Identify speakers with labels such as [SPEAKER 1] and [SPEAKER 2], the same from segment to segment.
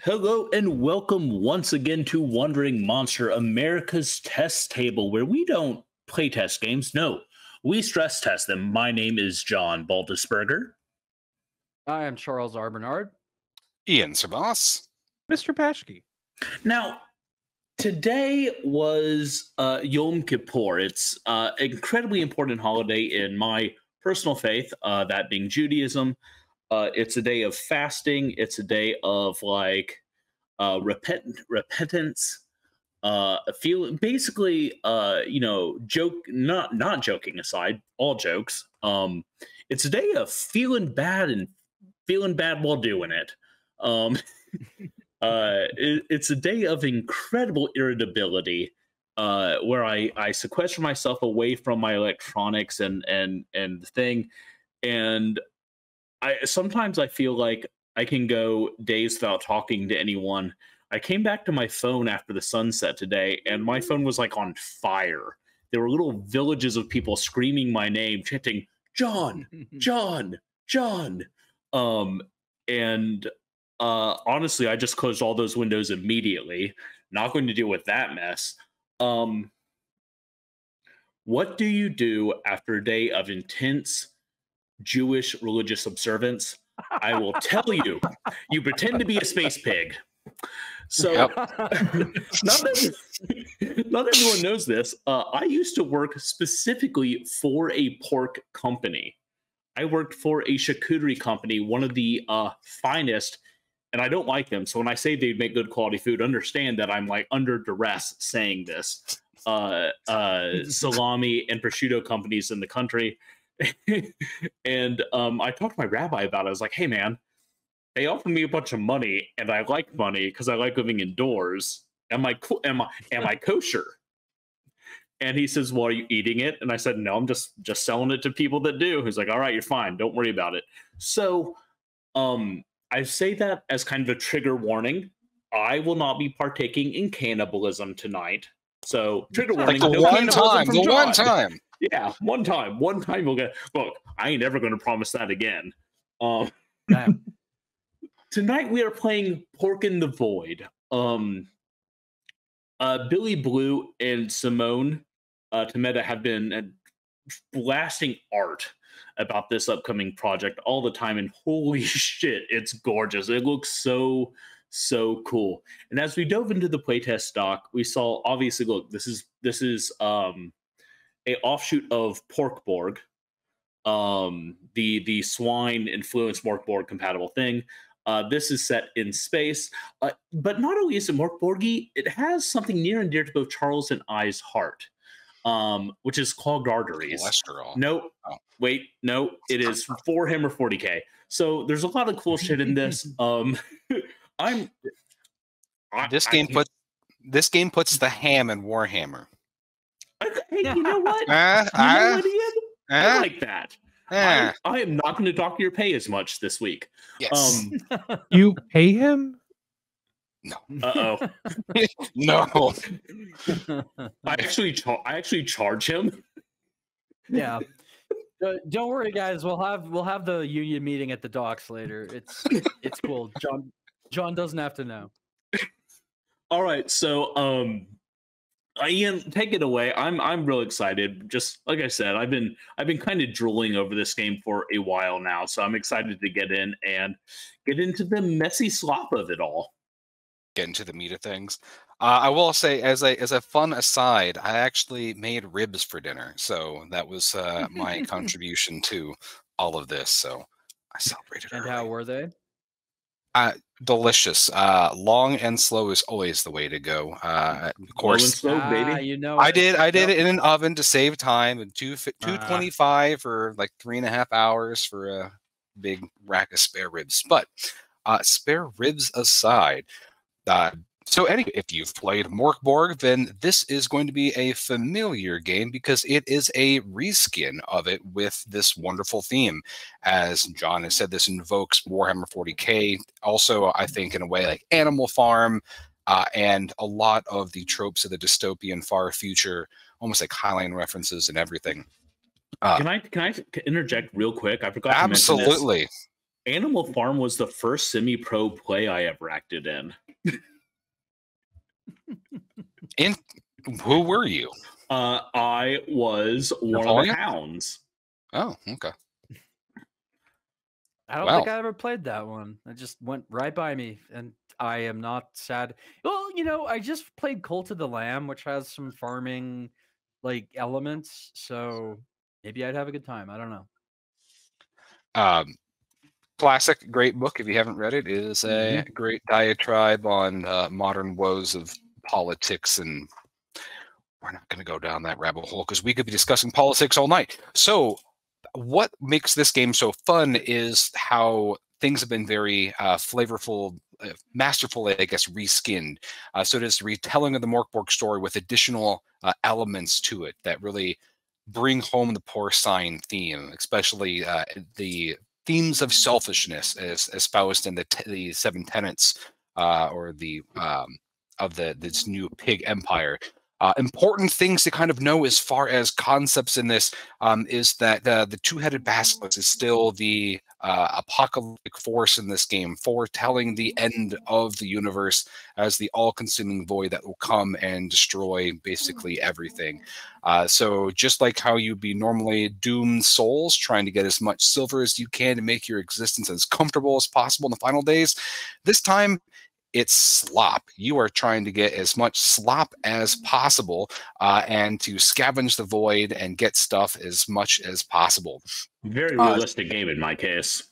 [SPEAKER 1] Hello and welcome once again to Wandering Monster, America's test table, where we don't play test games. No, we stress test them. My name is John Baldisberger.
[SPEAKER 2] I am Charles R. Bernard.
[SPEAKER 3] Ian Sabas.
[SPEAKER 4] Mr. Paschke.
[SPEAKER 1] Now, today was Yom Kippur. It's an incredibly important holiday in my personal faith, that being Judaism. It's a day of fasting. It's a day of repentance. Feel basically, not joking aside, all jokes. It's a day of feeling bad and feeling bad while doing it. It's a day of incredible irritability, where I sequester myself away from my electronics and the thing, and sometimes I feel like I can go days without talking to anyone. I came back to my phone after the sunset today, and my phone was like on fire. There were little villages of people screaming my name, chanting, "John, John, John." Honestly, I just closed all those windows immediately. Not going to deal with that mess. What do you do after a day of intense Jewish religious observance? I will tell you. You pretend to be a space pig. So, not everyone knows this. I used to work specifically for a pork company. I worked for a charcuterie company, one of the finest, and I don't like them. So when I say they make good quality food, understand that I'm like under duress saying this. Salami and prosciutto companies in the country. And I talked to my rabbi about it. I was like, "Hey, man, they offered me a bunch of money, and I like money because I like living indoors. Am I kosher?" And he says, "Well, are you eating it?" And I said, "No, I'm just selling it to people that do." He's like, "All right, you're fine. Don't worry about it." So, I say that as kind of a trigger warning. I will not be partaking in cannibalism tonight. So, trigger warning.
[SPEAKER 3] Like the one time.
[SPEAKER 1] Yeah, one time we'll get. Look, I ain't ever going to promise that again. Tonight we are playing PORKIN the Void. Billy Blue and Simone Tometa have been blasting art about this upcoming project all the time, and holy shit, it's gorgeous. It looks so cool. And as we dove into the playtest doc, we saw, obviously, look, this is a offshoot of Porkborg, the swine influenced Morkborg compatible thing. This is set in space, but not only is it Morkborgy, it has something near and dear to both Charles and I's heart, which is clogged arteries.
[SPEAKER 3] Cholesterol.
[SPEAKER 1] No, wait, no, it is for him or 40K. So there's a lot of cool shit in this.
[SPEAKER 3] This game puts the ham in Warhammer.
[SPEAKER 1] Hey, you know what? I like that. I am not going to dock your pay as much this week.
[SPEAKER 3] Yes.
[SPEAKER 4] You pay him?
[SPEAKER 3] No.
[SPEAKER 1] Uh-oh.
[SPEAKER 3] No.
[SPEAKER 1] I actually charge him.
[SPEAKER 2] Yeah. Don't worry, guys. We'll have the union meeting at the docks later. It's cool. John doesn't have to know.
[SPEAKER 1] All right, so Ian, take it away. I'm real excited. Just like I said, I've been kind of drooling over this game for a while now, so I'm excited to get in and get into the messy slop of it all.
[SPEAKER 3] Get into the meat of things. I will say, as a fun aside, I actually made ribs for dinner, so that was my contribution to all of this. So I celebrated.
[SPEAKER 2] And
[SPEAKER 3] early.
[SPEAKER 2] how were they?
[SPEAKER 3] Delicious. Long and slow is always the way to go. Of course,
[SPEAKER 1] slow, baby.
[SPEAKER 2] You know,
[SPEAKER 3] I did it in an oven to save time, and 225 for like 3.5 hours for a big rack of spare ribs. But spare ribs aside, so anyway, if you've played Morkborg, then this is going to be a familiar game because it is a reskin of it with this wonderful theme. As John has said, this invokes Warhammer 40K. Also, I think in a way like Animal Farm, and a lot of the tropes of the dystopian far future, almost like Highline references and everything.
[SPEAKER 1] Can I interject real quick? I forgot.
[SPEAKER 3] Absolutely.
[SPEAKER 1] Animal Farm was the first semi-pro play I ever acted in.
[SPEAKER 3] In who were you?
[SPEAKER 1] I was one of the hounds.
[SPEAKER 3] Oh, okay.
[SPEAKER 2] I don't think I ever played that one. It just went right by me, and I am not sad. Well, you know, I just played Cult of the Lamb, which has some farming like elements, so maybe I'd have a good time. I don't know.
[SPEAKER 3] Classic, great book. If you haven't read it, it is a great diatribe on modern woes of politics, and we're not going to go down that rabbit hole because we could be discussing politics all night. So what makes this game so fun is how things have been very flavorful, masterfully, I guess, reskinned. So it is a retelling of the Morkborg story with additional elements to it that really bring home the porcine theme, especially the themes of selfishness as espoused in the seven tenets or the of this new pig empire. Important things to kind of know as far as concepts in this is that the two-headed basilisk is still the apocalyptic force in this game, foretelling the end of the universe as the all-consuming void that will come and destroy basically everything. So just like how you'd be normally doomed souls, trying to get as much silver as you can to make your existence as comfortable as possible in the final days, this time it's slop. You are trying to get as much slop as possible and to scavenge the void and get stuff as much as possible.
[SPEAKER 1] Very realistic game in my case.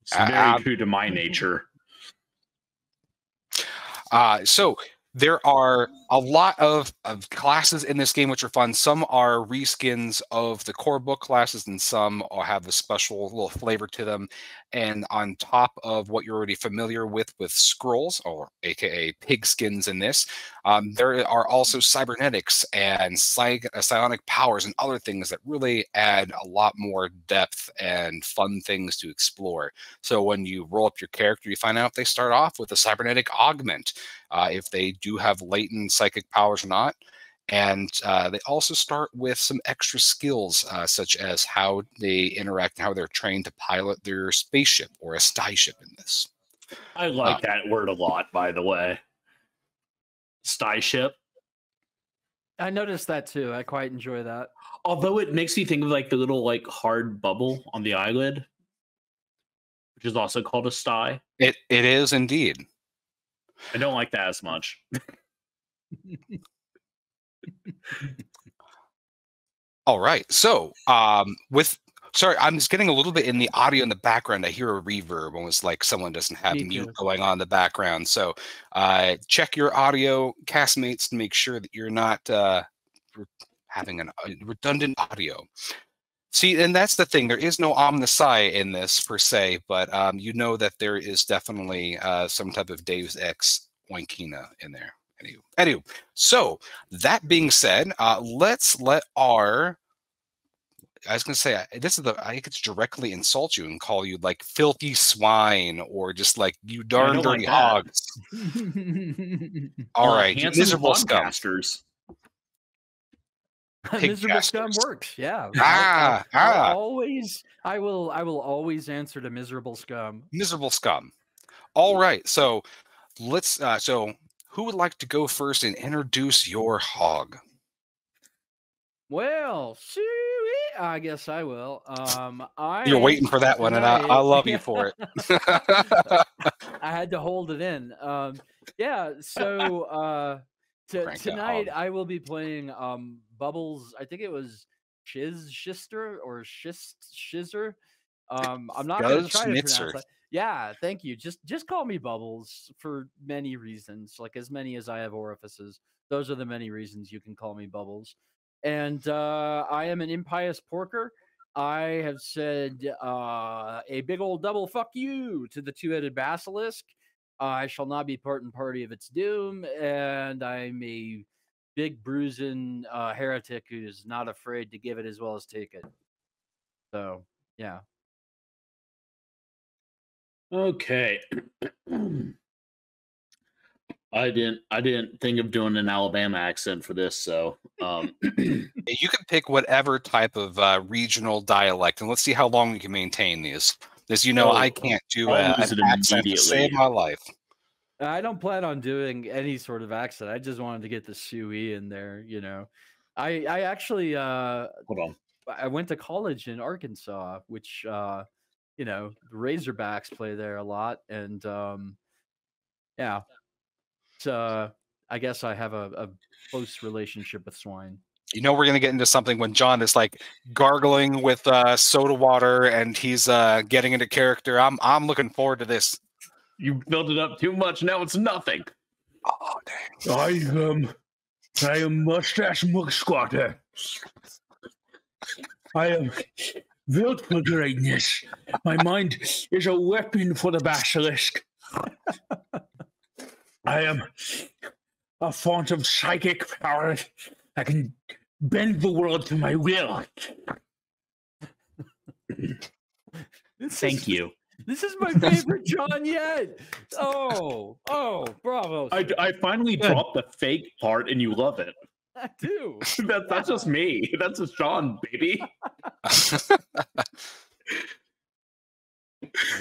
[SPEAKER 1] It's very true to my nature.
[SPEAKER 3] So there are a lot of classes in this game which are fun. Some are reskins of the core book classes, and some have a special little flavor to them. And on top of what you're already familiar with scrolls, or aka pig skins in this, there are also cybernetics and psionic powers and other things that really add a lot more depth and fun things to explore. So when you roll up your character, you find out they start off with a cybernetic augment, if they do have latent psychic powers or not. And they also start with some extra skills, such as how they interact and how they're trained to pilot their spaceship or a sty ship in this.
[SPEAKER 1] I like that word a lot, by the way. Sty ship.
[SPEAKER 2] I noticed that too. I quite enjoy that.
[SPEAKER 1] Although it makes me think of like the little like hard bubble on the eyelid, which is also called a sty.
[SPEAKER 3] It is indeed.
[SPEAKER 1] I don't like that as much.
[SPEAKER 3] All right. So sorry, I'm just getting a little bit in the audio in the background. I hear a reverb, almost like someone doesn't have mute going on in the background. So check your audio, castmates, to make sure that you're not having a redundant audio. See, and that's the thing. There is no omnisci in this per se, but you know that there is definitely some type of Deus Ex Oinkina in there. Anyway, so that being said, let's let our, I was going to say, I could directly insult you and call you like filthy swine or just like you darn dirty hogs. All right, miserable scum.
[SPEAKER 2] Miserable scum works. Yeah. I will always answer to miserable scum.
[SPEAKER 3] Miserable scum. All right. So let's so who would like to go first and introduce your hog?
[SPEAKER 2] Well, I guess I will.
[SPEAKER 3] You're waiting for that one, and I love you for it.
[SPEAKER 2] I had to hold it in. Yeah. So tonight I will be playing Bubbles. I think it was Shister or Shizer. I'm not going to try to pronounce that. Yeah, thank you. Just call me Bubbles for many reasons, like as many as I have orifices. Those are the many reasons you can call me Bubbles. And I am an impious porker. I have said a big old double fuck you to the two-headed basilisk. I shall not be part and party of its doom, and I'm a big bruising heretic who's not afraid to give it as well as take it. So, yeah.
[SPEAKER 1] Okay. I didn't think of doing an Alabama accent for this, so
[SPEAKER 3] you can pick whatever type of regional dialect, and let's see how long we can maintain these. As you know, I can't do
[SPEAKER 1] I'll
[SPEAKER 3] an
[SPEAKER 1] lose it
[SPEAKER 3] accent to save
[SPEAKER 1] immediately.
[SPEAKER 3] my life.
[SPEAKER 2] I don't plan on doing any sort of accent. I just wanted to get the Sui in there, you know. I actually
[SPEAKER 1] Hold on.
[SPEAKER 2] I went to college in Arkansas, which you know, the Razorbacks play there a lot, and yeah. So I guess I have a close relationship with swine.
[SPEAKER 3] You know, we're gonna get into something when John is like gargling with soda water, and he's getting into character. I'm looking forward to this.
[SPEAKER 1] You built it up too much. Now it's nothing.
[SPEAKER 3] Oh dang!
[SPEAKER 5] I am Mustache Mugsquatter. I am built for greatness. My mind is a weapon for the basilisk. I am a font of psychic power. I can bend the world to my will.
[SPEAKER 1] Thank you.
[SPEAKER 2] This is my favorite John yet. Oh, bravo.
[SPEAKER 1] I finally dropped the fake part, and you love it.
[SPEAKER 2] I do.
[SPEAKER 1] That's just me. That's just Sean, baby.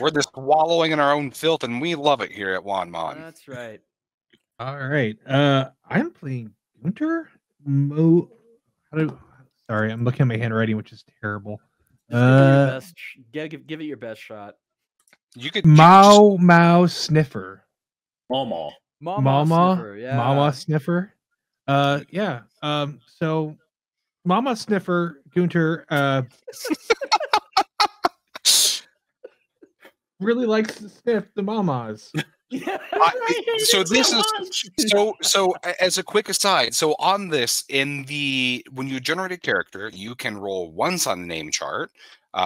[SPEAKER 3] We're just wallowing in our own filth, and we love it here at Wanmon.
[SPEAKER 2] That's right.
[SPEAKER 4] All right. I'm playing Gunter. Sorry, I'm looking at my handwriting, which is terrible.
[SPEAKER 2] Give it your best shot.
[SPEAKER 3] You could
[SPEAKER 4] Mao Sniffer.
[SPEAKER 1] Mama.
[SPEAKER 2] Sniffer, yeah.
[SPEAKER 4] Mama Sniffer. Yeah. So Mama Sniffer, Gunter, really likes to sniff the mamas.
[SPEAKER 3] So this is so as a quick aside, so on this, when you generate a character, you can roll once on the name chart,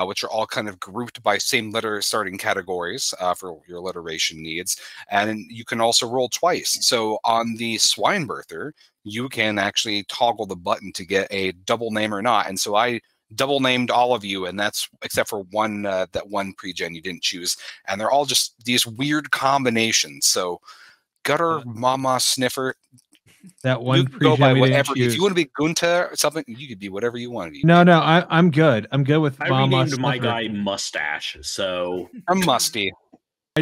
[SPEAKER 3] which are all kind of grouped by same letter starting categories for your alliteration needs, and you can also roll twice. So on the swine birther, you can actually toggle the button to get a double name or not, and so I double named all of you, and that's except for one that one pre-gen you didn't choose, and they're all just these weird combinations. So Gutter, Mama, Sniffer,
[SPEAKER 4] that one
[SPEAKER 3] you can go by whatever.
[SPEAKER 4] If
[SPEAKER 3] you want to be Gunta or something, you could be whatever you want to be.
[SPEAKER 4] No, I'm good. I'm good with
[SPEAKER 1] I
[SPEAKER 4] Mama
[SPEAKER 1] renamed
[SPEAKER 4] Sniffer.
[SPEAKER 1] my guy Mustache, so
[SPEAKER 3] I'm Musty.
[SPEAKER 4] I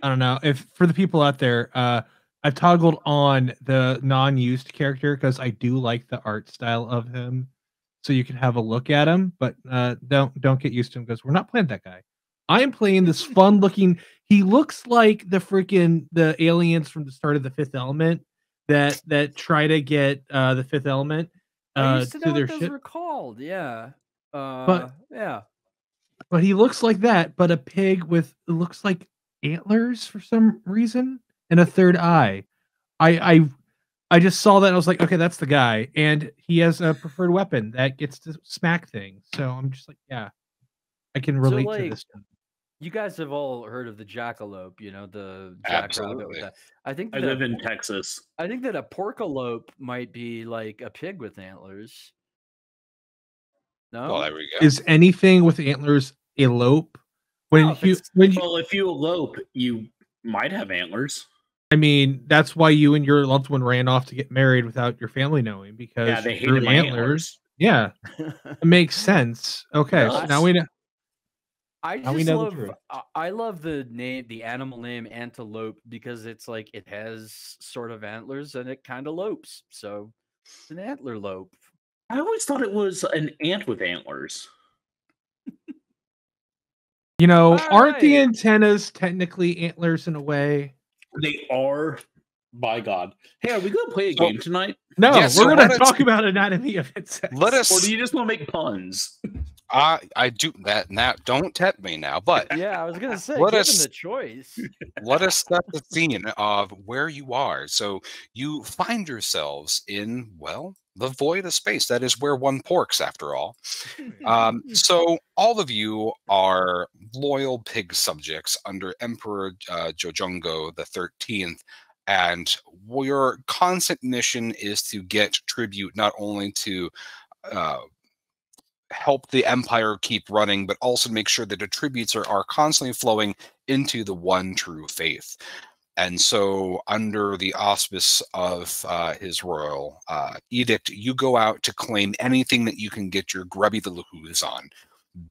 [SPEAKER 4] don't know if for the people out there, I've toggled on the non-used character because I do like the art style of him. So you can have a look at him, but don't get used to him because we're not playing that guy. I am playing this fun-looking. He looks like the aliens from the start of the Fifth Element that try to get the Fifth Element
[SPEAKER 2] I used to know
[SPEAKER 4] their
[SPEAKER 2] what those
[SPEAKER 4] ship.
[SPEAKER 2] were called. Yeah.
[SPEAKER 4] But he looks like that, but a pig with it looks like antlers for some reason and a third eye. I just saw that and I was like, okay, that's the guy, and he has a preferred weapon that gets to smack things. So I'm just like, yeah, I can relate to this.
[SPEAKER 2] You guys have all heard of the jackalope, you know, the jackrabbit with that. I
[SPEAKER 1] live in Texas.
[SPEAKER 2] I think that a porkalope might be like a pig with antlers. No,
[SPEAKER 3] Well, there we go.
[SPEAKER 4] Is anything with antlers elope?
[SPEAKER 1] If you elope, you might have antlers.
[SPEAKER 4] I mean, that's why you and your loved one ran off to get married without your family knowing, because
[SPEAKER 1] they hated my antlers.
[SPEAKER 4] Yeah, it makes sense. Okay, so now we know.
[SPEAKER 2] I love the name, the animal name antelope, because it's like it has sort of antlers and it kind of lopes, so it's an antler lope.
[SPEAKER 1] I always thought it was an ant with antlers.
[SPEAKER 4] You know, aren't the antennas technically antlers in a way?
[SPEAKER 1] They are. By God. Hey, are we going to play a game tonight?
[SPEAKER 4] No, we're going to talk about anatomy of insects.
[SPEAKER 1] Or do you just want to make puns?
[SPEAKER 3] I do that now. Don't tempt me now, but
[SPEAKER 2] yeah, I was going to say, given the choice.
[SPEAKER 3] Let us set the scene of where you are. So you find yourselves in, well, the void of space. That is where one porks, after all. So all of you are loyal pig subjects under Emperor Jojongo the 13th. And your constant mission is to get tribute not only to help the empire keep running, but also to make sure that the tributes are constantly flowing into the one true faith. And so under the auspice of his royal edict, you go out to claim anything that you can get your grubby little hooves on.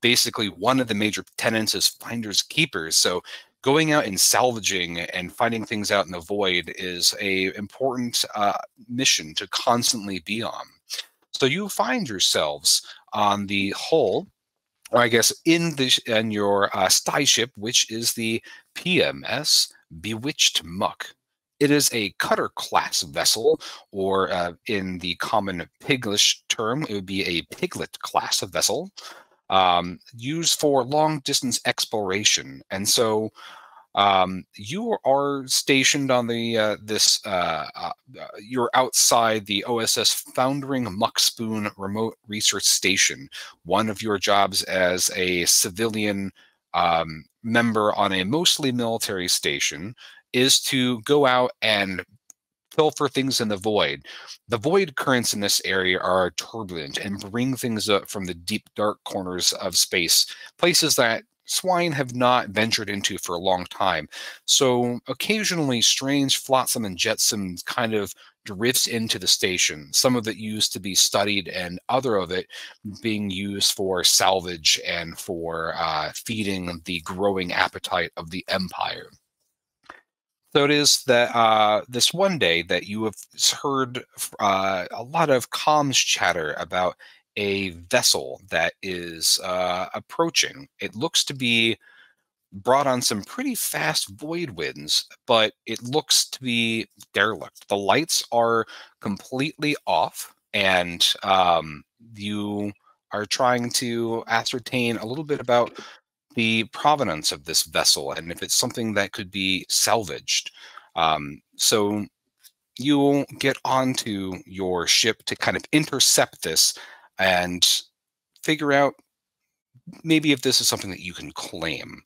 [SPEAKER 3] basically one of the major tenets is finders keepers. So going out and salvaging and finding things out in the void is a important mission to constantly be on. So you find yourselves on the hull, or I guess in your spy ship, which is the PMS Bewitched Muck. It is a cutter class vessel, or in the common Piglish term, it would be a piglet class of vessel, used for long distance exploration. And so you are stationed on the you're outside the OSS Foundering Muckspoon Remote Research Station. One of your jobs as a civilian member on a mostly military station is to go out and pilfer things in the void. The void currents in this area are turbulent and bring things up from the deep, dark corners of space, places that swine have not ventured into for a long time. So occasionally strange flotsam and jetsam kind of drifts into the station, some of it used to be studied and other of it being used for salvage and for feeding the growing appetite of the Empire. So it is that this one day that you have heard a lot of comms chatter about a vessel that is approaching. It looks to be brought on some pretty fast void winds, but it looks to be derelict. The lights are completely off, and you are trying to ascertain a little bit about the provenance of this vessel and if it's something that could be salvaged. So you get onto your ship to kind of intercept this and figure out maybe if this is something that you can claim.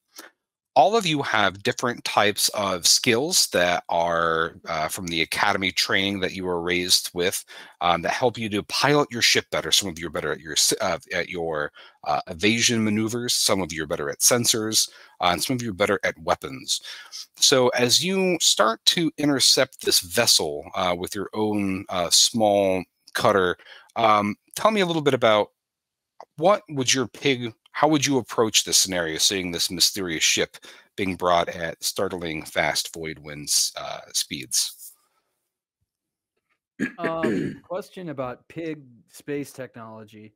[SPEAKER 3] All of you have different types of skills that are from the academy training that you were raised with that help you to pilot your ship better. Some of you are better at your evasion maneuvers. Some of you are better at sensors, and some of you are better at weapons. So as you start to intercept this vessel with your own small cutter, tell me a little bit about how would you approach this scenario, seeing this mysterious ship being brought at startling fast void winds speeds?
[SPEAKER 2] Question about pig space technology.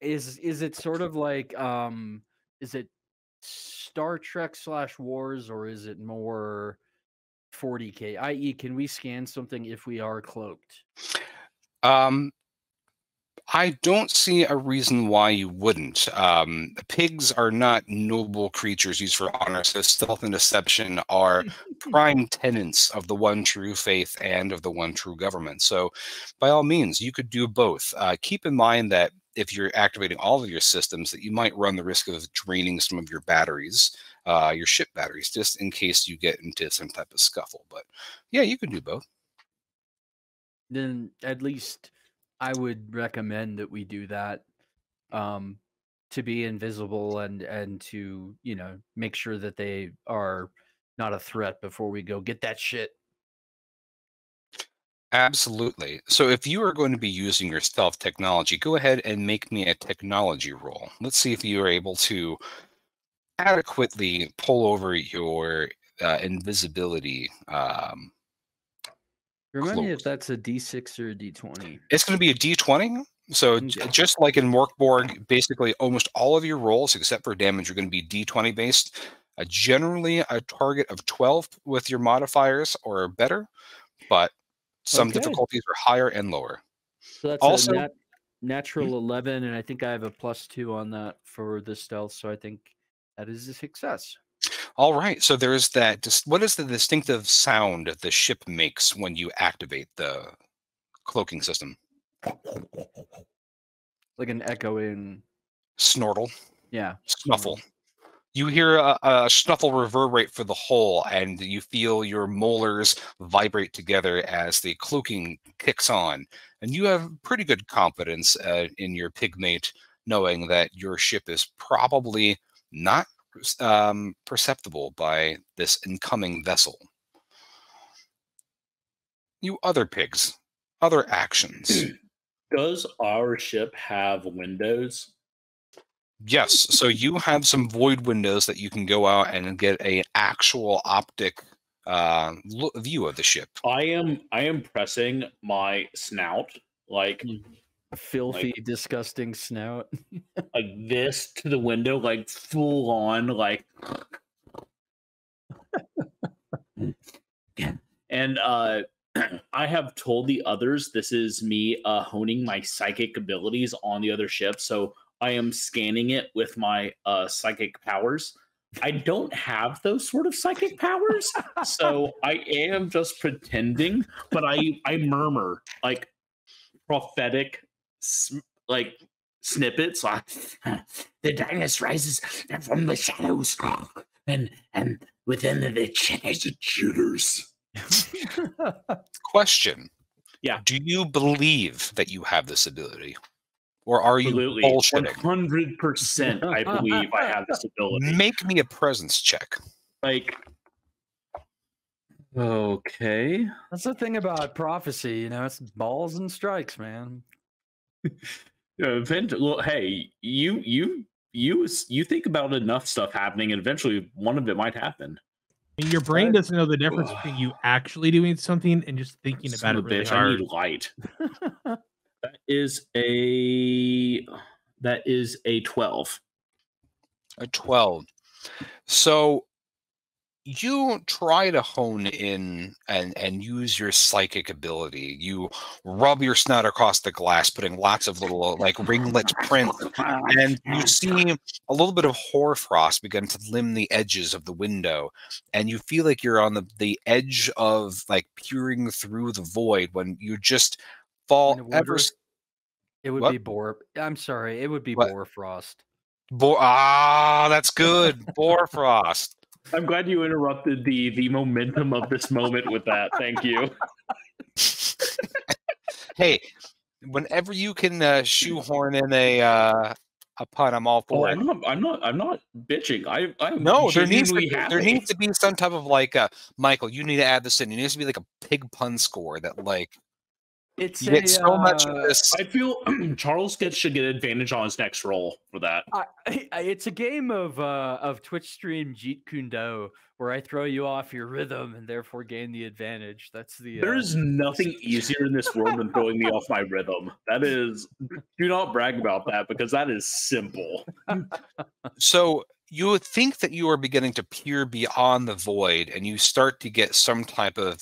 [SPEAKER 2] Is it sort of like is it Star Trek / Wars, or is it more 40K? I.e., can we scan something if we are cloaked?
[SPEAKER 3] I don't see a reason why you wouldn't. Pigs are not noble creatures used for honor, so stealth and deception are prime tenets of the one true faith and of the one true government. So by all means, you could do both. Keep in mind that if you're activating all of your systems, that you might run the risk of draining some of your batteries, your ship batteries, just in case you get into some type of scuffle. But yeah, you can do both.
[SPEAKER 2] Then at least I would recommend that we do that, to be invisible and to, make sure that they are not a threat before we go get that shit.
[SPEAKER 3] Absolutely. So if you are going to be using your stealth technology, go ahead and make me a technology roll. Let's see if you are able to adequately pull over your invisibility
[SPEAKER 2] Remind me
[SPEAKER 3] cloak.
[SPEAKER 2] if that's a D6 or a D20.
[SPEAKER 3] It's going to be a D20. So
[SPEAKER 2] Okay.
[SPEAKER 3] just like in Morkborg, basically almost all of your rolls, except for damage, are going to be D20 based. Generally a target of 12 with your modifiers or better, but some
[SPEAKER 2] Okay.
[SPEAKER 3] difficulties are higher and lower.
[SPEAKER 2] So that's
[SPEAKER 3] Also,
[SPEAKER 2] a natural 11, and I think I have a +2 on that for the stealth, so I think that is a success.
[SPEAKER 3] all right. So there's that. What is the distinctive sound the ship makes when you activate the cloaking system?
[SPEAKER 2] Like an echoing.
[SPEAKER 3] Snortle.
[SPEAKER 2] Yeah.
[SPEAKER 3] Snuffle. You hear a snuffle reverberate for the whole, and you feel your molars vibrate together as the cloaking kicks on. And you have pretty good confidence in your pigmate, knowing that your ship is probably not perceptible by this incoming vessel. You other pigs, other actions.
[SPEAKER 1] Does our ship have windows?
[SPEAKER 3] Yes. So you have some void windows that you can go out and get an actual optic view of the ship.
[SPEAKER 1] I am pressing my snout like
[SPEAKER 2] Filthy, disgusting snout.
[SPEAKER 1] like this to the window, like full on, like. And I have told the others this is me honing my psychic abilities on the other ship, so I am scanning it with my psychic powers. I don't have those sort of psychic powers, so I am just pretending, but I murmur like prophetic like snippets like the darkness rises from the shadows and within the shooters.
[SPEAKER 3] Question.
[SPEAKER 1] Yeah.
[SPEAKER 3] Do you believe that you have this ability? Or are you
[SPEAKER 1] Absolutely.
[SPEAKER 3] bullshitting?
[SPEAKER 1] 100% I believe I have this ability.
[SPEAKER 3] Make me a presence check.
[SPEAKER 1] Like, okay.
[SPEAKER 2] That's the thing about prophecy, you know, it's balls and strikes, man.
[SPEAKER 1] Well, hey, you think about enough stuff happening, and eventually one of it might happen.
[SPEAKER 4] Your brain doesn't know the difference between you actually doing something and just thinking about it really hard.
[SPEAKER 1] I need light. That is a 12.
[SPEAKER 3] A 12. So you try to hone in and use your psychic ability. You rub your snout across the glass, putting lots of little like ringlet prints, and you see a little bit of hoarfrost begin to limn the edges of the window, and you feel like you're on the edge of like peering through the void when you just fall ever.
[SPEAKER 2] It would be Boar. I'm sorry, it would be Boarfrost.
[SPEAKER 3] That's good. Boarfrost.
[SPEAKER 1] I'm glad you interrupted the momentum of this moment with that. Thank you.
[SPEAKER 3] Hey, whenever you can shoehorn in a pun, I'm all for it.
[SPEAKER 1] I'm not bitching. I'm
[SPEAKER 3] no, there needs to be some type of like Michael. You need to add this in. It needs to be like a pig pun score that like.
[SPEAKER 2] It's
[SPEAKER 3] you get so much of this.
[SPEAKER 1] I feel Charles should get advantage on his next roll for that.
[SPEAKER 2] It's a game of Twitch stream Jeet Kune Do, where I throw you off your rhythm and therefore gain the advantage. That's the.
[SPEAKER 1] There is nothing easier in this world than throwing me off my rhythm. That is. Do not brag about that because that is simple.
[SPEAKER 3] So you would think that you are beginning to peer beyond the void, and you start to get some type of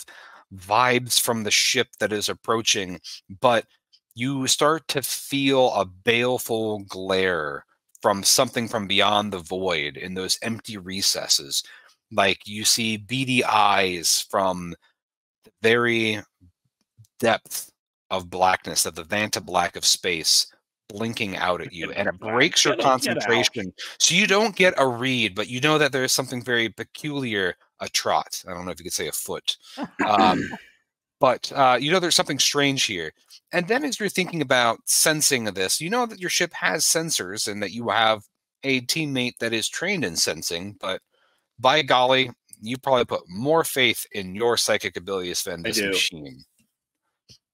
[SPEAKER 3] vibes from the ship that is approaching, but you start to feel a baleful glare from something from beyond the void in those empty recesses. Like you see beady eyes from the very depth of blackness, of the Vanta black of space, blinking out at you, and it breaks your concentration. So you don't get a read, but you know that there is something very peculiar, a trot. I don't know if you could say a foot. But you know there's something strange here. And then as you're thinking about sensing of this, you know that your ship has sensors and that you have a teammate that is trained in sensing, but by golly, you probably put more faith in your psychic abilities than this machine.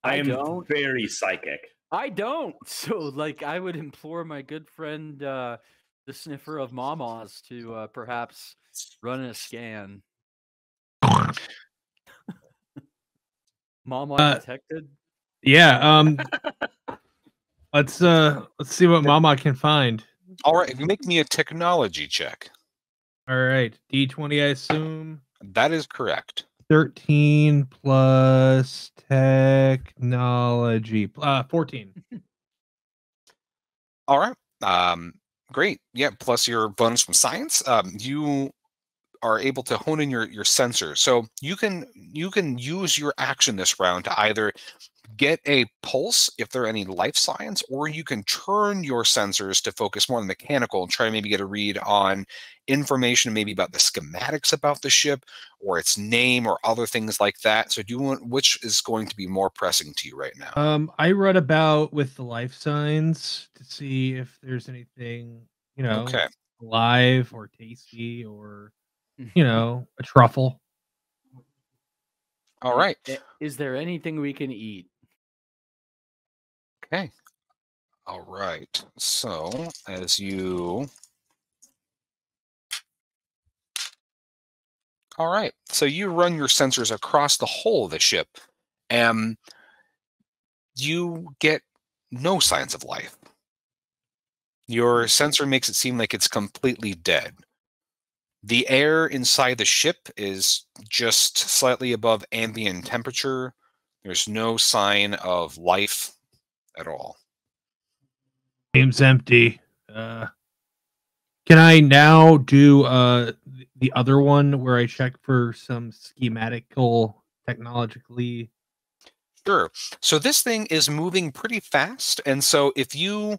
[SPEAKER 1] I am very psychic.
[SPEAKER 2] I don't. So, like, I would implore my good friend, the sniffer of mamas, to perhaps run a scan. Mama detected.
[SPEAKER 4] Yeah. Let's see what Mama can find.
[SPEAKER 3] All right, if you make me a technology check.
[SPEAKER 4] All right, D20, I assume.
[SPEAKER 3] That is correct.
[SPEAKER 4] 13 plus technology. 14.
[SPEAKER 3] All right. Great. Yeah. Plus your bonus from science. You are able to hone in your sensor, so you can use your action this round to either get a pulse if there are any life signs, or you can turn your sensors to focus more on the mechanical and try to maybe get a read on information maybe about the schematics about the ship or its name or other things like that. So do you want, which is going to be more pressing to you right now?
[SPEAKER 4] I read about with the life signs to see if there's anything, you know, alive or tasty or, you know, a truffle.
[SPEAKER 3] All right.
[SPEAKER 2] Is there anything we can eat?
[SPEAKER 3] Okay. All right. So as you... All right. So you run your sensors across the whole of the ship, and you get no signs of life. Your sensor makes it seem like it's completely dead. The air inside the ship is just slightly above ambient temperature. There's no sign of life at all.
[SPEAKER 4] Seems empty. Can I now do the other one where I check for some schematical technologically?
[SPEAKER 3] Sure. So this thing is moving pretty fast, and so if you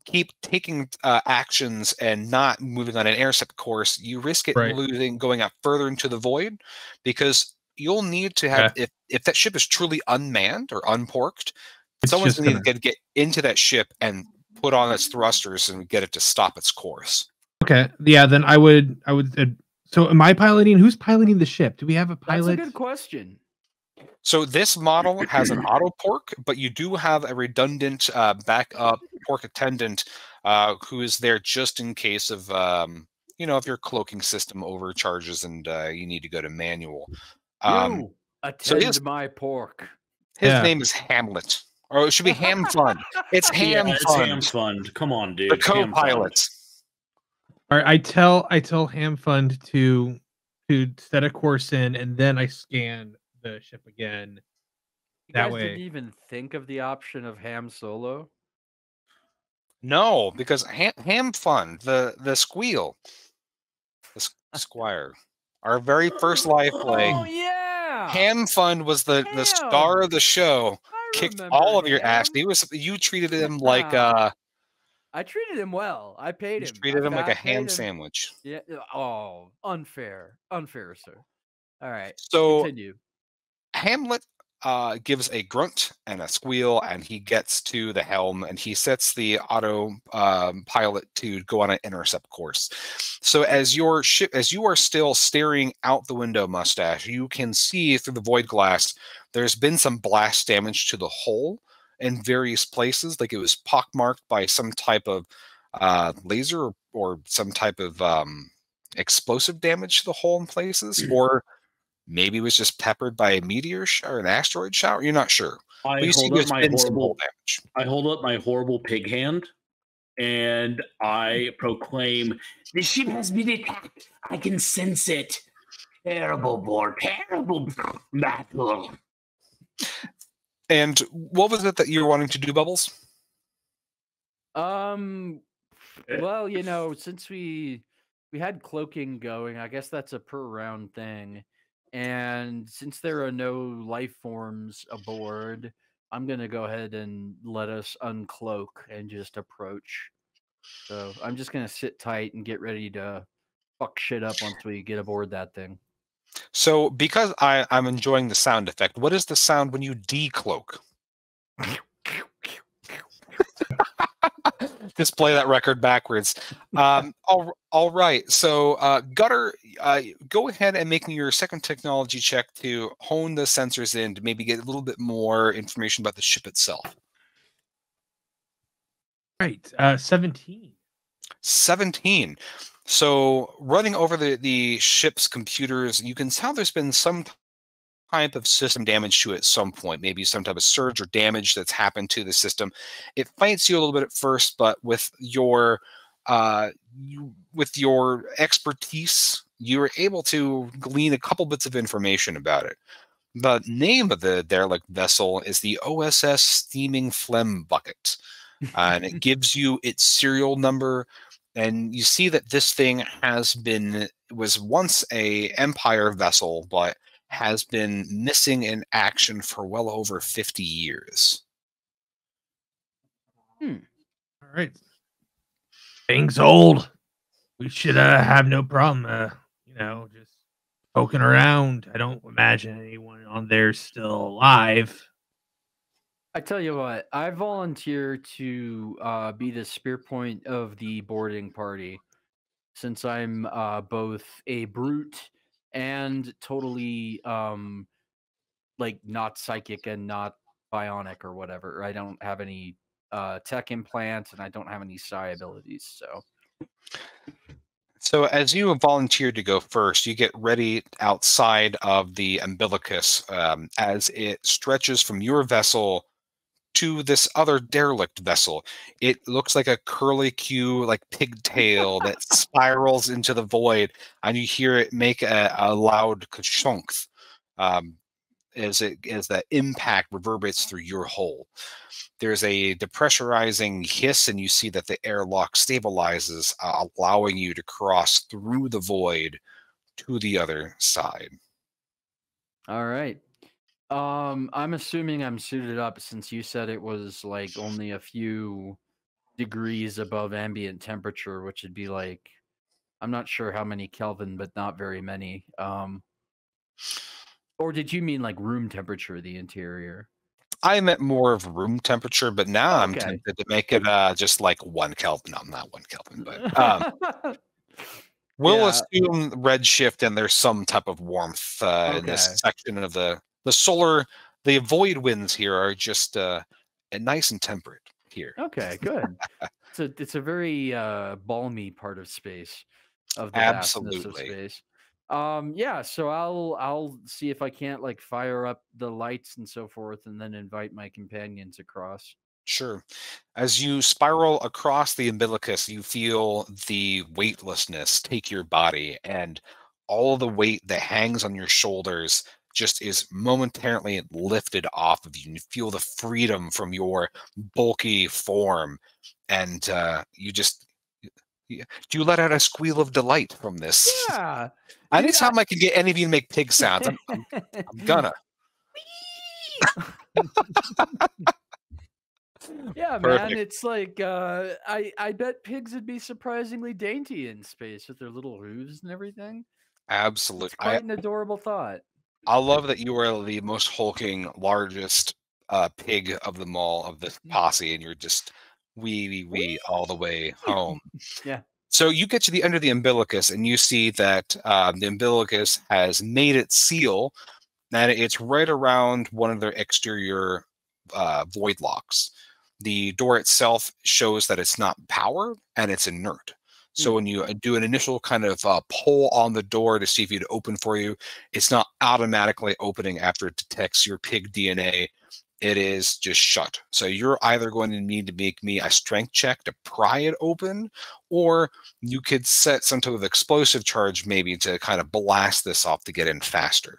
[SPEAKER 3] keep taking actions and not moving on an intercept course, you risk it
[SPEAKER 4] Right.
[SPEAKER 3] going out further into the void, because you'll need to have, if that ship is truly unmanned or unporked, someone's going to need to get into that ship and put on its thrusters and get it to stop its course.
[SPEAKER 4] Okay. Yeah, then I would so am I piloting? Who's piloting the ship? Do we have a pilot?
[SPEAKER 2] That's a good question.
[SPEAKER 3] So this model has an auto pork, but you do have a redundant backup pork attendant who is there just in case of if your cloaking system overcharges and you need to go to manual.
[SPEAKER 2] You attend my pork.
[SPEAKER 3] His name is Hamlet, or it should be Ham Fund. It's Ham Fund.
[SPEAKER 1] It's Ham Fund. Come on, dude.
[SPEAKER 3] The co-pilot.
[SPEAKER 4] All right, I tell Ham Fund to set a course in, and then I scan the ship again.
[SPEAKER 2] You guys didn't even think of the option of Ham Solo?
[SPEAKER 3] No, because Ham Fund, the squeal, the squire, our very first life play.
[SPEAKER 2] Oh yeah,
[SPEAKER 3] Ham Fund was the star of the show. Kicked all of your ass. You treated him like
[SPEAKER 2] I treated him well. I paid him.
[SPEAKER 3] Treated him like a ham sandwich.
[SPEAKER 2] Yeah. Oh, unfair, sir. All right.
[SPEAKER 3] So
[SPEAKER 2] continue.
[SPEAKER 3] Hamlet gives a grunt and a squeal, and he gets to the helm, and he sets the auto pilot to go on an intercept course. So as you are still staring out the window, Mustache, you can see through the void glass there's been some blast damage to the hull in various places, like it was pockmarked by some type of laser or some type of explosive damage to the hull in places, or maybe it was just peppered by a meteor or an asteroid shower. You're not sure.
[SPEAKER 1] I hold up my horrible pig hand, and I proclaim, "The ship has been attacked. I can sense it. Terrible board, terrible battle."
[SPEAKER 3] And what was it that you were wanting to do, Bubbles?
[SPEAKER 2] Well, since we had cloaking going, I guess that's a per round thing. And since there are no life forms aboard, I'm going to go ahead and let us uncloak and just approach. So I'm just going to sit tight and get ready to fuck shit up once we get aboard that thing.
[SPEAKER 3] So because I'm enjoying the sound effect, what is the sound when you decloak? Just play that record backwards. All right. So, Gutter, go ahead and make me your second technology check to hone the sensors in to maybe get a little bit more information about the ship itself.
[SPEAKER 4] Right. 17.
[SPEAKER 3] 17. So, running over the ship's computers, you can tell there's been some type of system damage to it at some point, maybe some type of surge or damage that's happened to the system. It fights you a little bit at first, but with your expertise, you were able to glean a couple bits of information about it. The name of the derelict vessel is the OSS Steaming Phlegm Bucket, and it gives you its serial number. And you see that this thing was once a Empire vessel, but has been missing in action for well over 50 years.
[SPEAKER 4] All right. Thing's old. We should have no problem, just poking around. I don't imagine anyone on there's still alive.
[SPEAKER 2] I tell you what, I volunteer to be the spear point of the boarding party, since I'm both a brute and totally not psychic and not bionic or whatever. I don't have any tech implant, and I don't have any psi abilities.
[SPEAKER 3] So as you volunteered to go first, you get ready outside of the umbilicus as it stretches from your vessel to this other derelict vessel. It looks like a curly-Q, like pigtail that spirals into the void, and you hear it make a loud ka-chunk as that impact reverberates through your hull. There's a depressurizing hiss, and you see that the airlock stabilizes, allowing you to cross through the void to the other side.
[SPEAKER 2] All right. I'm assuming I'm suited up since you said it was like only a few degrees above ambient temperature, which would be like, I'm not sure how many Kelvin, but not very many. Or did you mean like room temperature, the interior?
[SPEAKER 3] I meant more of room temperature, but now I'm
[SPEAKER 2] Okay.
[SPEAKER 3] tempted to make it just like 1 Kelvin. No, not 1 Kelvin, but we'll
[SPEAKER 2] Yeah.
[SPEAKER 3] assume redshift and there's some type of warmth in this section of the solar. The void winds here are just nice and temperate here.
[SPEAKER 2] Okay, good. It's a very balmy part of space, of the vastness of
[SPEAKER 3] Absolutely.
[SPEAKER 2] space. Yeah, so I'll see if I can't like fire up the lights and so forth, and then invite my companions across.
[SPEAKER 3] Sure. As you spiral across the umbilicus, you feel the weightlessness take your body, and all the weight that hangs on your shoulders just is momentarily lifted off of you. And you feel the freedom from your bulky form, and you just do you let out a squeal of delight from this?
[SPEAKER 2] Yeah.
[SPEAKER 3] Anytime I can get any of you to make pig sounds, I'm gonna.
[SPEAKER 2] Yeah,
[SPEAKER 3] Perfect.
[SPEAKER 2] man. It's like I bet pigs would be surprisingly dainty in space with their little hooves and everything.
[SPEAKER 3] Absolutely.
[SPEAKER 2] It's quite an adorable thought.
[SPEAKER 3] I love that you are the most hulking, largest pig of them all of this posse, and you're just wee all the way home.
[SPEAKER 2] Yeah.
[SPEAKER 3] So you get to the end of the umbilicus, and you see that the umbilicus has made its seal, and it's right around one of their exterior void locks. The door itself shows that it's not powered and it's inert. So when you do an initial kind of pull on the door to see if it'd open for you, it's not automatically opening after it detects your pig DNA. It is just shut. So you're either going to need to make me a strength check to pry it open, or you could set some type of explosive charge maybe to kind of blast this off to get in faster.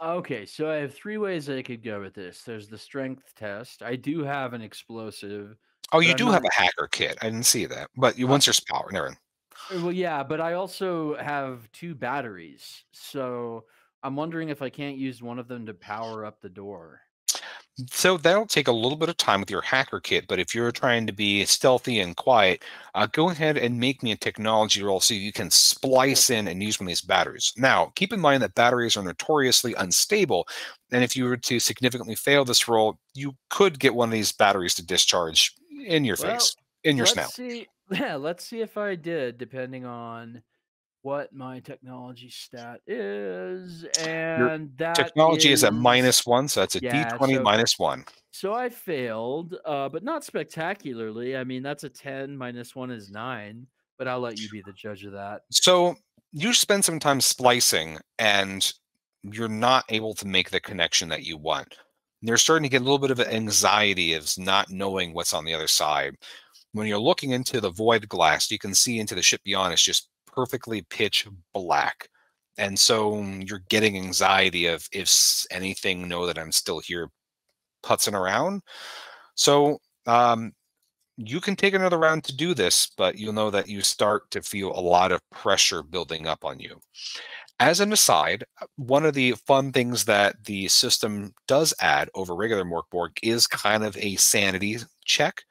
[SPEAKER 2] Okay, so I have 3 ways I could go with this. There's the strength test. I do have an explosive.
[SPEAKER 3] Oh,
[SPEAKER 2] but
[SPEAKER 3] you
[SPEAKER 2] I'm
[SPEAKER 3] do
[SPEAKER 2] not.
[SPEAKER 3] have a hacker kit. I didn't see that. But once there's power, never mind.
[SPEAKER 2] Well, yeah, but I also have 2 batteries. So I'm wondering if I can't use one of them to power up the door.
[SPEAKER 3] So that'll take a little bit of time with your hacker kit, but if you're trying to be stealthy and quiet, go ahead and make me a technology roll so you can splice in and use one of these batteries. Now, keep in mind that batteries are notoriously unstable, and if you were to significantly fail this roll, you could get one of these batteries to discharge in your face, in your snout.
[SPEAKER 2] Let's see if I did, depending on what my technology stat is,
[SPEAKER 3] Your
[SPEAKER 2] and that
[SPEAKER 3] technology is at -1, so that's a D20
[SPEAKER 2] so
[SPEAKER 3] -1.
[SPEAKER 2] so I failed, but not spectacularly. I mean, that's a 10 minus 1 is 9, but I'll let you be the judge of that.
[SPEAKER 3] So you spend some time splicing, and you're not able to make the connection that you want. You're starting to get a little bit of an anxiety of not knowing what's on the other side. When you're looking into the void glass, you can see into the ship beyond. It's just perfectly pitch black. And so you're getting anxiety of if anything know that I'm still here putzing around. So you can take another round to do this, but you'll know that you start to feel a lot of pressure building up on you. As an aside, one of the fun things that the system does add over regular Morkborg is kind of a sanity check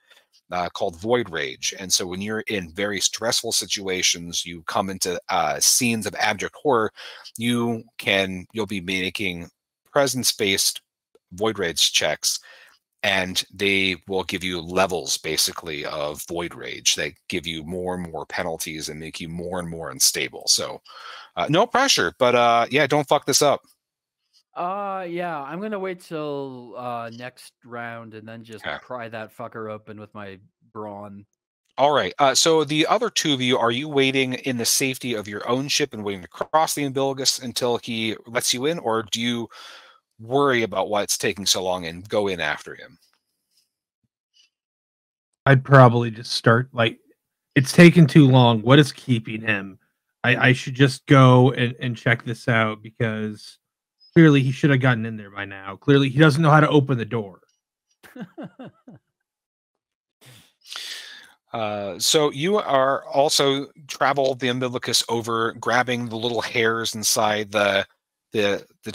[SPEAKER 3] called Void Rage. And so when you're in very stressful situations, you come into scenes of abject horror, you'll be making presence-based Void Rage checks, and they will give you levels basically of Void Rage. They give you more and more penalties and make you more and more unstable. So no pressure, but yeah, don't fuck this up.
[SPEAKER 2] Yeah, I'm gonna wait till next round and then just
[SPEAKER 3] Okay.
[SPEAKER 2] pry that fucker open with my brawn.
[SPEAKER 3] All right. So the other two of you, are you waiting in the safety of your own ship and waiting to cross the umbilicus until he lets you in, or do you worry about why it's taking so long and go in after him?
[SPEAKER 4] I'd probably just start like it's taken too long. What is keeping him? I should just go and check this out because clearly he should have gotten in there by now. Clearly he doesn't know how to open the door.
[SPEAKER 3] So you are also travel the umbilicus over, grabbing the little hairs inside the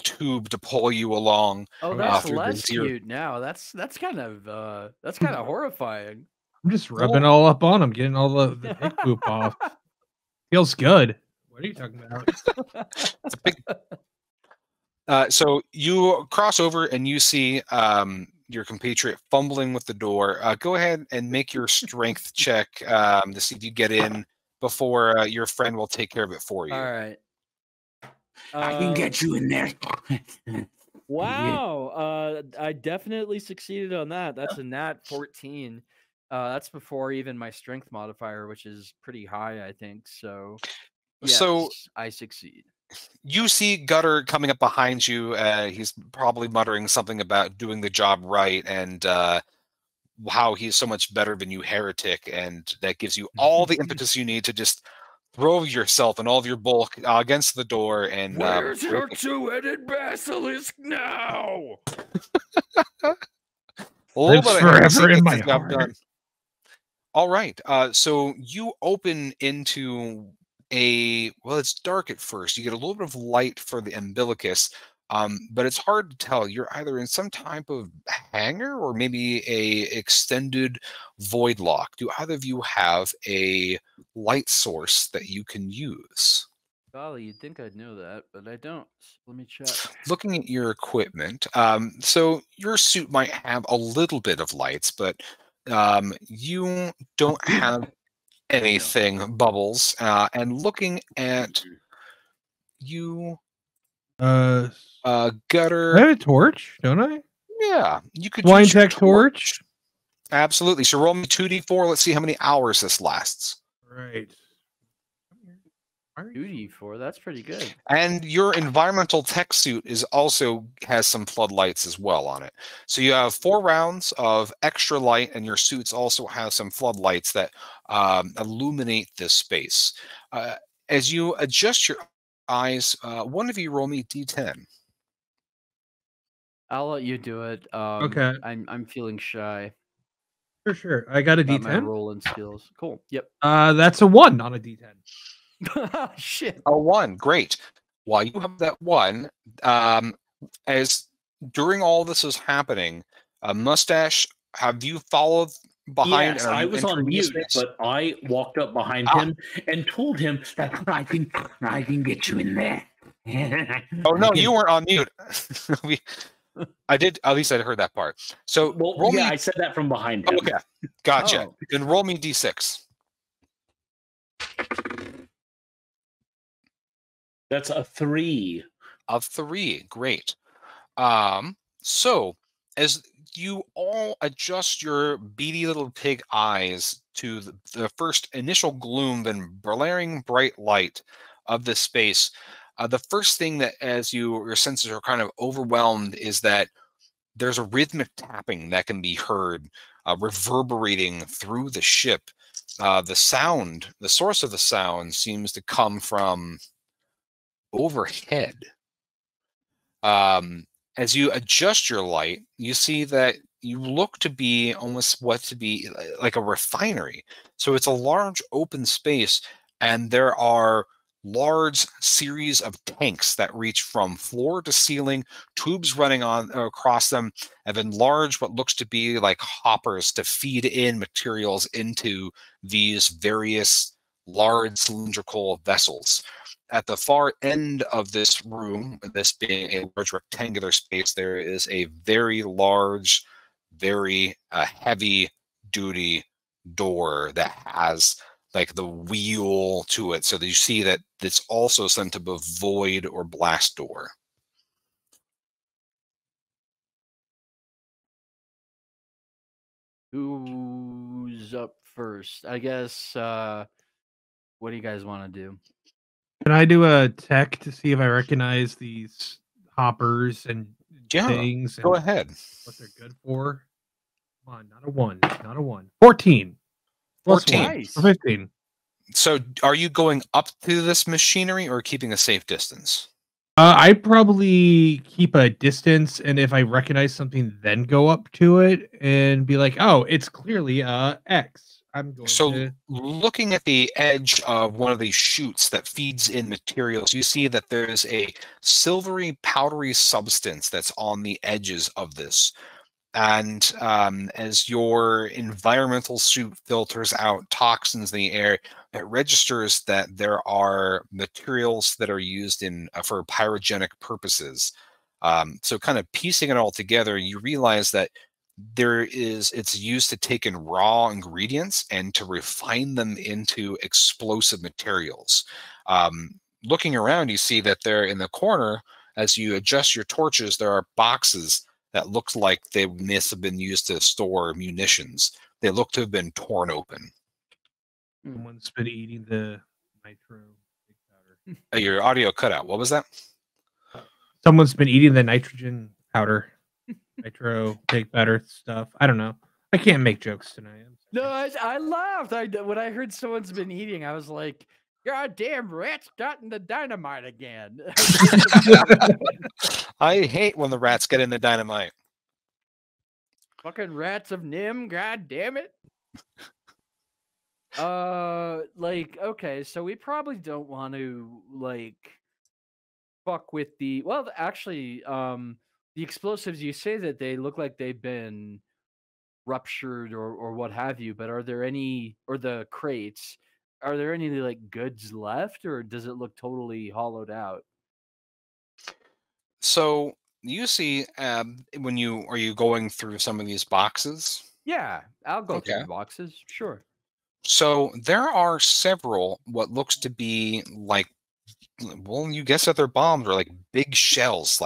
[SPEAKER 3] tube to pull you along.
[SPEAKER 2] Oh, that's
[SPEAKER 3] through the
[SPEAKER 2] less
[SPEAKER 3] zero.
[SPEAKER 2] cute now. That's kind of horrifying.
[SPEAKER 4] I'm just rubbing all up on him, getting all the pig poop off. Feels good. What are you talking about?
[SPEAKER 3] It's a big. So you cross over and you see your compatriot fumbling with the door. Go ahead and make your strength check to see if you get in before your friend will take care of it for you.
[SPEAKER 2] All right.
[SPEAKER 5] I can get you in there.
[SPEAKER 2] Wow. I definitely succeeded on that. That's a nat 14. That's before even my strength modifier, which is pretty high, I think. So, yes,
[SPEAKER 3] So
[SPEAKER 2] I succeed.
[SPEAKER 3] you see Gutter coming up behind you. He's probably muttering something about doing the job right and how he's so much better than you, heretic, and that gives you all the impetus you need to just throw yourself and all of your bulk against the door and
[SPEAKER 5] Where's your two-headed basilisk now?
[SPEAKER 3] a little
[SPEAKER 4] Lives
[SPEAKER 3] bit of
[SPEAKER 4] forever
[SPEAKER 3] heresy
[SPEAKER 4] in
[SPEAKER 3] gets
[SPEAKER 4] my
[SPEAKER 3] the job
[SPEAKER 4] heart.
[SPEAKER 3] done. All right. So you open into well, it's dark at first. You get a little bit of light for the umbilicus, but it's hard to tell. You're either in some type of hangar or maybe a extended void lock. Do either of you have a light source that you can use?
[SPEAKER 2] Golly, you'd think I'd know that, but I don't. Let me check.
[SPEAKER 3] Looking at your equipment, so your suit might have a little bit of lights, but you don't have anything, Bubbles. And looking at you,
[SPEAKER 4] I
[SPEAKER 3] Gutter,
[SPEAKER 4] have a torch, don't I?
[SPEAKER 3] yeah, you could
[SPEAKER 4] Wine
[SPEAKER 3] use your
[SPEAKER 4] tech torch.
[SPEAKER 3] Absolutely. So roll me 2d4. Let's see how many hours this lasts.
[SPEAKER 4] Right.
[SPEAKER 2] 2d4, that's pretty good.
[SPEAKER 3] And your environmental tech suit is also has some floodlights as well on it. So you have 4 rounds of extra light, and your suits also have some floodlights that illuminate this space. As you adjust your eyes, one of you roll me d10.
[SPEAKER 2] I'll let you do it.
[SPEAKER 4] Okay.
[SPEAKER 2] I'm feeling shy
[SPEAKER 4] Sure. I got a
[SPEAKER 2] about my
[SPEAKER 4] D10.
[SPEAKER 2] rolling skills. Cool. Yep.
[SPEAKER 4] That's a 1 on a D10.
[SPEAKER 2] Shit.
[SPEAKER 3] A 1, great. While you have that 1, as during all this is happening, Mustache, have you followed behind?
[SPEAKER 1] Yes,
[SPEAKER 3] and are
[SPEAKER 1] I
[SPEAKER 3] you
[SPEAKER 1] was on
[SPEAKER 3] entering the
[SPEAKER 1] mute,
[SPEAKER 3] space?
[SPEAKER 1] but I walked up behind him and told him that I can get you in there.
[SPEAKER 3] Oh no, you weren't on mute. I did. At least I heard that part. So
[SPEAKER 1] Well,
[SPEAKER 3] roll
[SPEAKER 1] yeah,
[SPEAKER 3] me.
[SPEAKER 1] I said that from behind him.
[SPEAKER 3] Okay, gotcha.
[SPEAKER 2] Oh.
[SPEAKER 3] Then roll me d6.
[SPEAKER 1] That's a 3.
[SPEAKER 3] Of 3, great. So as you all adjust your beady little pig eyes to the first initial gloom, then blaring bright light of this space, the first thing that, as your senses are kind of overwhelmed, is that there's a rhythmic tapping that can be heard reverberating through the ship. The source of the sound seems to come from overhead. As you adjust your light, you see that you look to be almost what to be like a refinery. So it's a large open space, and there are large series of tanks that reach from floor to ceiling, tubes running on across them, and then large what looks to be like hoppers to feed in materials into these various large cylindrical vessels. At the far end of this room, this being a large rectangular space, there is a very large, very heavy duty door that has like the wheel to it, so that you see that it's also sent to a void or blast door.
[SPEAKER 2] Who's up first? I guess. What do you guys want to do?
[SPEAKER 4] Can I do a tech to see if I recognize these hoppers and things?
[SPEAKER 3] Go
[SPEAKER 4] and
[SPEAKER 3] ahead.
[SPEAKER 4] What they're good for? Come on, not a 1. Not a 1. 14.
[SPEAKER 3] 14.
[SPEAKER 2] Nice.
[SPEAKER 4] 15.
[SPEAKER 3] So, are you going up to this machinery or keeping a safe distance?
[SPEAKER 4] I probably keep a distance, and if I recognize something, then go up to it and be like, "Oh, it's clearly X." I'm going to.
[SPEAKER 3] Looking at the edge of one of these chutes that feeds in materials, you see that there's a silvery, powdery substance that's on the edges of this. And as your environmental suit filters out toxins in the air, it registers that there are materials that are used in for pyrogenic purposes. So kind of piecing it all together, you realize that it's used to take in raw ingredients and to refine them into explosive materials. Looking around, you see that there in the corner, as you adjust your torches, there are boxes that look like they must have been used to store munitions. They look to have been torn open.
[SPEAKER 4] Someone's been eating the nitro powder.
[SPEAKER 3] Your audio cut out. What was that?
[SPEAKER 4] Someone's been eating the nitrogen powder. Nitro, big powder stuff. I don't know. I can't make jokes tonight.
[SPEAKER 2] No, I laughed. When I heard someone's been eating, I was like, "God damn, rats got in the dynamite again."
[SPEAKER 3] I hate when the rats get in the dynamite.
[SPEAKER 2] Fucking rats of Nim, god damn it. Okay, so we probably don't want to fuck with the the explosives. You say that they look like they've been ruptured or what have you, but are there any, or the crates, are there any goods left, or does it look totally hollowed out?
[SPEAKER 3] So you see, are you going through some of these boxes?
[SPEAKER 2] Yeah, I'll go through the boxes. Sure.
[SPEAKER 3] So there are several what looks to be you guess that they're bombs or big shells,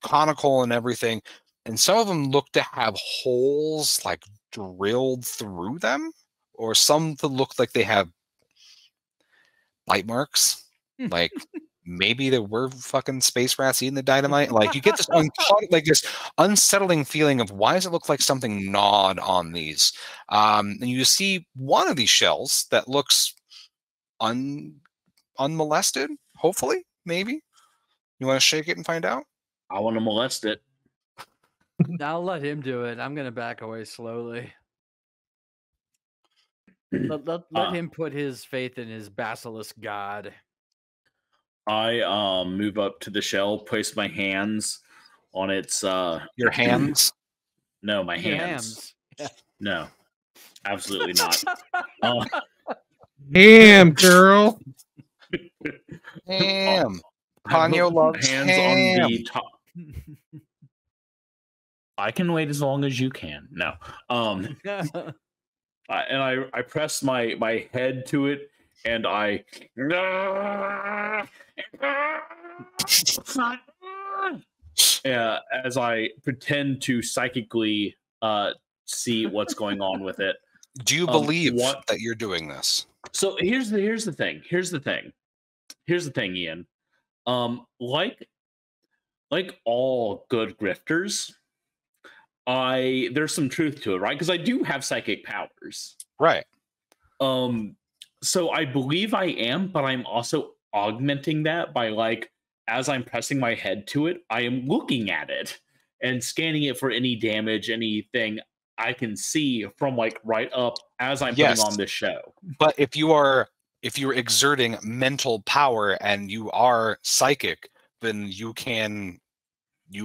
[SPEAKER 3] conical and everything. And some of them look to have holes drilled through them, or some to look like they have bite marks. Maybe there were fucking space rats eating the dynamite. You get this unsettling feeling of why does it look like something gnawed on these? And you see one of these shells that looks unmolested. Hopefully, maybe. You want to shake it and find out?
[SPEAKER 1] I want to molest it.
[SPEAKER 2] I'll let him do it. I'm gonna back away slowly. Let him put his faith in his basilisk god.
[SPEAKER 1] I move up to the shell, place my hands on its
[SPEAKER 3] your hands?
[SPEAKER 1] No, my hands.
[SPEAKER 2] Yeah.
[SPEAKER 1] No. Absolutely not.
[SPEAKER 4] Damn, girl.
[SPEAKER 3] Damn. Ponyo loves
[SPEAKER 1] hands
[SPEAKER 3] ham.
[SPEAKER 1] on the top. I can wait as long as you can. No. I press my head to it, and I as I pretend to psychically see what's going on with it.
[SPEAKER 3] Do you believe that you're doing this?
[SPEAKER 1] So here's the thing. Here's the thing, Ian. Like all good grifters, there's some truth to it, right? Because I do have psychic powers.
[SPEAKER 3] Right.
[SPEAKER 1] So I believe I am, but I'm also augmenting that by as I'm pressing my head to it, I am looking at it and scanning it for any damage, anything I can see from right up as I'm putting on this show.
[SPEAKER 3] But if you're exerting mental power and you are psychic, then you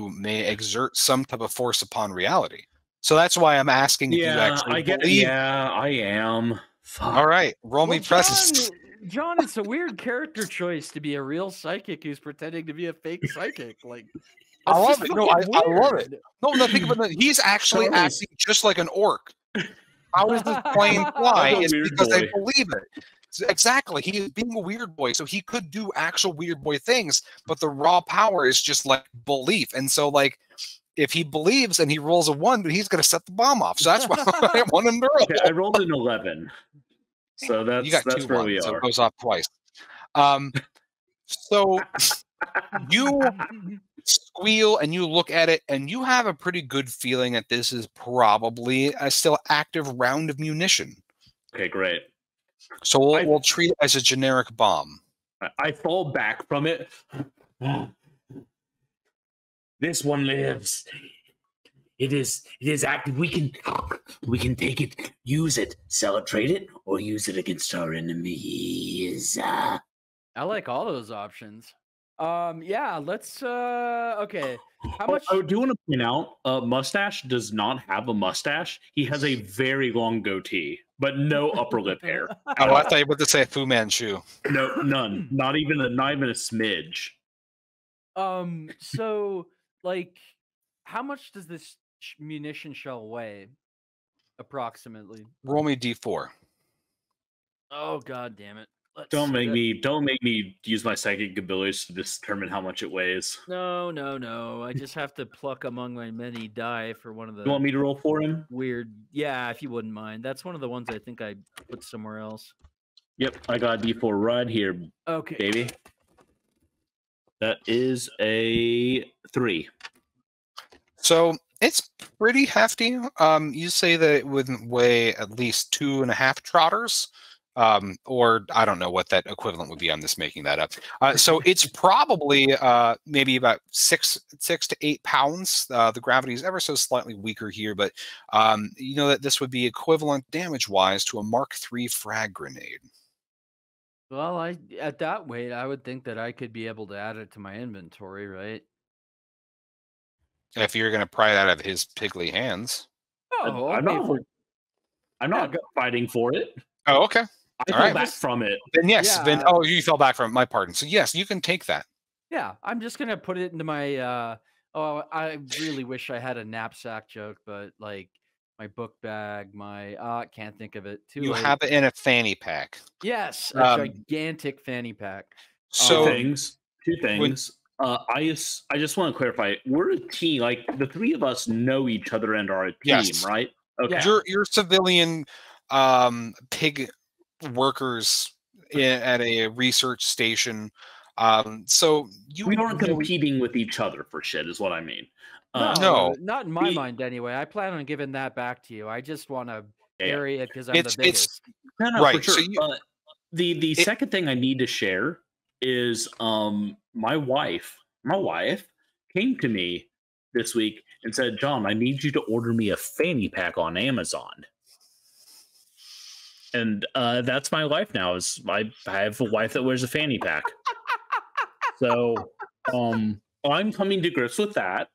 [SPEAKER 3] may exert some type of force upon reality. So that's why I'm asking if you actually believe.
[SPEAKER 1] Yeah, I am. Fuck.
[SPEAKER 3] All right, roll me presence.
[SPEAKER 2] John, it's a weird character choice to be a real psychic who's pretending to be a fake psychic.
[SPEAKER 3] I love it. No, I love it. No, think about it. He's actually acting just like an orc. How is this plane fly? It's because I believe it. Exactly. He is being a weird boy, so he could do actual weird boy things, but the raw power is just belief. And so if he believes and he rolls a 1, but he's going to set the bomb off. So that's why I want him to roll.
[SPEAKER 1] Okay, I rolled an 11. So
[SPEAKER 3] You got
[SPEAKER 1] that's
[SPEAKER 3] 2
[SPEAKER 1] where
[SPEAKER 3] 1s,
[SPEAKER 1] we
[SPEAKER 3] so
[SPEAKER 1] are.
[SPEAKER 3] it goes off twice. So you squeal and you look at it and you have a pretty good feeling that this is probably a still active round of munition.
[SPEAKER 1] Okay, great.
[SPEAKER 3] So we'll treat it as a generic bomb.
[SPEAKER 1] I fall back from it.
[SPEAKER 5] This one lives. It is active. We can take it, use it, sell it, trade it, or use it against our enemies.
[SPEAKER 2] I like all those options. Yeah, let's okay. How much
[SPEAKER 1] I do want to point out, Mustache does not have a mustache. He has a very long goatee, but no upper lip hair.
[SPEAKER 3] Oh, I thought you were about to say Fu Manchu.
[SPEAKER 1] No, none. Not even a smidge.
[SPEAKER 2] So like how much does this munition shell weigh approximately?
[SPEAKER 3] Roll me D4.
[SPEAKER 2] Oh god damn it.
[SPEAKER 1] Don't make me use my psychic abilities to determine how much it weighs.
[SPEAKER 2] No. I just have to pluck among my many die for one of the
[SPEAKER 1] You want me to roll for him?
[SPEAKER 2] weird. Yeah, if you wouldn't mind. That's one of the ones I think I put somewhere else.
[SPEAKER 1] Yep, I got a D4 right here,
[SPEAKER 2] Okay.
[SPEAKER 1] baby. That is a 3.
[SPEAKER 3] So it's pretty hefty. You say that it wouldn't weigh at least 2.5 trotters. Or I don't know what that equivalent would be. I'm just making that up. So it's probably maybe about 6 to 8 pounds. The gravity is ever so slightly weaker here, but you know that this would be equivalent damage-wise to a Mark III frag grenade.
[SPEAKER 2] Well, at that weight, I would think that I could be able to add it to my inventory, right?
[SPEAKER 3] If you're going to pry it out of his piggly hands.
[SPEAKER 2] Oh,
[SPEAKER 1] I'm not fighting for it.
[SPEAKER 3] Oh, okay.
[SPEAKER 1] I fell back from it.
[SPEAKER 3] Then yes.
[SPEAKER 2] Yeah.
[SPEAKER 3] Then you fell back from it. My pardon. So yes, you can take that.
[SPEAKER 2] Yeah, I'm just gonna put it into my. I really wish I had a knapsack joke, but like my book bag, my can't think of it.
[SPEAKER 3] You have it in a fanny pack.
[SPEAKER 2] Yes, a gigantic fanny pack.
[SPEAKER 3] So
[SPEAKER 1] two things. I just want to clarify. We're a team. Like the three of us know each other and are a team,
[SPEAKER 3] yes.
[SPEAKER 1] right? Okay.
[SPEAKER 3] You're civilian pig workers at a research station. So
[SPEAKER 1] we aren't competing with each other for shit, is what I mean.
[SPEAKER 2] No, not in my mind anyway. I plan on giving that back to you. I just want to carry it because I'm the biggest.
[SPEAKER 1] No, right. For sure. So the second thing I need to share is my wife came to me this week and said, John, I need you to order me a fanny pack on Amazon. And that's my life now. Is I have a wife that wears a fanny pack. So I'm coming to grips with that.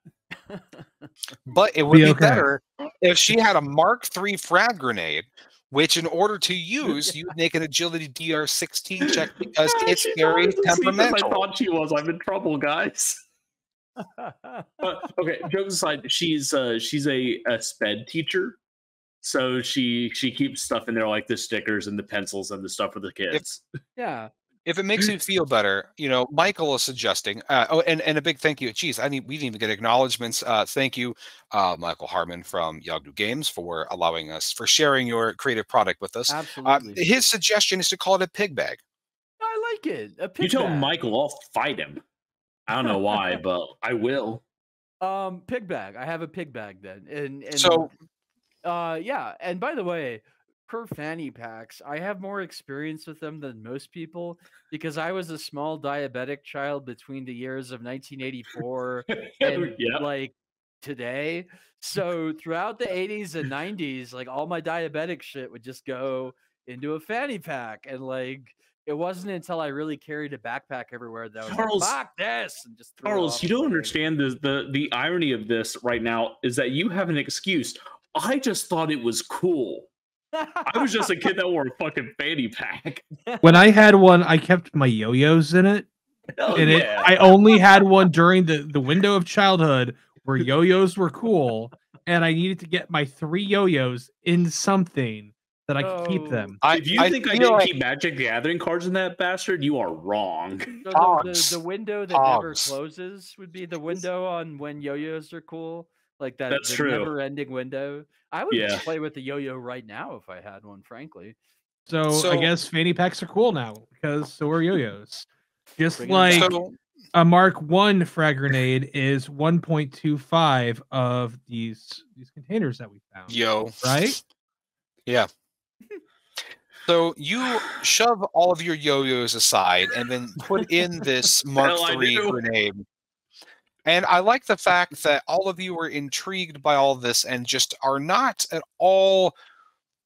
[SPEAKER 3] But it would be better if she had a Mark III frag grenade, which in order to use, you would make an agility DR16 check because it's very temperamental.
[SPEAKER 1] I thought she was. I'm in trouble, guys. Okay, jokes aside, she's a sped teacher. So she keeps stuff in there like the stickers and the pencils and the stuff for the kids.
[SPEAKER 3] If it makes you feel better, you know, Michael is suggesting. And a big thank you. Geez, we didn't even get acknowledgments. Thank you, Michael Harmon from Yagdu Games for sharing your creative product with us.
[SPEAKER 2] Absolutely.
[SPEAKER 3] His suggestion is to call it a pig bag.
[SPEAKER 2] I like it. A pig
[SPEAKER 1] you tell
[SPEAKER 2] bag.
[SPEAKER 1] Michael, I'll fight him. I don't know why, but I will.
[SPEAKER 2] Pig bag. I have a pig bag then, and
[SPEAKER 3] so.
[SPEAKER 2] Yeah, and by the way, per fanny packs, I have more experience with them than most people because I was a small diabetic child between the years of 1984 and like today. So throughout the 80s and 90s, like all my diabetic shit would just go into a fanny pack, and like it wasn't until I really carried a backpack everywhere that I was like, fuck this, and just
[SPEAKER 1] Charles, you don't understand the irony of this right now is that you have an excuse. I just thought it was cool. I was just a kid that wore a fucking fanny pack.
[SPEAKER 4] When I had one, I kept my yo-yos in it. I only had one during the window of childhood where yo-yos were cool, and I needed to get my 3 yo-yos in something that I can keep
[SPEAKER 2] So-
[SPEAKER 4] them.
[SPEAKER 1] If you think I didn't
[SPEAKER 3] like
[SPEAKER 1] keep Magic the Gathering cards in that bastard, you are wrong.
[SPEAKER 2] So
[SPEAKER 3] Pogs.
[SPEAKER 2] the window that never
[SPEAKER 3] Pogs.
[SPEAKER 2] closes would be the window on when yo-yos are cool, like that.
[SPEAKER 1] That's
[SPEAKER 2] the
[SPEAKER 1] true.
[SPEAKER 2] never-ending window. I would
[SPEAKER 1] Yeah.
[SPEAKER 2] play with the yo-yo right now if I had one, frankly.
[SPEAKER 4] So I guess fanny packs are cool now because so are yo-yos. Just
[SPEAKER 2] Bring 'em
[SPEAKER 4] like
[SPEAKER 2] back.
[SPEAKER 3] So
[SPEAKER 4] a Mark 1 frag grenade is 1.25 of these containers that we found.
[SPEAKER 3] yo,
[SPEAKER 4] Right?
[SPEAKER 3] yeah. So you shove all of your yo-yos aside and then put in this Mark
[SPEAKER 1] Hell, I
[SPEAKER 3] III
[SPEAKER 1] do.
[SPEAKER 3] grenade. And I like the fact that all of you are intrigued by all this and just are not at all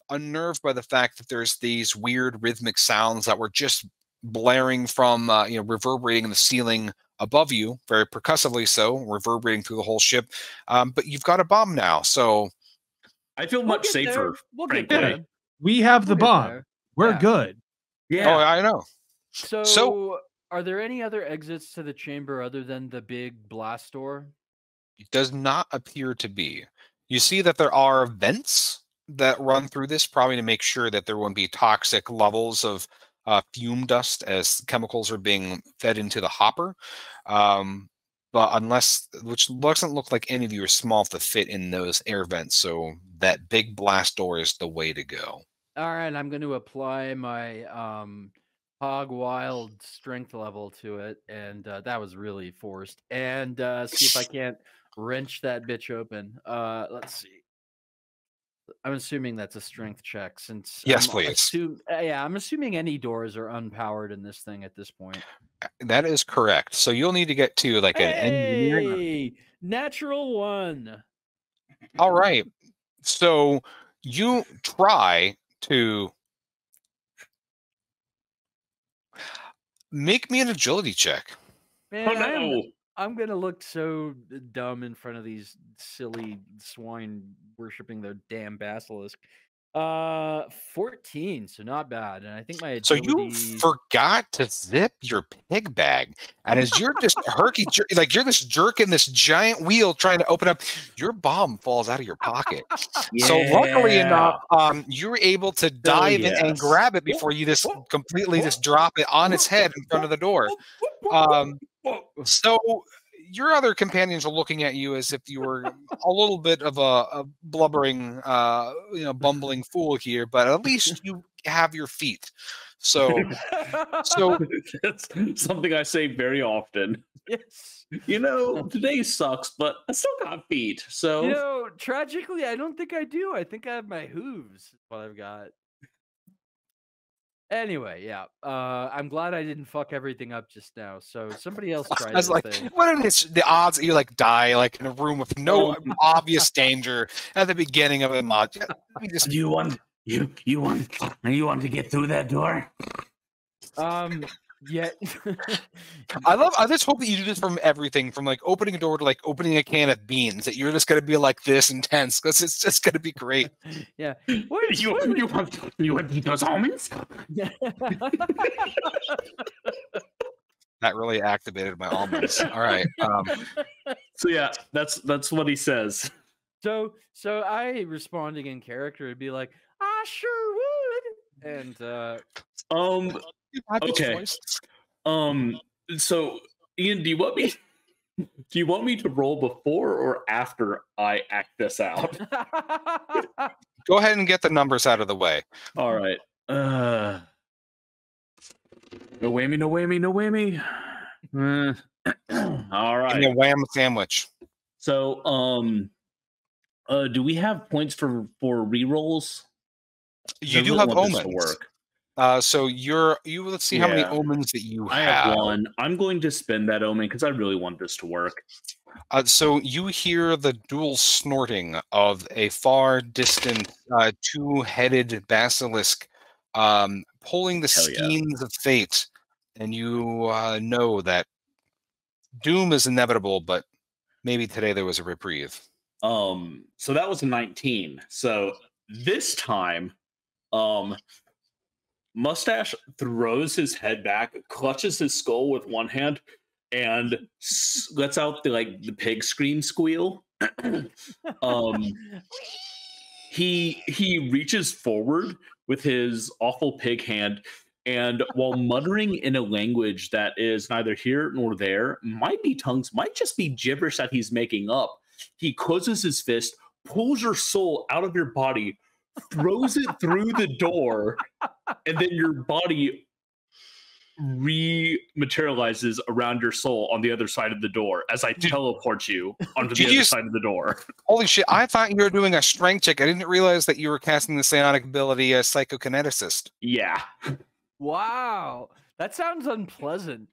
[SPEAKER 3] unnerved by the fact that there's these weird rhythmic sounds that were just blaring from, reverberating in the ceiling above you, very percussively so, reverberating through the whole ship. But you've got a bomb now, so
[SPEAKER 1] I feel
[SPEAKER 2] We'll
[SPEAKER 1] much
[SPEAKER 2] get
[SPEAKER 1] safer,
[SPEAKER 2] there. We'll get
[SPEAKER 1] frankly.
[SPEAKER 2] there.
[SPEAKER 4] We have the
[SPEAKER 2] We'll get
[SPEAKER 4] bomb.
[SPEAKER 2] there.
[SPEAKER 4] We're
[SPEAKER 2] Yeah.
[SPEAKER 4] good.
[SPEAKER 1] Yeah.
[SPEAKER 3] oh, I know.
[SPEAKER 2] So, are there any other exits to the chamber other than the big blast door?
[SPEAKER 3] It does not appear to be. You see that there are vents that run through this, probably to make sure that there won't be toxic levels of fume dust as chemicals are being fed into the hopper. But which doesn't look like any of you are small enough to fit in those air vents, so that big blast door is the way to go.
[SPEAKER 2] All right, I'm going to apply my hog wild strength level to it, and that was really forced. And see if I can't wrench that bitch open. Let's see. I'm assuming that's a strength check, since
[SPEAKER 3] Yes, please.
[SPEAKER 2] I'm assuming any doors are unpowered in this thing at this point.
[SPEAKER 3] That is correct. So you'll need to get to like an engineering.
[SPEAKER 2] Hey, natural 1.
[SPEAKER 3] All right. So you try to make me an agility check.
[SPEAKER 2] Man,
[SPEAKER 1] Oh no.
[SPEAKER 2] I'm gonna look so dumb in front of these silly swine worshiping their damn basilisk. 14, so not bad. And I think my
[SPEAKER 3] So
[SPEAKER 2] agility...
[SPEAKER 3] you forgot to zip your pig bag, and as you're just like you're just jerking this giant wheel trying to open up, your bomb falls out of your pocket. So luckily enough, you were able to dive in and
[SPEAKER 1] yes.
[SPEAKER 3] grab it before you just completely just drop it on its head in front of the door. So your other companions are looking at you as if you were a little bit of a blubbering, bumbling fool here, but at least you have your feet. So
[SPEAKER 1] That's something I say very often.
[SPEAKER 2] Yes.
[SPEAKER 1] Today sucks, but I still got feet. So
[SPEAKER 2] Tragically, I don't think I do. I think I have my hooves. That's what I've got. Anyway, yeah. I'm glad I didn't fuck everything up just now. So somebody else try
[SPEAKER 3] I was
[SPEAKER 2] this
[SPEAKER 3] like,
[SPEAKER 2] thing.
[SPEAKER 3] what is the odds that you like die like in a room with no obvious danger at the beginning of a mod? Let me just
[SPEAKER 5] Do you want to get through that door?
[SPEAKER 2] Yeah.
[SPEAKER 3] I just hope that you do this from everything, from like opening a door to like opening a can of beans, that you're just gonna be like this intense, because it's just gonna be great.
[SPEAKER 2] Yeah.
[SPEAKER 5] You want those almonds?
[SPEAKER 3] That really activated my almonds. All right.
[SPEAKER 1] So yeah, that's what he says.
[SPEAKER 2] So I responding in character would be like, I sure would. And
[SPEAKER 3] You have this
[SPEAKER 1] Okay.
[SPEAKER 3] voice.
[SPEAKER 1] So Ian, do you want me to roll before or after I act this out?
[SPEAKER 3] Go ahead and get the numbers out of the way.
[SPEAKER 1] All right. No whammy, no whammy, no whammy. All
[SPEAKER 3] Give me a
[SPEAKER 1] right.
[SPEAKER 3] wham sandwich.
[SPEAKER 1] So do we have points for rerolls?
[SPEAKER 3] You
[SPEAKER 1] I
[SPEAKER 3] do
[SPEAKER 1] really
[SPEAKER 3] have
[SPEAKER 1] want this to
[SPEAKER 3] omens.
[SPEAKER 1] work.
[SPEAKER 3] So let's see how many
[SPEAKER 1] Yeah.
[SPEAKER 3] omens that you
[SPEAKER 1] I have one. I'm going to spend that omen because I really want this to work.
[SPEAKER 3] So you hear the dual snorting of a far distant two-headed basilisk pulling the
[SPEAKER 1] Hell yeah.
[SPEAKER 3] skeins of fate, and you know that doom is inevitable, but maybe today there was a reprieve.
[SPEAKER 1] So that was a 19. So this time, Mustache throws his head back, clutches his skull with one hand, and lets out the pig scream squeal. he reaches forward with his awful pig hand, and while muttering in a language that is neither here nor there, might be tongues, might just be gibberish that he's making up, he closes his fist, pulls your soul out of your body, throws it through the door, and then your body rematerializes around your soul on the other side of the door as I teleport you onto the other side of the door.
[SPEAKER 3] Holy shit, I thought you were doing a strength check. I didn't realize that you were casting the psionic ability as psychokineticist.
[SPEAKER 1] Yeah.
[SPEAKER 2] Wow. That sounds unpleasant.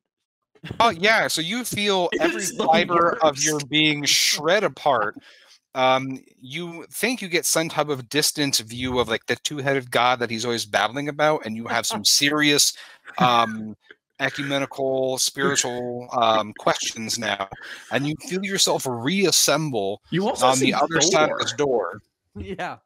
[SPEAKER 3] Oh, yeah, so you feel every fiber of your being shred apart. You think you get some type of distant view of like the two-headed god that he's always babbling about, and you have some serious ecumenical spiritual questions now, and you feel yourself reassemble on the other side of this door.
[SPEAKER 2] Yeah.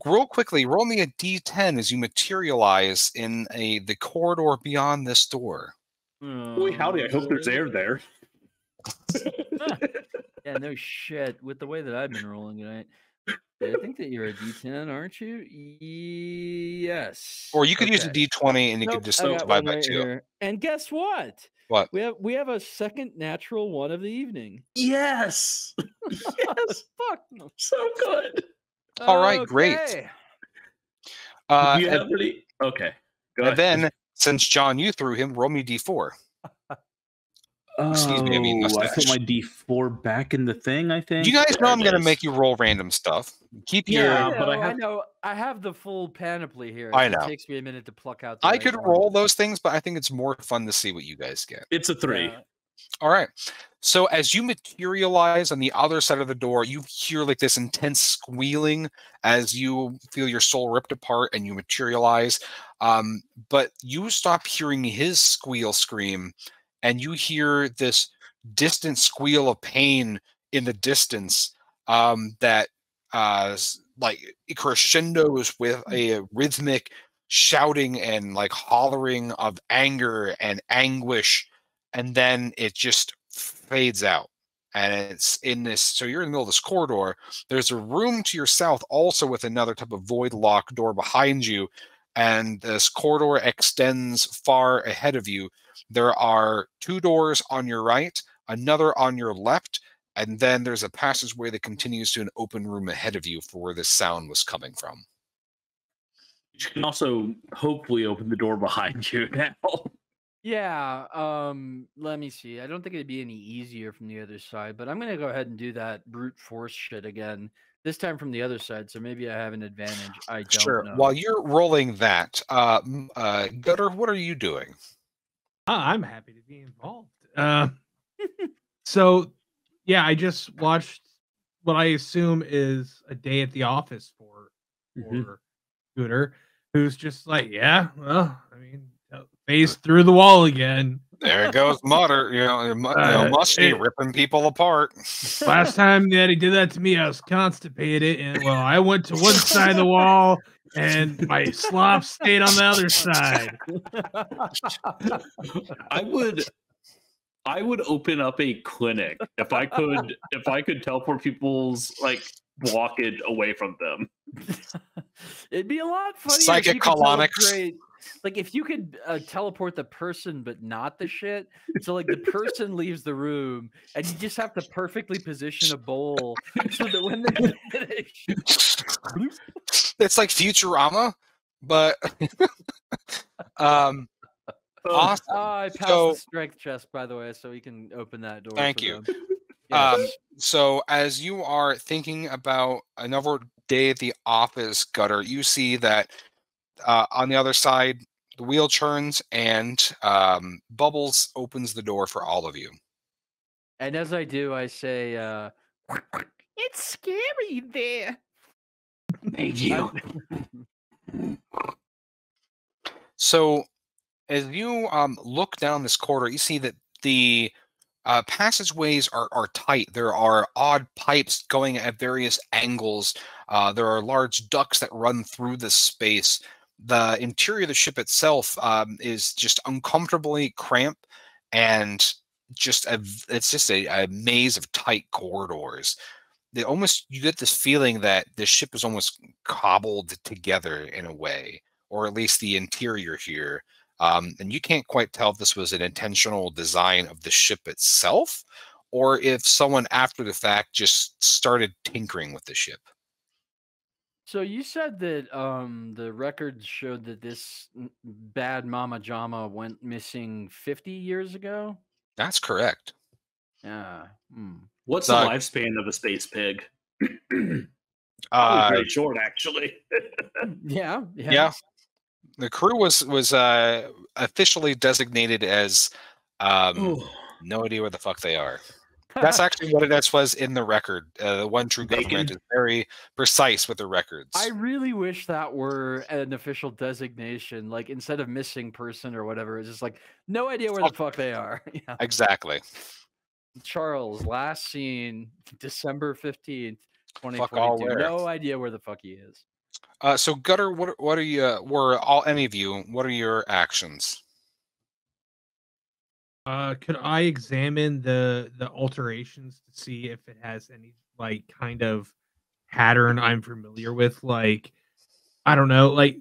[SPEAKER 3] Real quickly, roll me a d10 as you materialize in the corridor beyond this door.
[SPEAKER 1] Boy, howdy, I hope there's air there.
[SPEAKER 2] Yeah, no shit. With the way that I've been rolling tonight, I think that you're a D10, aren't you? Yes.
[SPEAKER 3] Or you could use a D20 and you could just divide by 2.
[SPEAKER 2] Here. And guess what?
[SPEAKER 3] What?
[SPEAKER 2] We have a second natural one of the evening.
[SPEAKER 1] Yes. Yes.
[SPEAKER 2] Fuck.
[SPEAKER 1] So good.
[SPEAKER 3] All right, great.
[SPEAKER 1] Do you have any? Okay. Go ahead.
[SPEAKER 3] And then, since John, you threw him, roll me D4. Excuse me, I mean mustache.
[SPEAKER 5] I put my D4 back in the thing, I think.
[SPEAKER 3] You guys know I'm going to make you roll random stuff. Keep your...
[SPEAKER 2] I know. I have the full panoply here.
[SPEAKER 3] I know.
[SPEAKER 2] It takes me a minute to pluck out.
[SPEAKER 3] I could roll those things, but I think it's more fun to see what you guys get.
[SPEAKER 1] It's a 3.
[SPEAKER 2] Yeah.
[SPEAKER 3] All right. So as you materialize on the other side of the door, you hear like this intense squealing as you feel your soul ripped apart and you materialize. But you stop hearing his scream, and you hear this distant squeal of pain in the distance that like crescendos with a rhythmic shouting and like hollering of anger and anguish, and then it just fades out. And it's in this, so you're in the middle of this corridor. There's a room to your south also with another type of void lock door behind you, and this corridor extends far ahead of you. There are 2 doors on your right, another on your left, and then there's a passageway that continues to an open room ahead of you for where this sound was coming from.
[SPEAKER 1] You can also hopefully open the door behind you now.
[SPEAKER 2] Yeah, let me see. I don't think it'd be any easier from the other side, but I'm gonna go ahead and do that brute force shit again. This time from the other side, so maybe I have an advantage. I don't know.
[SPEAKER 3] While you're rolling that, Gutter, what are you doing?
[SPEAKER 4] I'm happy to be involved. So, yeah, I just watched what I assume is a day at the office for Scooter, who's just like, yeah, well, I mean, face through the wall again.
[SPEAKER 3] There goes Mutter, Musty ripping people apart.
[SPEAKER 4] Last time that he did that to me, I was constipated, and well, I went to one side of the wall, and my slop stayed on the other side.
[SPEAKER 1] I would open up a clinic if I could teleport people's like blockage away from them.
[SPEAKER 2] It'd be a lot funnier.
[SPEAKER 3] Psychic colonics.
[SPEAKER 2] Like if you could teleport the person but not the shit. So like the person leaves the room and you just have to perfectly position a bowl so that when they finish,
[SPEAKER 3] it's like Futurama, but awesome.
[SPEAKER 2] I passed the strength chest, by the way, so we can open that door.
[SPEAKER 3] Thank you.
[SPEAKER 2] Yes.
[SPEAKER 3] So as you are thinking about another day at the office, Gutter, you see that on the other side, the wheel turns and Bubbles opens the door for all of you.
[SPEAKER 2] And as I do, I say, it's scary there.
[SPEAKER 5] Thank you.
[SPEAKER 3] So as you look down this corridor, you see that the passageways are tight. There are odd pipes going at various angles. There are large ducts that run through this space. The interior of the ship itself is just uncomfortably cramped and it's just a maze of tight corridors. you get this feeling that the ship is almost cobbled together in a way, or at least the interior here. And you can't quite tell if this was an intentional design of the ship itself, or if someone after the fact just started tinkering with the ship.
[SPEAKER 2] So you said that the records showed that this bad Mama Jama went missing 50 years ago.
[SPEAKER 3] That's correct.
[SPEAKER 2] Yeah.
[SPEAKER 1] What's the lifespan of a space pig? Probably pretty short, actually.
[SPEAKER 2] Yeah.
[SPEAKER 3] The crew was officially designated as no idea where the fuck they are. That's actually what it was in the record. The One True Government is very precise with the records.
[SPEAKER 2] I really wish that were an official designation. Like, instead of missing person or whatever, it's just like, no idea where the fuck they are. Yeah.
[SPEAKER 3] Exactly.
[SPEAKER 2] Charles, last seen December 15th, 2022. No idea where the fuck he is.
[SPEAKER 3] So Gutter, what are you? Any of you? What are your actions?
[SPEAKER 4] Could I examine the alterations to see if it has any like kind of pattern I'm familiar with? Like, I don't know, like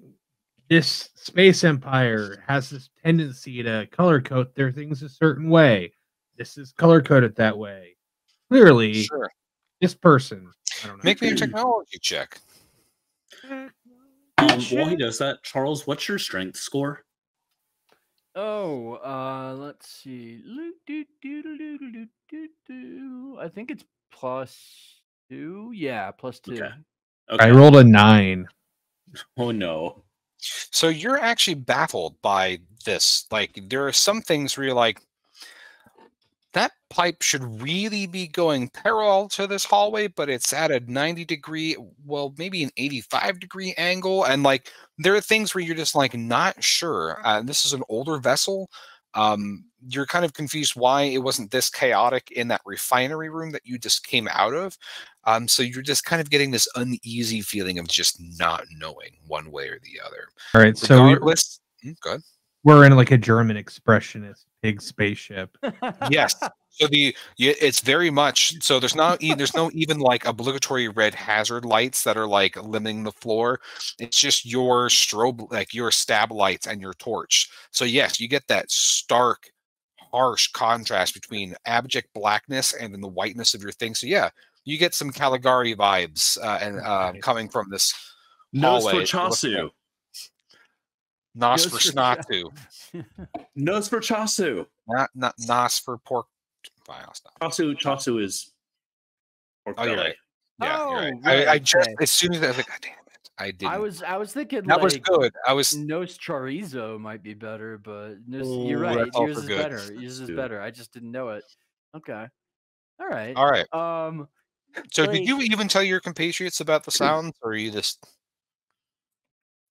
[SPEAKER 4] this space empire has this tendency to color code their things a certain way. This is color coded that way. Clearly,
[SPEAKER 3] sure.
[SPEAKER 4] This person. I don't know.
[SPEAKER 3] Make me a technology check.
[SPEAKER 1] While he does that, Charles, what's your strength score?
[SPEAKER 2] Oh, let's see. I think it's +2. Yeah, +2.
[SPEAKER 1] Okay.
[SPEAKER 4] I rolled a 9.
[SPEAKER 1] Oh no.
[SPEAKER 3] So you're actually baffled by this. Like, there are some things where you're like, that pipe should really be going parallel to this hallway, but it's at a 90-degree, well, maybe an 85-degree angle. And like, there are things where you're just like not sure. This is an older vessel. You're kind of confused why it wasn't this chaotic in that refinery room that you just came out of. So you're just kind of getting this uneasy feeling of just not knowing one way or the other.
[SPEAKER 4] All right,
[SPEAKER 3] regardless,
[SPEAKER 4] good. We're in like a German expressionist big spaceship.
[SPEAKER 3] Yes. So it's very much so. There's no even like obligatory red hazard lights that are like limiting the floor. It's just your strobe, like your stab lights and your torch. So yes, you get that stark, harsh contrast between abject blackness and then the whiteness of your thing. So yeah, you get some Caligari vibes coming from this hallway. Nos for Snatu.
[SPEAKER 1] Nos for Chasu.
[SPEAKER 3] Not Nos for pork.
[SPEAKER 1] Chasu is pork belly.
[SPEAKER 3] You're right. Yeah, you're right. I just, as soon as I was like, God damn it, I didn't.
[SPEAKER 2] I was thinking
[SPEAKER 3] that
[SPEAKER 2] like,
[SPEAKER 3] was good.
[SPEAKER 2] Nos chorizo might be better, but you're right. Yours is better. Yours is better. I just didn't know it. Okay. All right.
[SPEAKER 3] So did you even tell your compatriots about the sounds, or are you just?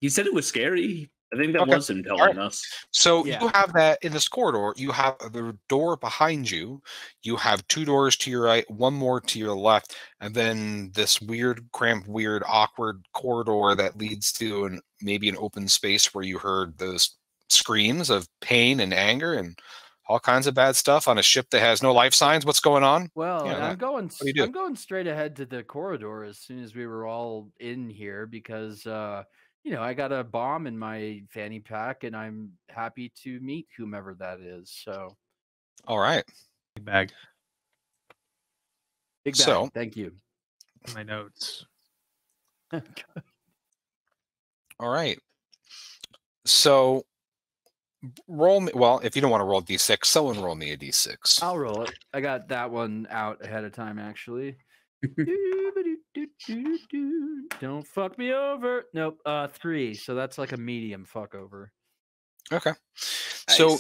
[SPEAKER 1] He said it was scary. I think that was him telling us.
[SPEAKER 3] So you have that in this corridor. You have the door behind you. You have 2 doors to your right, 1 more to your left, and then this weird, cramped, weird, awkward corridor that leads to maybe an open space where you heard those screams of pain and anger and all kinds of bad stuff on a ship that has no life signs. What's going on?
[SPEAKER 2] Well, I'm going straight ahead to the corridor as soon as we were all in here because I got a bomb in my fanny pack, and I'm happy to meet whomever that is. So,
[SPEAKER 3] all right,
[SPEAKER 4] big bag.
[SPEAKER 2] So, thank you.
[SPEAKER 4] My notes.
[SPEAKER 3] All right. So, roll me. Well, if you don't want to roll d6, someone roll me a d6.
[SPEAKER 2] I'll roll it. I got that one out ahead of time, actually. Don't fuck me over. Nope. 3. So that's like a medium fuck over.
[SPEAKER 3] Okay. Nice. So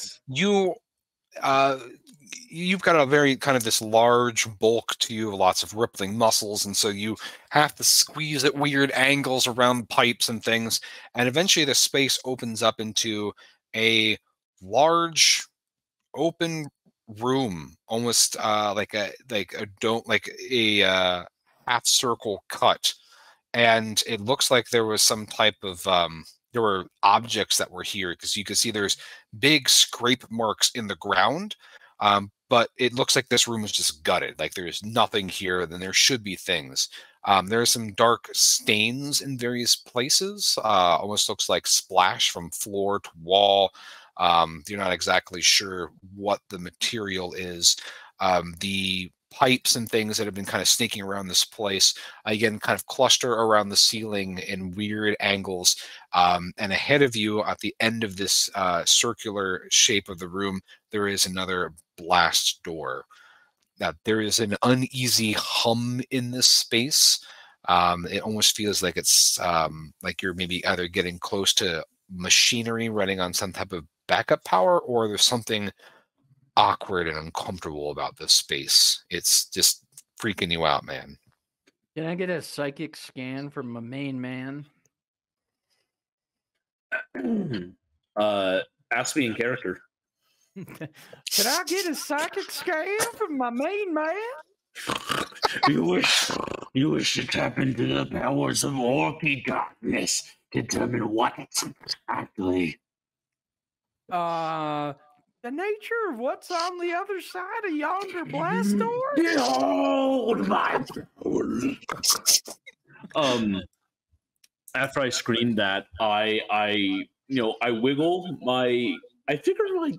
[SPEAKER 3] you've got a very kind of this large bulk to you, lots of rippling muscles, and so you have to squeeze at weird angles around pipes and things, and eventually the space opens up into a large open room, almost like a half circle cut, and it looks like there was some type of there were objects that were here, because you can see there's big scrape marks in the ground, But it looks like this room is just gutted. Like there's nothing here. Then there should be things. There are some dark stains in various places. Almost looks like splash from floor to wall. You're not exactly sure what the material is. The pipes and things that have been kind of sneaking around this place, again, kind of cluster around the ceiling in weird angles. And ahead of you, at the end of this circular shape of the room, there is another blast door. Now, there is an uneasy hum in this space. It almost feels like it's like you're maybe either getting close to machinery running on some type of backup power, or there's something awkward and uncomfortable about this space. It's just freaking you out, man.
[SPEAKER 2] Can I get a psychic scan from my main man?
[SPEAKER 1] Ask me in character.
[SPEAKER 2] Can I get a psychic scan from my main man?
[SPEAKER 5] You wish to tap into the powers of orky darkness. Determine what exactly.
[SPEAKER 2] The nature of what's on the other side of yonder blast door?
[SPEAKER 5] Behold my powers.
[SPEAKER 1] After I screamed that, I wiggle my. I figure like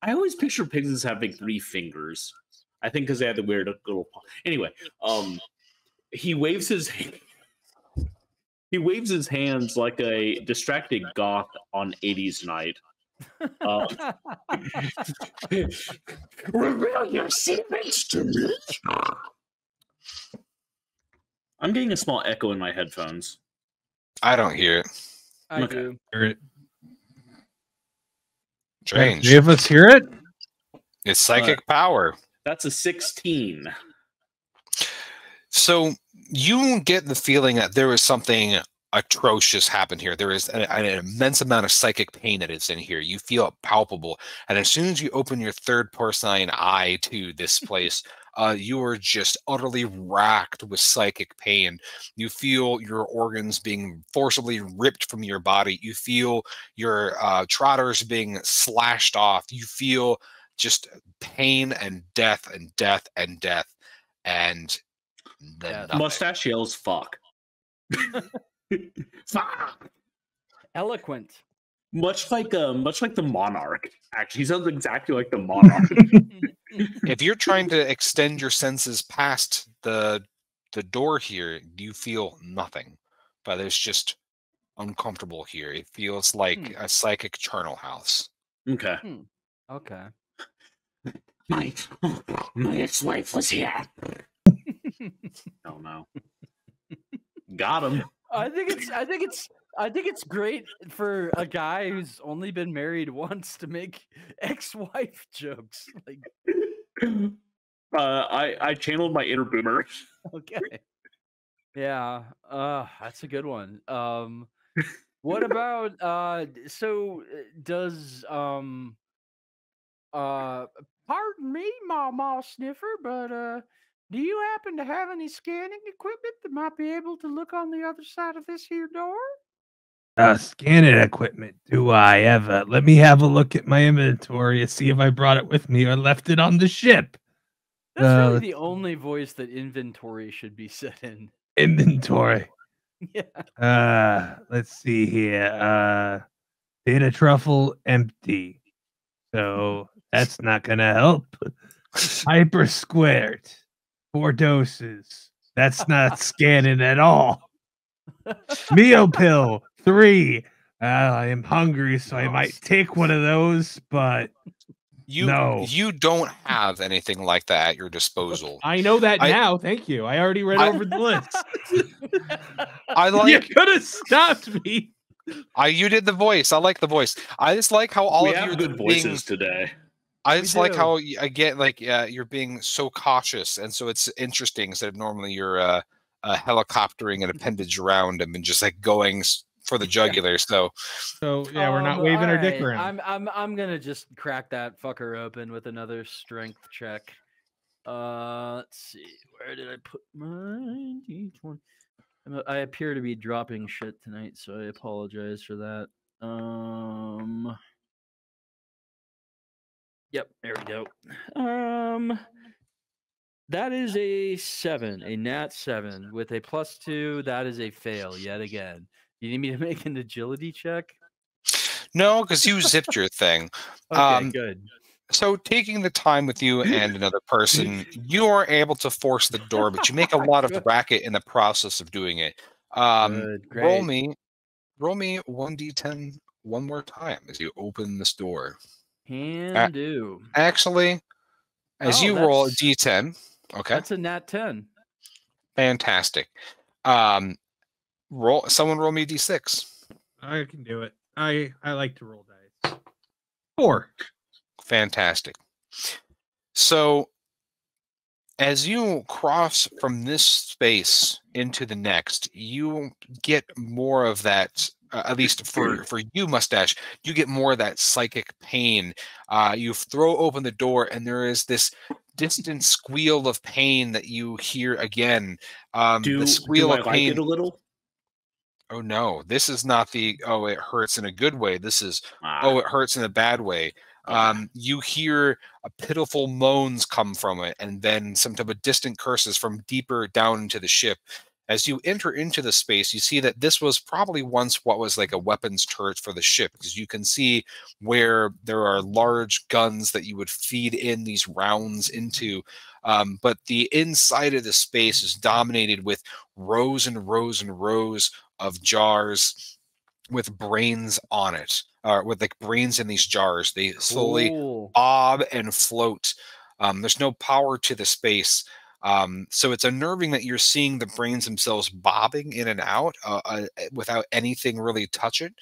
[SPEAKER 1] I always picture pigs as having 3 fingers. I think because they had the weird little. Anyway, he waves his hands like a distracted goth on 80s night.
[SPEAKER 5] Reveal your secrets to me.
[SPEAKER 1] I'm getting a small echo in my headphones.
[SPEAKER 3] I don't hear it.
[SPEAKER 2] I
[SPEAKER 1] Okay.
[SPEAKER 2] do.
[SPEAKER 4] Hear it.
[SPEAKER 3] Strange.
[SPEAKER 4] Three of us hear it.
[SPEAKER 3] It's psychic power.
[SPEAKER 1] That's a 16.
[SPEAKER 3] So you get the feeling that there is something atrocious happened here. There is an immense amount of psychic pain that is in here. You feel it palpable. And as soon as you open your third porcine eye to this place, you are just utterly racked with psychic pain. You feel your organs being forcibly ripped from your body. You feel your trotters being slashed off. You feel just pain and death and death and death. And then nothing.
[SPEAKER 1] Mustache yells fuck.
[SPEAKER 2] Eloquent.
[SPEAKER 1] Much like the monarch. Actually, he sounds exactly like the monarch.
[SPEAKER 3] If you're trying to extend your senses past the door here, you feel nothing. But it's just uncomfortable here. It feels like a psychic charnel house.
[SPEAKER 1] Okay.
[SPEAKER 2] Okay.
[SPEAKER 5] My ex-wife was here.
[SPEAKER 1] Oh no. Got him.
[SPEAKER 2] I think it's great for a guy who's only been married once to make ex-wife jokes. Like,
[SPEAKER 1] I channeled my inner boomer.
[SPEAKER 2] okay. Yeah. That's a good one. What about does pardon me, Mama Sniffer, but do you happen to have any scanning equipment that might be able to look on the other side of this here door?
[SPEAKER 4] Scanning equipment. Do I ever? Let me have a look at my inventory and see if I brought it with me or left it on the ship.
[SPEAKER 2] That's really the only voice that inventory should be set in.
[SPEAKER 4] Inventory.
[SPEAKER 2] Yeah.
[SPEAKER 4] Let's see here. Data truffle empty. So that's not gonna help. Hyper squared. 4 doses. That's not scanning at all. Meal pill 3. I am hungry, so I might take one of those, but
[SPEAKER 3] you don't have anything like that at your disposal.
[SPEAKER 4] I know that now. Thank you. I already read over the list. You could have stopped me.
[SPEAKER 3] You did the voice. I like the voice. I just like how all
[SPEAKER 1] we
[SPEAKER 3] of
[SPEAKER 1] have
[SPEAKER 3] you
[SPEAKER 1] good voices today.
[SPEAKER 3] I just like how again, like you're being so cautious, and so it's interesting. Instead of normally you're helicoptering an appendage around and just like going for the jugular. So
[SPEAKER 4] yeah, we're not waving our dick around.
[SPEAKER 2] I'm gonna just crack that fucker open with another strength check. Let's see, where did I put my D20? I appear to be dropping shit tonight, so I apologize for that. Yep, there we go. That is a 7, a nat 7 with a +2. That is a fail yet again. You need me to make an agility check?
[SPEAKER 3] No, because you zipped your thing.
[SPEAKER 2] Okay, good.
[SPEAKER 3] So taking the time with you and another person, you are able to force the door, but you make a lot of racket in the process of doing it.
[SPEAKER 2] Good,
[SPEAKER 3] Roll
[SPEAKER 2] great.
[SPEAKER 3] me 1d10 one more time as you open this door.
[SPEAKER 2] Can do.
[SPEAKER 3] Actually, as you roll a d10, okay,
[SPEAKER 2] That's a nat 10.
[SPEAKER 3] fantastic. Someone roll me a d6.
[SPEAKER 4] I can do it. I like to roll dice. 4.
[SPEAKER 3] Fantastic. So as you cross from this space into the next, you get more of that. At least for you, Mustache, you get more of that psychic pain. You throw open the door, and there is this distant squeal of pain that you hear again. The squeal
[SPEAKER 1] do I
[SPEAKER 3] of
[SPEAKER 1] like
[SPEAKER 3] pain.
[SPEAKER 1] it a little?
[SPEAKER 3] Oh no, this is not the it hurts in a good way. This is it hurts in a bad way.
[SPEAKER 1] Okay.
[SPEAKER 3] You hear a pitiful moans come from it, and then some type of distant curses from deeper down into the ship. As you enter into the space, you see that this was probably once what was like a weapons turret for the ship, because you can see where there are large guns that you would feed in these rounds into. But the inside of the space is dominated with rows and rows and rows of jars with brains on it, with like brains in these jars. They slowly bob and float. There's no power to the space. So it's unnerving that you're seeing the brains themselves bobbing in and out without anything really touch it.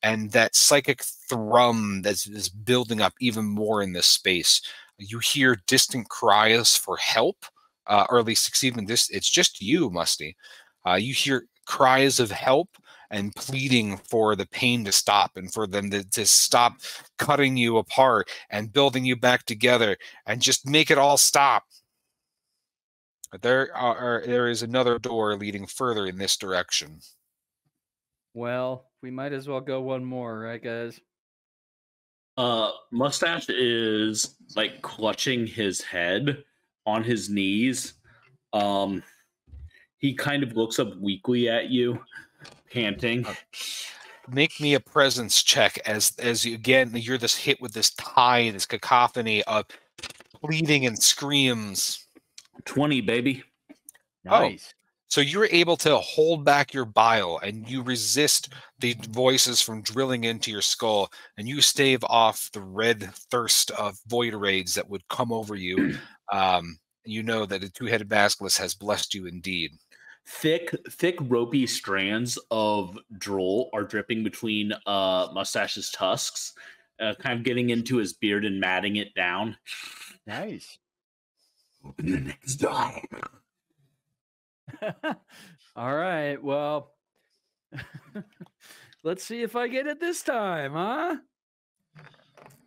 [SPEAKER 3] And that psychic thrum is building up even more in this space. You hear distant cries for help, or at least it's just you, Musty. You hear cries of help and pleading for the pain to stop and for them to stop cutting you apart and building you back together and just make it all stop. There is another door leading further in this direction.
[SPEAKER 2] Well, we might as well go one more, right, guys?
[SPEAKER 1] Mustache is like clutching his head on his knees. He kind of looks up weakly at you, panting.
[SPEAKER 3] Make me a presence check as you, again, you're this hit with this tide, this cacophony of pleading and screams.
[SPEAKER 1] 20, baby.
[SPEAKER 2] Nice.
[SPEAKER 3] Oh, so you're able to hold back your bile and you resist the voices from drilling into your skull, and you stave off the red thirst of void raids that would come over you. You know that a two-headed basilisk has blessed you indeed.
[SPEAKER 1] Thick, ropey strands of drool are dripping between Mustache's tusks, kind of getting into his beard and matting it down.
[SPEAKER 2] Nice.
[SPEAKER 5] Open the next door.
[SPEAKER 2] All right. Well, let's see if I get it this time, huh?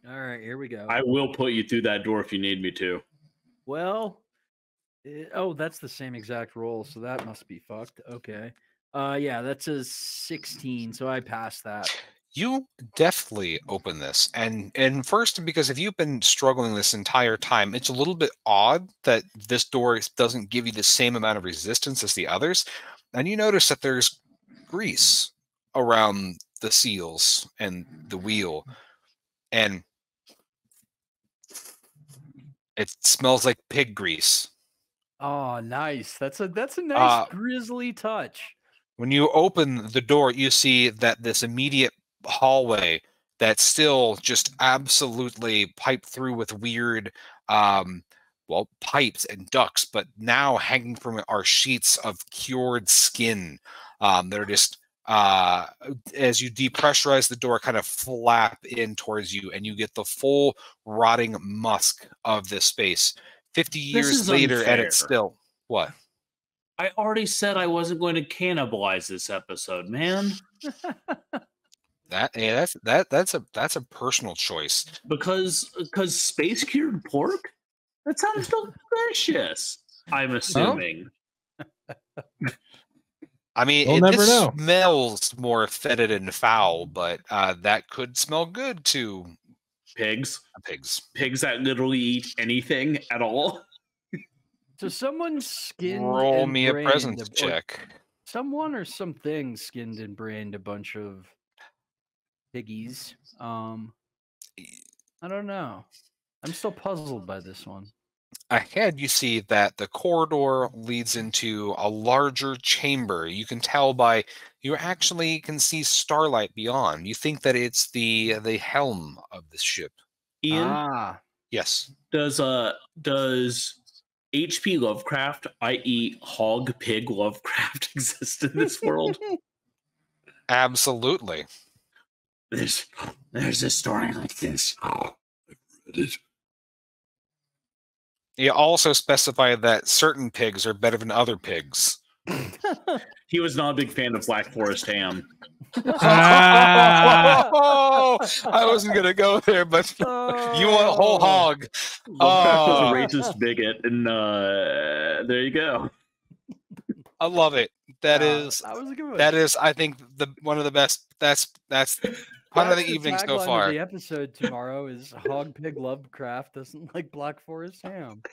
[SPEAKER 2] All right, here we go.
[SPEAKER 1] I will put you through that door if you need me to.
[SPEAKER 2] Well, that's the same exact roll, so that must be fucked. Okay. Yeah, that's a 16, so I passed that.
[SPEAKER 3] You definitely open this, and first, because if you've been struggling this entire time, it's a little bit odd that this door doesn't give you the same amount of resistance as the others, and you notice that there's grease around the seals and the wheel, and it smells like pig grease.
[SPEAKER 2] Oh, nice. That's a nice grisly touch. When
[SPEAKER 3] you open the door, you see that this immediate hallway that's still just absolutely piped through with weird pipes and ducts, but now hanging from it are sheets of cured skin that are just as you depressurize the door, kind of flap in towards you, and you get the full rotting musk of this space. 50 years later,
[SPEAKER 1] unfair.
[SPEAKER 3] And it's still what?
[SPEAKER 1] I already said I wasn't going to cannibalize this episode, man.
[SPEAKER 3] That's a personal choice.
[SPEAKER 1] Because space cured pork? That sounds delicious. I'm assuming.
[SPEAKER 3] I mean,
[SPEAKER 4] We'll never know.
[SPEAKER 3] Smells more fetid and foul, but that could smell good too.
[SPEAKER 1] Pigs.
[SPEAKER 3] Pigs.
[SPEAKER 1] Pigs that literally eat anything at all.
[SPEAKER 2] So someone skinned
[SPEAKER 3] Roll
[SPEAKER 2] and
[SPEAKER 3] me a
[SPEAKER 2] brained
[SPEAKER 3] presence
[SPEAKER 2] or
[SPEAKER 3] check.
[SPEAKER 2] someone or something skinned and brained a bunch of piggies. I don't know. I'm still puzzled by this one.
[SPEAKER 3] Ahead, you see that the corridor leads into a larger chamber. You can tell by you actually can see starlight beyond. You think that it's the helm of the ship.
[SPEAKER 1] Ian,
[SPEAKER 2] Ah,
[SPEAKER 3] Yes.
[SPEAKER 1] does H.P. Lovecraft, i.e., Hog Pig Lovecraft, exist in this world?
[SPEAKER 3] Absolutely.
[SPEAKER 5] There's a story like this. I've read it.
[SPEAKER 3] You also specify that certain pigs are better than other pigs.
[SPEAKER 1] He was not a big fan of Black Forest ham.
[SPEAKER 4] Ah.
[SPEAKER 3] I wasn't gonna go there, but you want a whole hog.
[SPEAKER 1] Lovecraft was a
[SPEAKER 3] Oh.
[SPEAKER 1] racist bigot, and there you go.
[SPEAKER 3] I love it. That
[SPEAKER 2] was a good one.
[SPEAKER 3] that is, I think, one of the best. That's one of the evenings so
[SPEAKER 2] tagline
[SPEAKER 3] far.
[SPEAKER 2] of the episode tomorrow is Hog Pig Lovecraft doesn't like Black Forest ham.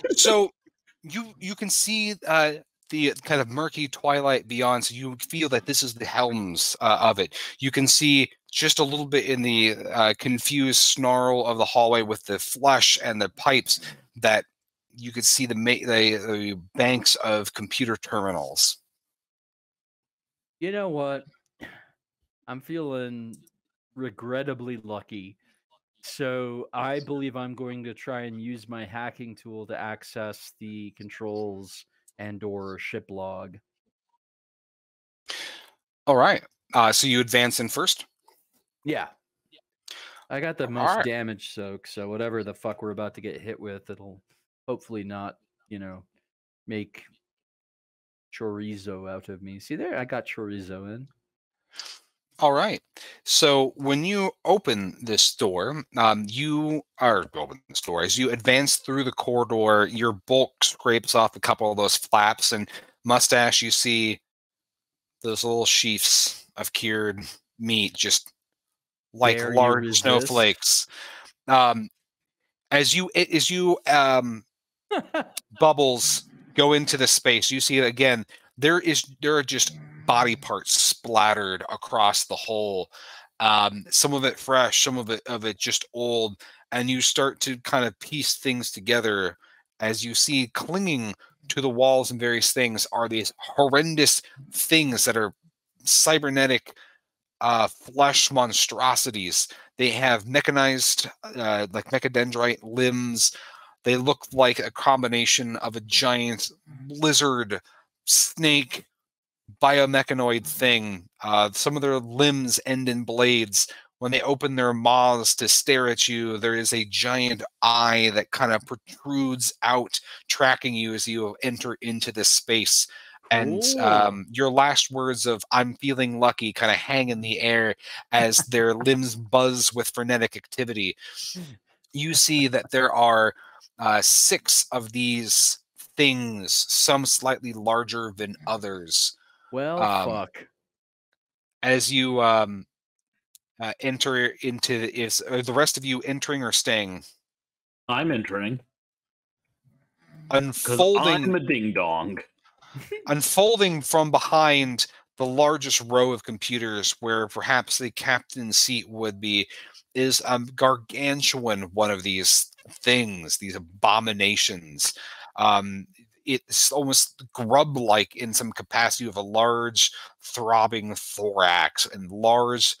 [SPEAKER 3] So you can see the kind of murky twilight beyond, so you feel that this is the helms of it. You can see just a little bit in the confused snarl of the hallway with the flush and the pipes that you could see the banks of computer terminals.
[SPEAKER 2] You know what? I'm feeling regrettably lucky. So I believe I'm going to try and use my hacking tool to access the controls and/or ship log.
[SPEAKER 3] All right. So you advance in first.
[SPEAKER 2] Yeah. I got the
[SPEAKER 3] All
[SPEAKER 2] most
[SPEAKER 3] right.
[SPEAKER 2] damage soak, so whatever the fuck we're about to get hit with, it'll hopefully not, make chorizo out of me. See there, I got chorizo in.
[SPEAKER 3] All right. So when you open this door, you are open this door. As you advance through the corridor, your bulk scrapes off a couple of those flaps, and Mustache, you see those little sheafs of cured meat, just like
[SPEAKER 2] Dare you
[SPEAKER 3] large
[SPEAKER 2] resist?
[SPEAKER 3] snowflakes. As you bubbles go into the space, you see it again. There are just body parts splattered across the hole. Some of it fresh, some of it just old, and you start to kind of piece things together as you see clinging to the walls and various things are these horrendous things that are cybernetic flesh monstrosities. They have mechanized, like mechadendrite limbs. They look like a combination of a giant lizard, snake, biomechanoid thing. Some of their limbs end in blades. When they open their maws to stare at you, there is a giant eye that kind of protrudes out, tracking you as you enter into this space. And
[SPEAKER 2] Cool.
[SPEAKER 3] your last words of "I'm feeling lucky" kind of hang in the air as their limbs buzz with frenetic activity. You see that there are 6 of these things, some slightly larger than others.
[SPEAKER 2] Well, fuck.
[SPEAKER 3] As you enter into, are the rest of you entering or staying?
[SPEAKER 1] I'm entering. Because
[SPEAKER 3] Unfolding,
[SPEAKER 1] I'm a ding dong.
[SPEAKER 3] unfolding from behind the largest row of computers, where perhaps the captain's seat would be, is gargantuan one of these things, these abominations. It's almost grub-like in some capacity, with a large throbbing thorax and large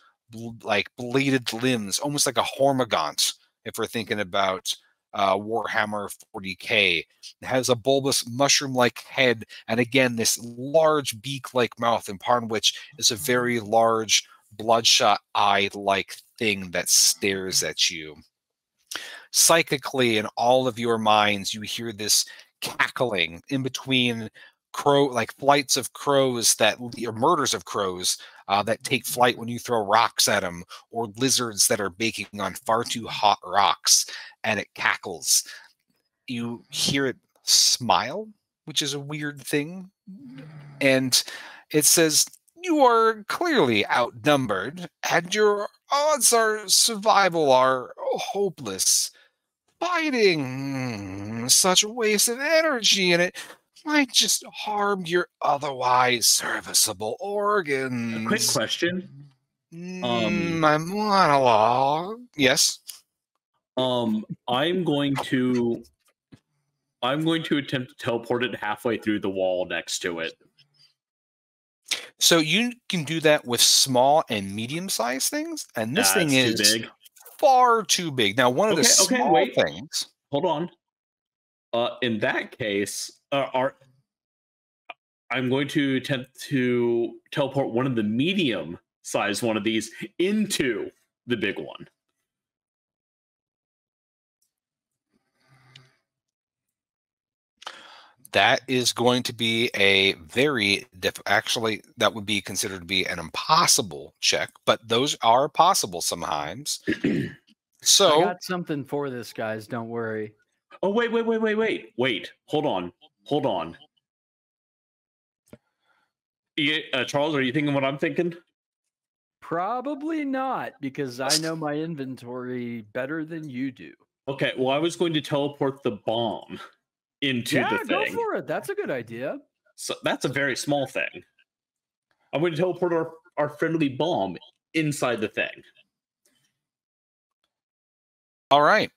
[SPEAKER 3] like bladed limbs, almost like a hormigaunt, if we're thinking about Warhammer 40k. It has a bulbous mushroom-like head, and again this large beak-like mouth, upon which is a very large bloodshot eye-like thing that stares at you. Psychically, in all of your minds, you hear this cackling in between like flights of crows or murders of crows that take flight when you throw rocks at them, or lizards that are baking on far too hot rocks, and it cackles. You hear it smile, which is a weird thing, and it says, you are clearly outnumbered, and your odds of survival are hopeless. Fighting such a waste of energy, and it might just harm your otherwise serviceable organs.
[SPEAKER 1] A quick question.
[SPEAKER 3] My monologue. Yes.
[SPEAKER 1] I'm going to attempt to teleport it halfway through the wall next to it.
[SPEAKER 3] So you can do that with small and medium-sized things, and this thing is
[SPEAKER 1] too big.
[SPEAKER 3] Far too big. Now, one of the small things.
[SPEAKER 1] Hold on. In that case, I'm going to attempt to teleport one of the medium-sized one of these into the big one.
[SPEAKER 3] That is going to be a very actually, that would be considered to be an impossible check, but those are possible sometimes. So
[SPEAKER 2] I got something for this, guys. Don't worry.
[SPEAKER 1] Oh, wait. Hold on. Charles, are you thinking what I'm thinking?
[SPEAKER 2] Probably not, because I know my inventory better than you do.
[SPEAKER 1] Okay, well, I was going to teleport the bomb into the thing.
[SPEAKER 2] Yeah, go for it. That's a good idea.
[SPEAKER 1] So that's a very small thing. I'm going to teleport our friendly bomb inside the thing.
[SPEAKER 3] All right.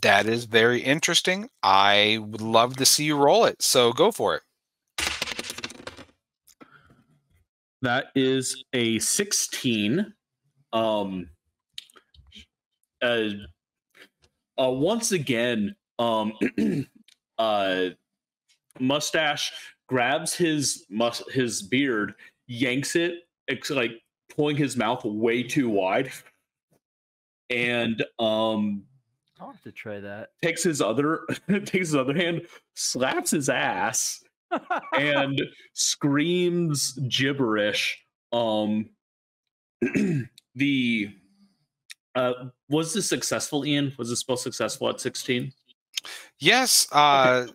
[SPEAKER 3] That is very interesting. I would love to see you roll it. So go for it.
[SPEAKER 1] That is a 16. Once again, Mustache grabs his beard, yanks it, like pulling his mouth way too wide, and
[SPEAKER 2] I'll have to try that.
[SPEAKER 1] Takes his other hand, slaps his ass, and screams gibberish. Was this successful, Ian? Was this spell successful at 16?
[SPEAKER 3] Yes.
[SPEAKER 1] Okay.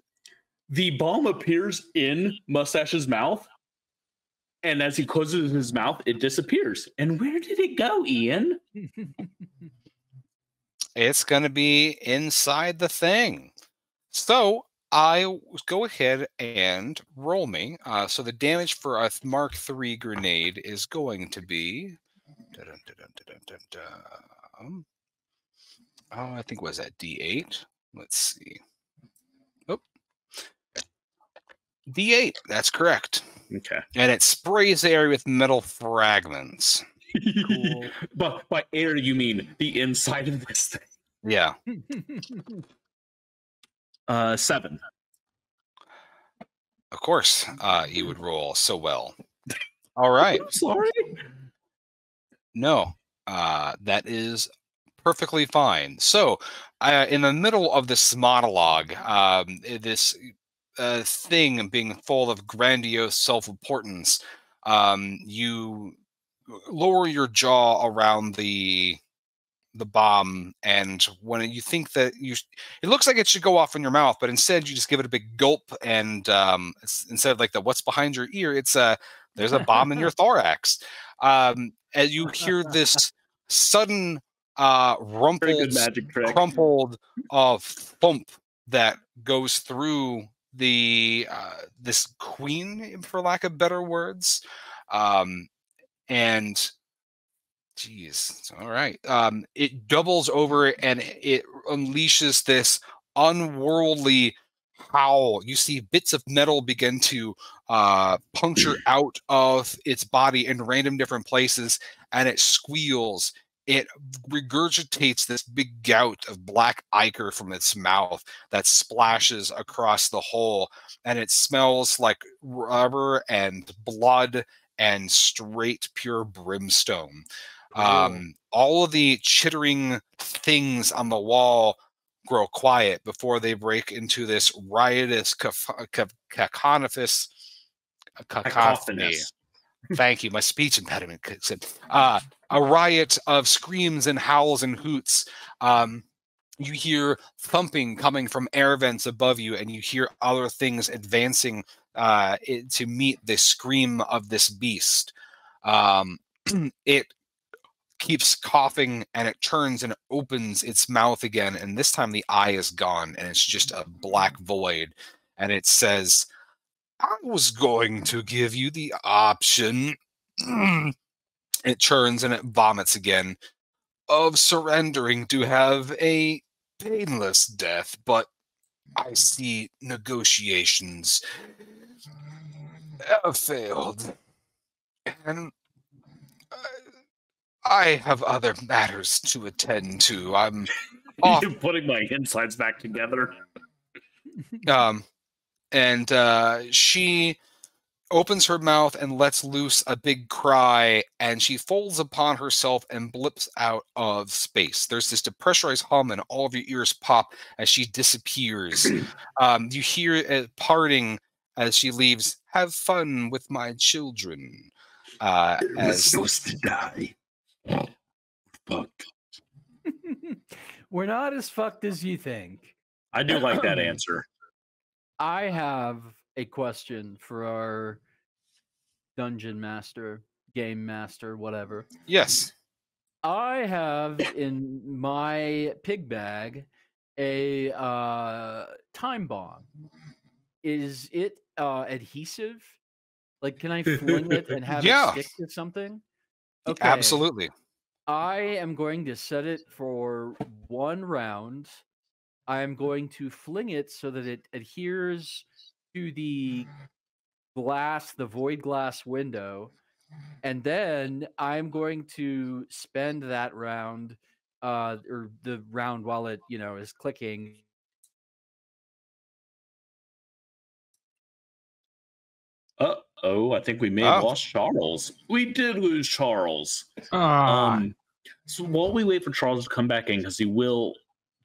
[SPEAKER 1] The bomb appears in Mustache's mouth, and as he closes his mouth, it disappears. And where did it go, Ian?
[SPEAKER 3] It's going to be inside the thing. So I go ahead and roll me. So the damage for a Mark III grenade is going to be... I think was that D8. Let's see. Oh, D8. That's correct.
[SPEAKER 1] Okay.
[SPEAKER 3] And it sprays the area with metal fragments.
[SPEAKER 1] Cool. But by air, you mean the inside of this thing?
[SPEAKER 3] Yeah.
[SPEAKER 1] 7.
[SPEAKER 3] Of course, you would roll so well. All right.
[SPEAKER 1] I'm sorry.
[SPEAKER 3] No, that is perfectly fine. So, in the middle of this monologue, this thing being full of grandiose self-importance, you lower your jaw around the bomb, and when you think that it looks like it should go off in your mouth, but instead you just give it a big gulp, and instead of like the what's behind your ear, it's there's a bomb in your thorax. As you hear this sudden crumpled thump that goes through the this queen, for lack of better words, and geez, all right. It doubles over and it unleashes this unworldly howl. You see bits of metal begin to puncture out of its body in random different places, and it squeals. It regurgitates this big gout of black ichor from its mouth that splashes across the hole, and it smells like rubber and blood and straight pure brimstone. All of the chittering things on the wall grow quiet before they break into this riotous cacophony. Thank you. My speech impediment kicks in. A riot of screams and howls and hoots. You hear thumping coming from air vents above you, and you hear other things advancing to meet the scream of this beast. It keeps coughing, and it turns and opens its mouth again, and this time the eye is gone, and it's just a black void. And it says, I was going to give you the option. It turns and it vomits again, of surrendering to have a painless death, but I see negotiations have failed, and I have other matters to attend to. I'm off.
[SPEAKER 1] You're putting my insides back together.
[SPEAKER 3] And she opens her mouth and lets loose a big cry, and she folds upon herself and blips out of space. There's this depressurized hum, and all of your ears pop as she disappears. You hear it parting as she leaves. Have fun with my children.
[SPEAKER 5] As supposed to die. Fuck.
[SPEAKER 2] We're not as fucked as you think.
[SPEAKER 1] I do like that answer.
[SPEAKER 2] I have a question for our dungeon master, game master, whatever.
[SPEAKER 3] Yes.
[SPEAKER 2] I have in my pig bag a time bomb. Is it adhesive? Like, can I fling it and have it stick to something? Okay.
[SPEAKER 3] Absolutely.
[SPEAKER 2] I am going to set it for 1 round. I am going to fling it so that it adheres to the glass, the void glass window, and then I'm going to spend that round, or the round while it, is clicking.
[SPEAKER 1] Uh-oh, I think we may have lost Charles. We did lose Charles. So while we wait for Charles to come back in, because he will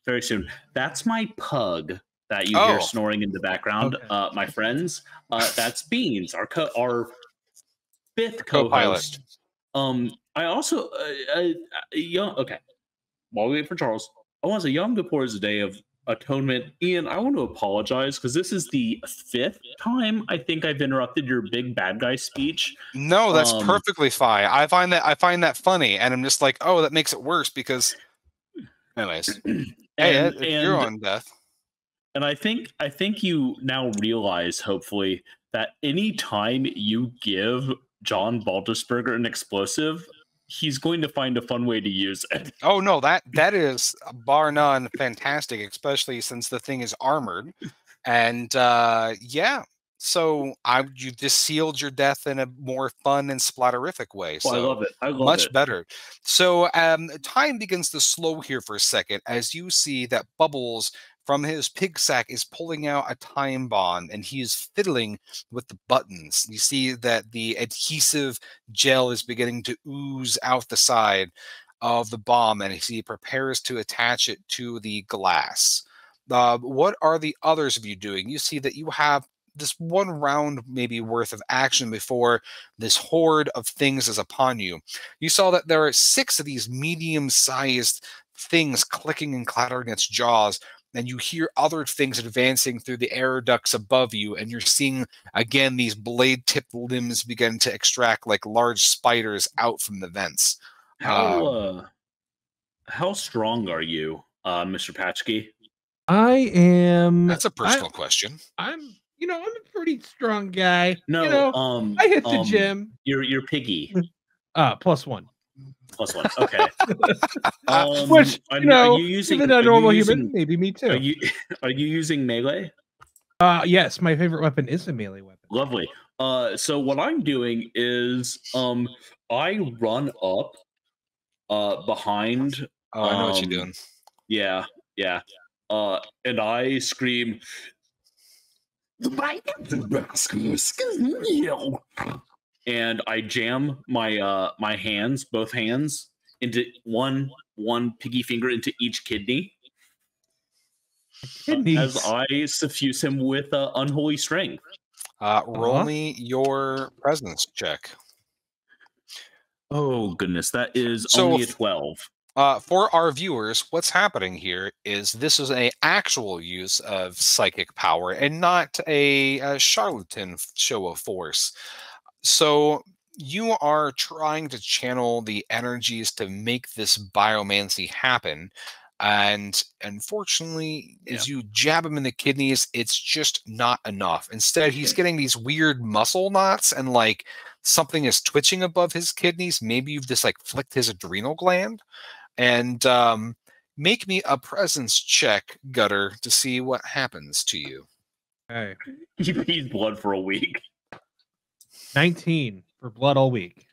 [SPEAKER 1] very soon, that's my pug that you hear snoring in the background. Okay. My friends, that's Beans, our fifth co-host. I also, okay, while we wait for Charles, I want to say, Yom Kippur is a day of atonement. Ian, I want to apologize because this is the 5th time I think I've interrupted your big bad guy speech.
[SPEAKER 3] No, that's perfectly fine. I find that funny, and I'm just like, oh, that makes it worse because, anyways, you're on death.
[SPEAKER 1] And I think you now realize, hopefully, that any time you give John Baldisberger an explosive, he's going to find a fun way to use it.
[SPEAKER 3] Oh no, that is bar none fantastic, especially since the thing is armored. And yeah, so you just sealed your death in a more fun and splatterific way. So
[SPEAKER 1] I love it. I love
[SPEAKER 3] much
[SPEAKER 1] it.
[SPEAKER 3] better. So time begins to slow here for a second as you see that Bubbles from his pig sack is pulling out a time bomb, and he is fiddling with the buttons. You see that the adhesive gel is beginning to ooze out the side of the bomb, and he prepares to attach it to the glass. What are the others of you doing? You see that you have this 1 round maybe worth of action before this horde of things is upon you. You saw that there are 6 of these medium-sized things clicking and clattering its jaws, and you hear other things advancing through the air ducts above you, and you're seeing, again, these blade-tipped limbs begin to extract like large spiders out from the vents.
[SPEAKER 1] How strong are you, Mr. Paschke?
[SPEAKER 4] I am...
[SPEAKER 3] That's a personal question.
[SPEAKER 4] I'm a pretty strong guy.
[SPEAKER 1] No,
[SPEAKER 4] I hit the gym.
[SPEAKER 1] You're piggy.
[SPEAKER 4] +1.
[SPEAKER 1] +1. Okay.
[SPEAKER 4] Which,
[SPEAKER 1] are you using,
[SPEAKER 4] even a normal human, maybe me too.
[SPEAKER 1] Are you using melee?
[SPEAKER 4] Yes, my favorite weapon is a melee weapon.
[SPEAKER 1] Lovely. So what I'm doing is, I run up, behind.
[SPEAKER 3] Oh, I know what you're doing.
[SPEAKER 1] Yeah. And I scream, and I jam my my hands, both hands, into one piggy finger into each kidney, as I suffuse him with unholy strength.
[SPEAKER 3] Roll me your presence check.
[SPEAKER 1] Oh goodness, that is only a 12.
[SPEAKER 3] For our viewers, what's happening here is this is an actual use of psychic power and not a charlatan show of force. So you are trying to channel the energies to make this biomancy happen. And unfortunately, as you jab him in the kidneys, it's just not enough. Instead, he's getting these weird muscle knots and like something is twitching above his kidneys. Maybe you've just like flicked his adrenal gland. And make me a presence check, Gutter, to see what happens to you.
[SPEAKER 4] Okay.
[SPEAKER 1] He pees blood for a week.
[SPEAKER 4] 19 for blood all week.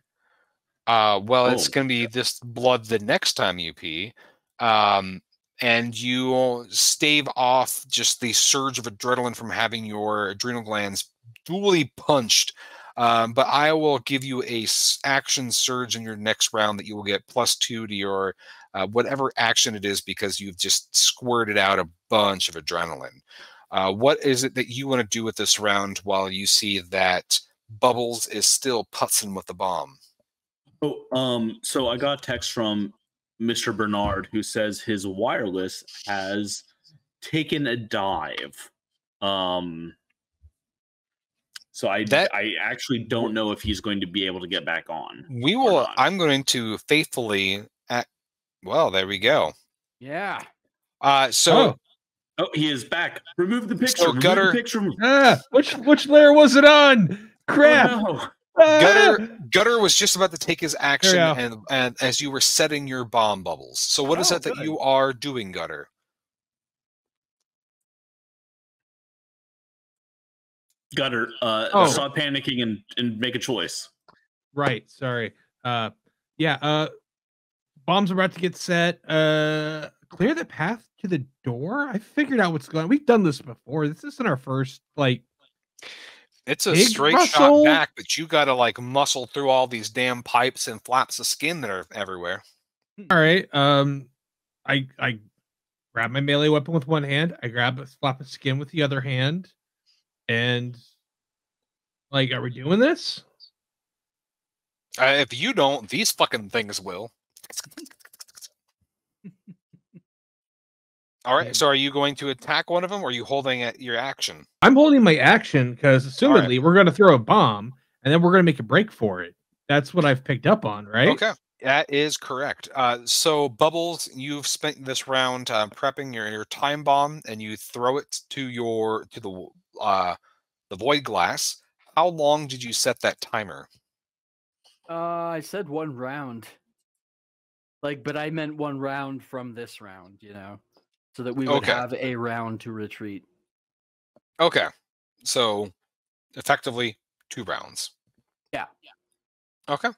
[SPEAKER 3] Well, it's going to be this blood the next time you pee. And you stave off just the surge of adrenaline from having your adrenal glands duly punched. But I will give you a action surge in your next round that you will get +2 to your whatever action it is because you've just squirted out a bunch of adrenaline. What is it that you want to do with this round while you see that Bubbles is still putzing with the bomb?
[SPEAKER 1] Oh, so I got a text from Mr. Bernard who says his wireless has taken a dive. So I actually don't know if he's going to be able to get back on.
[SPEAKER 3] We will. I'm going to faithfully. Well, there we go.
[SPEAKER 2] Yeah.
[SPEAKER 3] So.
[SPEAKER 1] Oh, he is back. Remove the picture.
[SPEAKER 3] So Gutter.
[SPEAKER 4] Which layer was it on? Crap.
[SPEAKER 1] Oh, no.
[SPEAKER 3] Gutter was just about to take his action, and as you were setting your bomb bubbles. So what is it that you are doing, Gutter?
[SPEAKER 1] Gutter, stop panicking and make a choice.
[SPEAKER 4] Right. Sorry. Bombs about to get set. Clear the path to the door. I figured out what's going on. We've done this before. This isn't our first
[SPEAKER 3] It's a straight shot back, but you got to like muscle through all these damn pipes and flaps of skin that are everywhere.
[SPEAKER 4] All right. I grab my melee weapon with one hand. I grab a flap of skin with the other hand. And like, are we doing this?
[SPEAKER 3] If you don't, these fucking things will. All right. So, are you going to attack one of them, or are you holding at your action?
[SPEAKER 4] I'm holding my action because, assumedly, we're going to throw a bomb, and then we're going to make a break for it. That's what I've picked up on, right?
[SPEAKER 3] Okay, that is correct. So, Bubbles, you've spent this round prepping your time bomb, and you throw it to the void glass. How long did you set that timer?
[SPEAKER 2] I said 1 round. But I meant 1 round from this round, so that we would have a round to retreat.
[SPEAKER 3] Okay. So, effectively, 2 rounds.
[SPEAKER 2] Yeah.
[SPEAKER 3] Okay.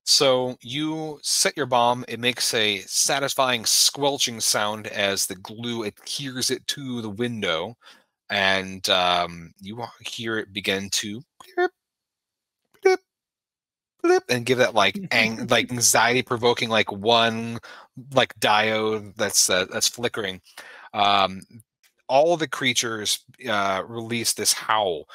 [SPEAKER 3] So, you set your bomb. It makes a satisfying squelching sound as the glue adheres it to the window. And you hear it begin to blip, blip, blip, and give that like anxiety-provoking one diode that's flickering. All the creatures release this howl.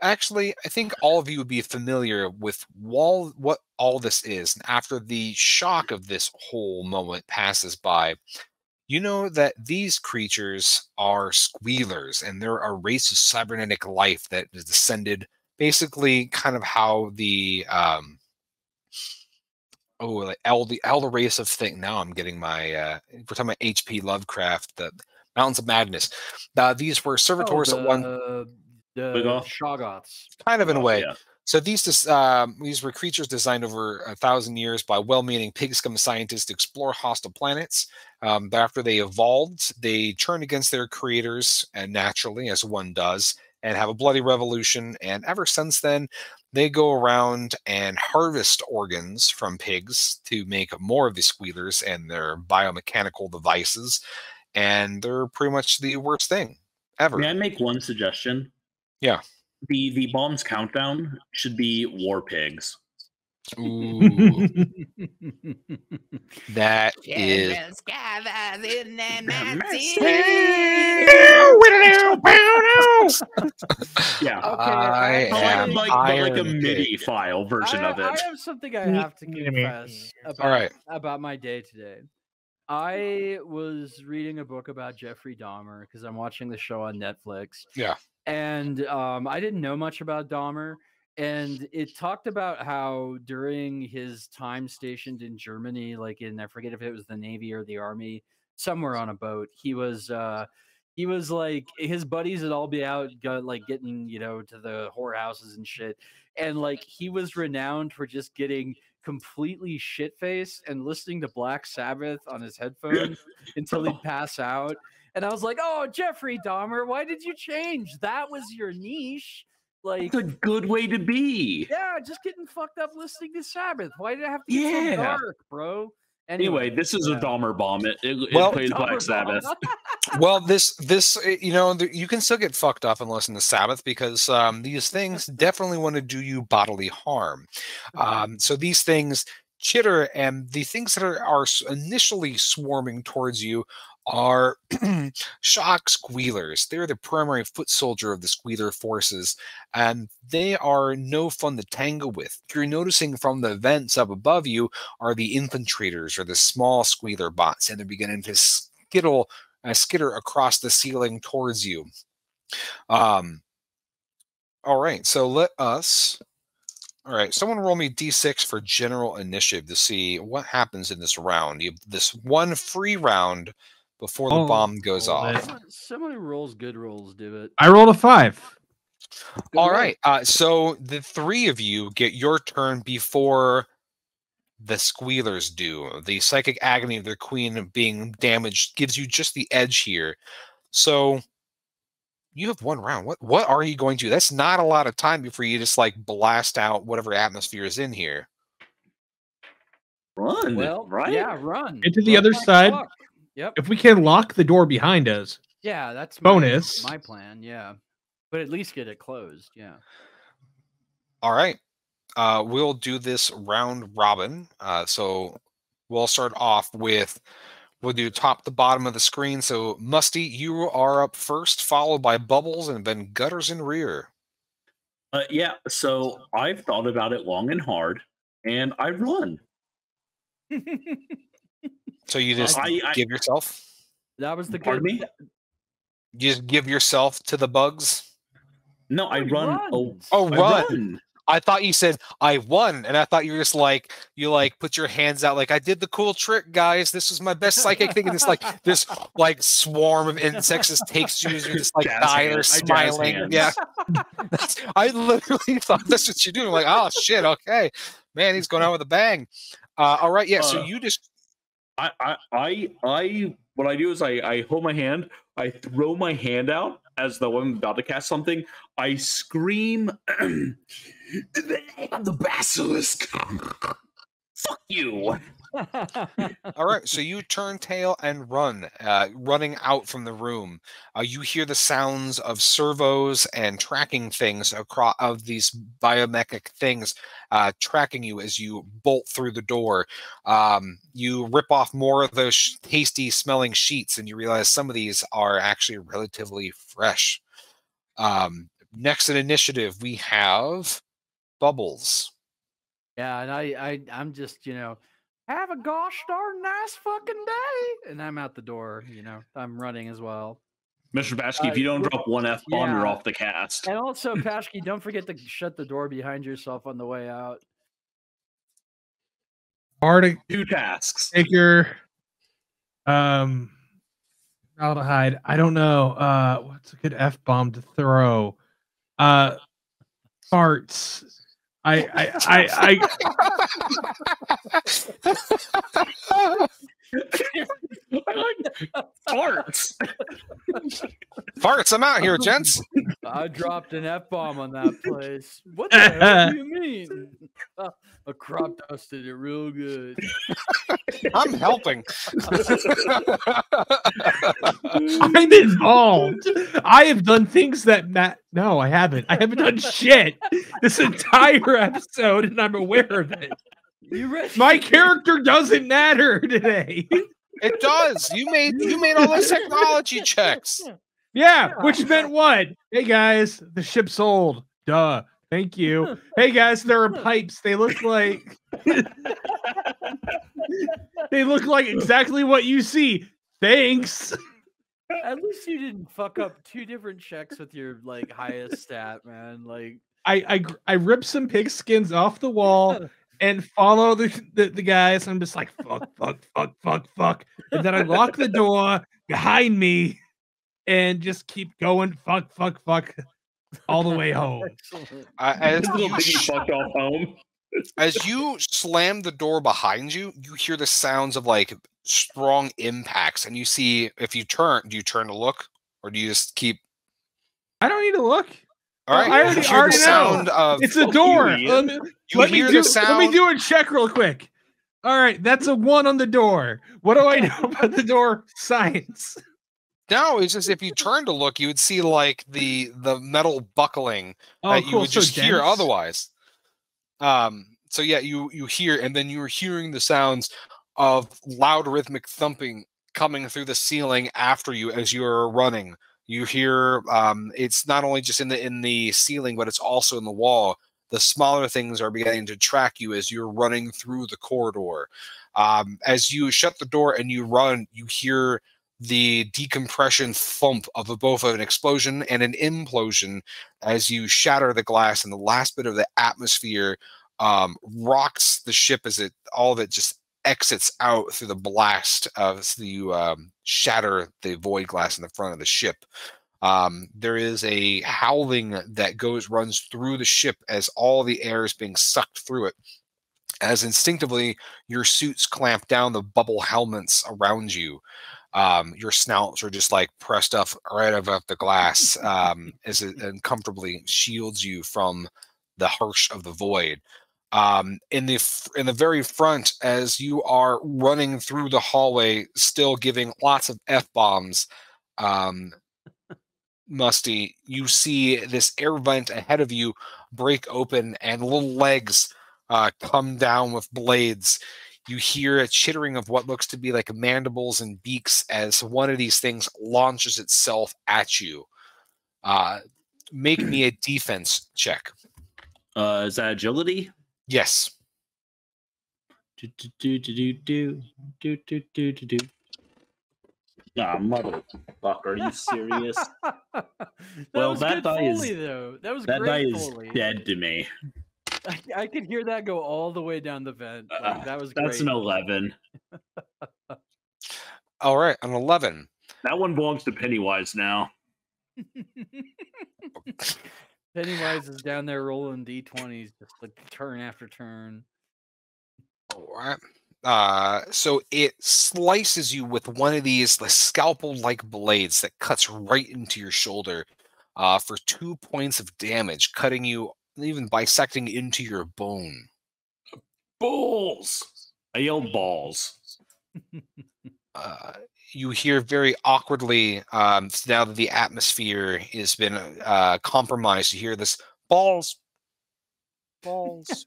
[SPEAKER 3] Actually, I think all of you would be familiar with what all this is. And after the shock of this whole moment passes by, you know that these creatures are squealers, and they're a race of cybernetic life that is descended basically kind of how the elder race of thing. Now I'm getting my we're talking about H.P. Lovecraft, the Mountains of Madness. These were servitors at one
[SPEAKER 2] the Shoggoths.
[SPEAKER 3] kind of in a way.
[SPEAKER 1] Yeah.
[SPEAKER 3] So these were creatures designed over 1,000 years by well-meaning pig scum scientists to explore hostile planets. But after they evolved, they turned against their creators, and naturally, as one does, and have a bloody revolution. And ever since then, they go around and harvest organs from pigs to make more of these squealers and their biomechanical devices. And they're pretty much the worst thing ever.
[SPEAKER 1] May I make one suggestion?
[SPEAKER 3] Yeah.
[SPEAKER 1] The bomb's countdown should be war pigs.
[SPEAKER 3] Ooh, that is.
[SPEAKER 1] Yeah.
[SPEAKER 3] I am
[SPEAKER 1] like a
[SPEAKER 3] Iron
[SPEAKER 1] MIDI
[SPEAKER 3] Pig.
[SPEAKER 1] file version of
[SPEAKER 2] I
[SPEAKER 1] it.
[SPEAKER 2] have something I have to confess
[SPEAKER 3] All right.
[SPEAKER 2] about my day today. I was reading a book about Jeffrey Dahmer because I'm watching the show on Netflix.
[SPEAKER 3] Yeah.
[SPEAKER 2] And I didn't know much about Dahmer. And it talked about how during his time stationed in Germany, like I forget if it was the Navy or the Army, somewhere on a boat, he was like his buddies would all be out like getting, to the whorehouses and shit. And like he was renowned for just getting completely shit faced and listening to Black Sabbath on his headphones until he'd pass out. And I was like, "Oh, Jeffrey Dahmer, why did you change? That was your niche." Like,
[SPEAKER 1] That's a good way to be.
[SPEAKER 2] yeah, just getting fucked up listening to Sabbath. Why did it have to get so dark, bro?
[SPEAKER 1] Anyway, this is a Dahmer bomb. It plays Black Sabbath.
[SPEAKER 3] Well, this you can still get fucked up and listen to Sabbath because these things definitely want to do you bodily harm. So these things chitter, and the things that are initially swarming towards you are shock squealers. They're the primary foot soldier of the squealer forces, and they are no fun to tangle with. You're noticing from the vents up above you are the infiltrators or the small squealer bots, and they're beginning to skitter across the ceiling towards you. All right, so let us. All right, someone roll me d6 for general initiative to see what happens in this round. You have this one free round before the bomb goes off.
[SPEAKER 2] Someone who rolls good rolls do it.
[SPEAKER 4] I rolled a 5.
[SPEAKER 3] All right, so the three of you get your turn before the squealers do. The psychic agony of their queen being damaged gives you just the edge here. So you have one round. What are you going to do? That's not a lot of time before you just like blast out whatever atmosphere is in here.
[SPEAKER 1] Run.
[SPEAKER 2] Well,
[SPEAKER 1] right?
[SPEAKER 2] Yeah, run.
[SPEAKER 4] Into the other side.
[SPEAKER 2] Fuck. Yep.
[SPEAKER 4] If we can lock the door behind us.
[SPEAKER 2] Yeah, that's
[SPEAKER 4] bonus.
[SPEAKER 2] My plan, yeah. But at least get it closed, yeah.
[SPEAKER 3] All right. We'll do this round robin. So we'll start off with, we'll do top to bottom of the screen. So Musty, you are up first, followed by Bubbles, and then Gutters in rear.
[SPEAKER 1] Yeah, so I've thought about it long and hard, and I run.
[SPEAKER 3] So you just give yourself?
[SPEAKER 2] That was the
[SPEAKER 1] Pardon me?
[SPEAKER 3] You just give yourself to the bugs?
[SPEAKER 1] No, I run.
[SPEAKER 3] Run. I thought you said I won, and I thought you were just like put your hands out like I did the cool trick, guys. This was my best psychic thing, and this swarm of insects just takes you, and you're just like die there smiling. Yeah, I literally thought that's what you're doing. Like, oh shit, okay, man, he's going out with a bang. All right, yeah. So you just
[SPEAKER 1] what I do is I hold my hand, I throw my hand out as though I'm about to cast something. I scream, "In the name of the basilisk! Fuck you!"
[SPEAKER 3] All right, so you turn tail and run, running out from the room. You hear the sounds of servos and tracking things across of these biomechanic things tracking you as you bolt through the door. You rip off more of those tasty smelling sheets, and you realize some of these are actually relatively fresh. Next in initiative, we have Bubbles.
[SPEAKER 2] Yeah, and I'm just, have a gosh darn nice fucking day. And I'm out the door, I'm running as well.
[SPEAKER 1] Mr. Paschke, if you don't drop one F-bomb, you're off the cast.
[SPEAKER 2] And also, Paschke, don't forget to shut the door behind yourself on the way out.
[SPEAKER 4] Hard
[SPEAKER 1] 2 tasks.
[SPEAKER 4] Take your aldehyde. I don't know. What's a good F-bomb to throw? Farts. I
[SPEAKER 1] like farts.
[SPEAKER 3] Farts, I'm out here, gents.
[SPEAKER 2] I dropped an F-bomb on that place. What the hell do you mean? I crop dusted it real good.
[SPEAKER 3] I'm helping.
[SPEAKER 4] I'm involved. I have done things that Matt. No, I haven't. I haven't done shit this entire episode, and I'm aware of it. My character doesn't matter today.
[SPEAKER 3] It does. You made all those technology checks.
[SPEAKER 4] Yeah, which meant what? Hey guys, the ship's old. Duh. Thank you. Hey guys, there are pipes. They look like exactly what you see. Thanks.
[SPEAKER 2] At least you didn't fuck up 2 different checks with your like highest stat, man. Like
[SPEAKER 4] I ripped some pig skins off the wall and follow the guys. I'm just like fuck, and then I lock the door behind me and just keep going fuck all the way home.
[SPEAKER 3] As
[SPEAKER 1] Little
[SPEAKER 3] you
[SPEAKER 1] piggy fucked off home.
[SPEAKER 3] As you slam the door behind you, you hear the sounds of like strong impacts, and you see if you turn. Do you turn to look, or do you just keep?
[SPEAKER 4] I don't need to look.
[SPEAKER 3] All right,
[SPEAKER 4] I
[SPEAKER 3] you hear
[SPEAKER 4] already
[SPEAKER 3] the sound
[SPEAKER 4] know.
[SPEAKER 3] of
[SPEAKER 4] It's a door. Let me do a check real quick. All right, that's a 1 on the door. What do I know about the door science?
[SPEAKER 3] No, it's just if you turn to look, you would see like the metal buckling that you would just hear otherwise. So yeah, you hear, and then you're hearing the sounds of loud rhythmic thumping coming through the ceiling after you as you're running. You hear it's not only just in the ceiling, but it's also in the wall. The smaller things are beginning to track you as you're running through the corridor. As you shut the door and you run, you hear the decompression thump of both an explosion and an implosion as you shatter the glass, and the last bit of the atmosphere rocks the ship as all of it just exits out through the blast as you shatter the void glass in the front of the ship. There is a howling that runs through the ship as all the air is being sucked through it, as instinctively your suits clamp down the bubble helmets around you. Your snouts are just like pressed up right above the glass as it uncomfortably shields you from the harsh of the void. In the very front, as you are running through the hallway, still giving lots of F-bombs, Musty, you see this air vent ahead of you break open and little legs come down with blades. You hear a chittering of what looks to be like mandibles and beaks as one of these things launches itself at you. Make me a defense check.
[SPEAKER 1] Is that agility?
[SPEAKER 3] Yes.
[SPEAKER 1] Nah, motherfucker, are you serious?
[SPEAKER 2] Well,
[SPEAKER 1] that die is
[SPEAKER 2] though. That
[SPEAKER 1] die is
[SPEAKER 2] Foley.
[SPEAKER 1] dead to me.
[SPEAKER 2] I could hear that go all the way down the vent. Like, that was great.
[SPEAKER 1] That's an 11.
[SPEAKER 3] All right, an 11.
[SPEAKER 1] That one belongs to Pennywise now.
[SPEAKER 2] Pennywise is down there rolling D20s, just like turn after turn.
[SPEAKER 3] All right. So it slices you with one of these scalpel-like blades that cuts right into your shoulder for 2 points of damage, cutting you, even bisecting into your bone.
[SPEAKER 1] Balls! I yelled balls.
[SPEAKER 3] You hear very awkwardly, now that the atmosphere has been compromised, you hear this balls. Balls.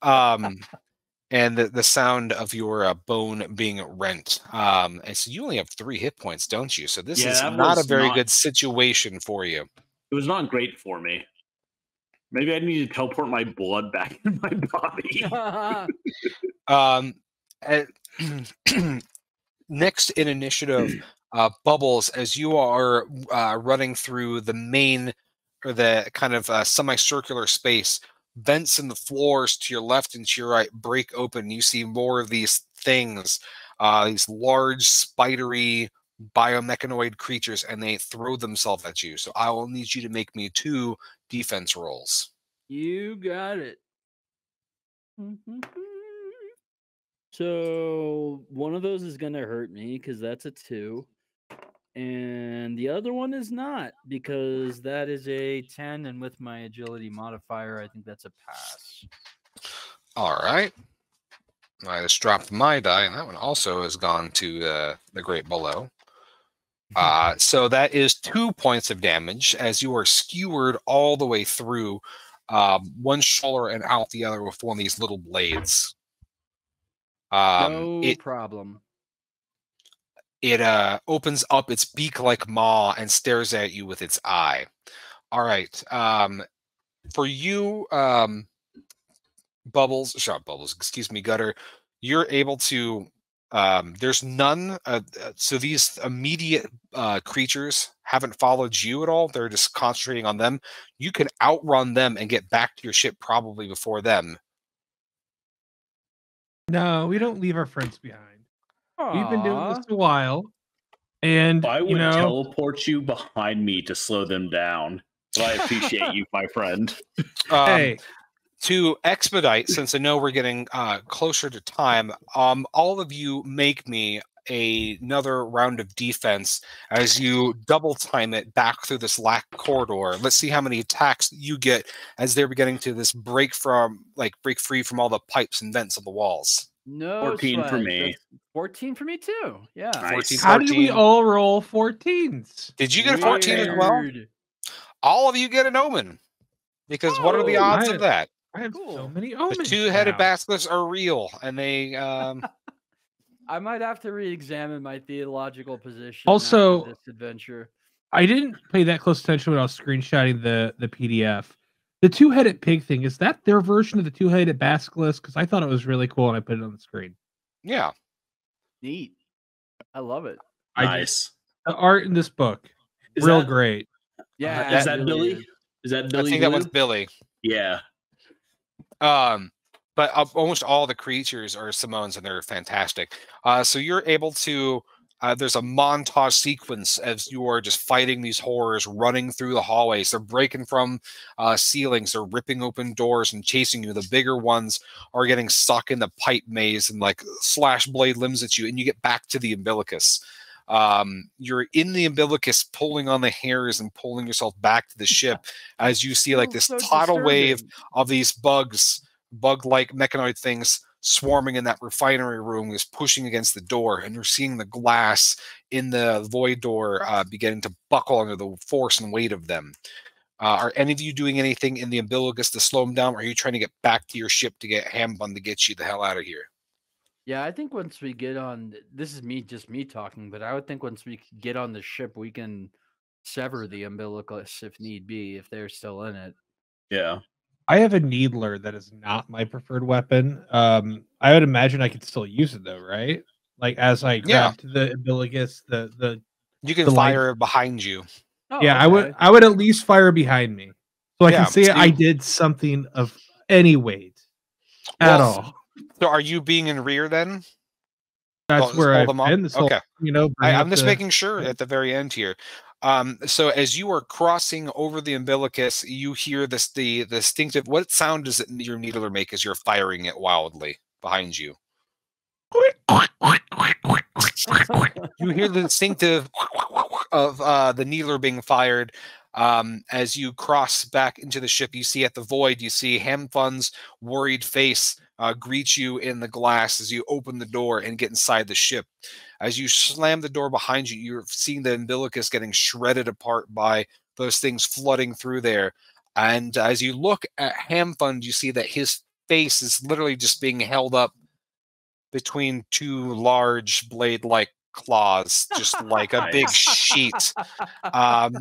[SPEAKER 3] And the sound of your bone being rent. And so you only have 3 hit points, don't you? So this is not a very good situation for you.
[SPEAKER 1] It was not great for me. Maybe I need to teleport my blood back in my body.
[SPEAKER 3] Next in initiative, Bubbles, as you are running through the main, or the kind of semicircular space, vents in the floors to your left and to your right break open. You see more of these things, these large, spidery, biomechanoid creatures, and they throw themselves at you. So I will need you to make me 2 defense rolls.
[SPEAKER 2] You got it. So one of those is going to hurt me because that's a 2. And the other one is not, because that is a 10. And with my agility modifier, I think that's a pass.
[SPEAKER 3] All right. I just dropped my die, and that one also has gone to the Great Below. So that is 2 points of damage as you are skewered all the way through one shoulder and out the other with one of these little blades.
[SPEAKER 2] No problem.
[SPEAKER 3] It opens up its beak-like maw and stares at you with its eye. All right. For you, excuse me, Gutter, you're able to, there's none, so these immediate creatures haven't followed you at all. They're just concentrating on them. You can outrun them and get back to your ship probably before them.
[SPEAKER 4] No, we don't leave our friends behind. We've been doing this
[SPEAKER 2] Aw.
[SPEAKER 4] a while, and
[SPEAKER 1] I would
[SPEAKER 4] you know,
[SPEAKER 1] teleport you behind me to slow them down. But I appreciate you, my friend.
[SPEAKER 4] hey,
[SPEAKER 3] To expedite, since I know we're getting closer to time, all of you make me another round of defense as you double time it back through this lack corridor. Let's see how many attacks you get as they're beginning to this break free from all the pipes and vents of the walls.
[SPEAKER 2] No
[SPEAKER 1] 14 for
[SPEAKER 2] sweat.
[SPEAKER 1] me.
[SPEAKER 2] That's 14 for me too. Yeah.
[SPEAKER 1] Nice.
[SPEAKER 3] 14,
[SPEAKER 4] how did we
[SPEAKER 3] 14.
[SPEAKER 4] all roll 14s?
[SPEAKER 3] Did you get a 14 as well?
[SPEAKER 2] Weird.
[SPEAKER 3] All of you get an omen. Because what are the
[SPEAKER 2] Oh,
[SPEAKER 3] odds of that?
[SPEAKER 4] I have
[SPEAKER 2] Cool.
[SPEAKER 4] so many
[SPEAKER 3] The
[SPEAKER 4] omens.
[SPEAKER 3] two-headed
[SPEAKER 4] now.
[SPEAKER 3] basilisks are real, and they
[SPEAKER 2] I might have to re-examine my theological position
[SPEAKER 4] Also-
[SPEAKER 2] after this adventure.
[SPEAKER 4] I didn't pay that close attention when I was screenshotting the PDF. The two-headed pig thing, is that their version of the two-headed basilisk? Because I thought it was really cool and I put it on the screen.
[SPEAKER 3] yeah.
[SPEAKER 2] Neat. I love it.
[SPEAKER 1] Nice.
[SPEAKER 4] The art in this book,
[SPEAKER 1] Is
[SPEAKER 4] real
[SPEAKER 1] that-
[SPEAKER 4] great.
[SPEAKER 2] Yeah.
[SPEAKER 1] Is
[SPEAKER 2] it
[SPEAKER 1] that
[SPEAKER 2] really
[SPEAKER 1] Billy?
[SPEAKER 2] is.
[SPEAKER 1] Is that
[SPEAKER 3] I
[SPEAKER 1] Billy?
[SPEAKER 3] think that
[SPEAKER 1] Blue?
[SPEAKER 3] was Billy.
[SPEAKER 1] Yeah.
[SPEAKER 3] But almost all the creatures are Simone's, and they're fantastic. So you're able to. There's a montage sequence as you are just fighting these horrors, running through the hallways. They're breaking from ceilings. They're ripping open doors and chasing you. The bigger ones are getting stuck in the pipe maze and like slash blade limbs at you, and you get back to the umbilicus. You're in the umbilicus, pulling on the hairs and pulling yourself back to the ship as you see like this
[SPEAKER 2] So
[SPEAKER 3] tidal wave
[SPEAKER 2] disturbing.
[SPEAKER 3] of these bug-like mechanoid things swarming in that refinery room, is pushing against the door, and you're seeing the glass in the void door beginning to buckle under the force and weight of them. Are any of you doing anything in the umbilicus to slow them down, or are you trying to get back to your ship to get Hambun to get you the hell out of here?
[SPEAKER 2] Yeah, I think once we get on, this is just me talking, but I would think once we get on the ship, we can sever the umbilicus if need be, if they're still in it.
[SPEAKER 1] Yeah.
[SPEAKER 4] I have a needler that is not my preferred weapon. I would imagine I could still use it though, right? Like as I grab to the umbilicus, the
[SPEAKER 3] You can
[SPEAKER 4] the light-
[SPEAKER 3] fire behind you.
[SPEAKER 2] Oh,
[SPEAKER 4] yeah,
[SPEAKER 2] okay.
[SPEAKER 4] I would at least fire behind me, so I
[SPEAKER 3] Yeah,
[SPEAKER 4] can say
[SPEAKER 3] so
[SPEAKER 4] I
[SPEAKER 3] you-
[SPEAKER 4] did something of any weight at
[SPEAKER 3] Well,
[SPEAKER 4] all.
[SPEAKER 3] So are you being in rear then?
[SPEAKER 4] That's
[SPEAKER 3] just
[SPEAKER 4] where
[SPEAKER 3] hold
[SPEAKER 4] I've
[SPEAKER 3] them up?
[SPEAKER 4] been this whole,
[SPEAKER 3] Okay.
[SPEAKER 4] bring
[SPEAKER 3] I'm
[SPEAKER 4] up
[SPEAKER 3] just
[SPEAKER 4] the-
[SPEAKER 3] making sure at the very end here. So as you are crossing over the umbilicus, you hear the distinctive. What sound does your needler make as you're firing it wildly behind you? You hear the distinctive of the needler being fired. As you cross back into the ship, you see at the void, you see Hamfun's worried face greet you in the glass as you open the door and get inside the ship. As you slam the door behind you, you're seeing the umbilicus getting shredded apart by those things flooding through there. And as you look at Hamfund, you see that his face is literally just being held up between two large blade-like claws, just like a big sheet.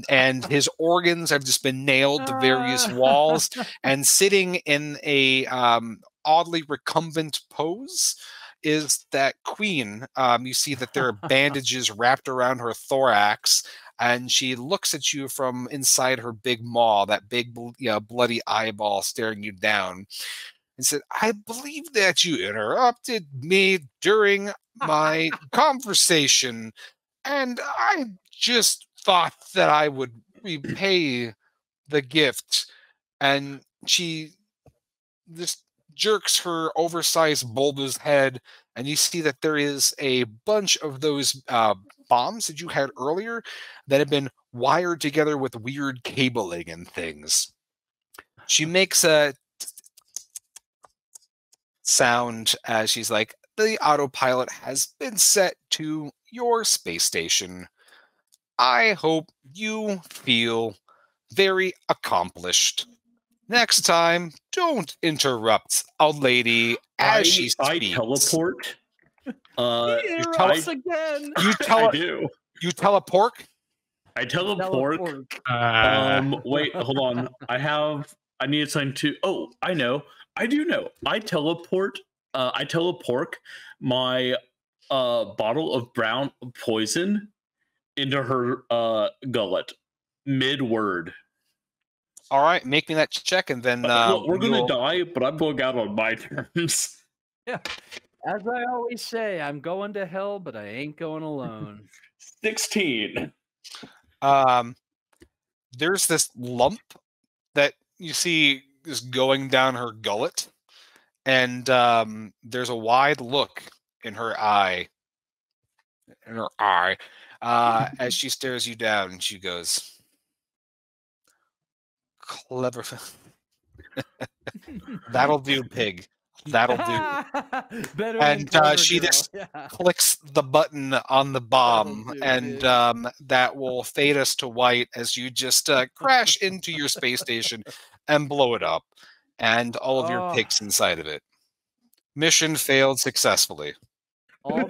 [SPEAKER 3] And his organs have just been nailed to various walls, and sitting in a oddly recumbent pose is that queen. You see that there are bandages wrapped around her thorax, and she looks at you from inside her big maw, that big bloody eyeball staring you down, and said, "I believe that you interrupted me during my conversation, and I just thought that I would repay the gift." And she just jerks her oversized bulbous head, and you see that there is a bunch of those bombs that you had earlier that have been wired together with weird cabling and things. She makes a sound as she's like, the autopilot has been set to your space station. I hope you feel very accomplished. Next time, don't interrupt a lady as she speaks.
[SPEAKER 1] I teleport.
[SPEAKER 2] Again.
[SPEAKER 1] I do.
[SPEAKER 3] You teleport?
[SPEAKER 1] I teleport. Wait, hold on. I need something to. Oh, I know. I do know. I teleport. I teleport my bottle of brown poison into her gullet mid-word.
[SPEAKER 3] All right, make me that check, and then
[SPEAKER 1] look, we're gonna die, but I'm going out on my terms.
[SPEAKER 2] Yeah, as I always say, I'm going to hell, but I ain't going alone.
[SPEAKER 1] 16.
[SPEAKER 3] There's this lump that you see is going down her gullet, and there's a wide look in her eye. As she stares you down, and she goes, "Clever." That'll do, pig. That'll do.
[SPEAKER 2] Better
[SPEAKER 3] and she
[SPEAKER 2] girl.
[SPEAKER 3] just clicks the button on the bomb, and that will fade us to white as you just crash into your space station and blow it up, and all of your pigs inside of it. Mission failed successfully.
[SPEAKER 2] All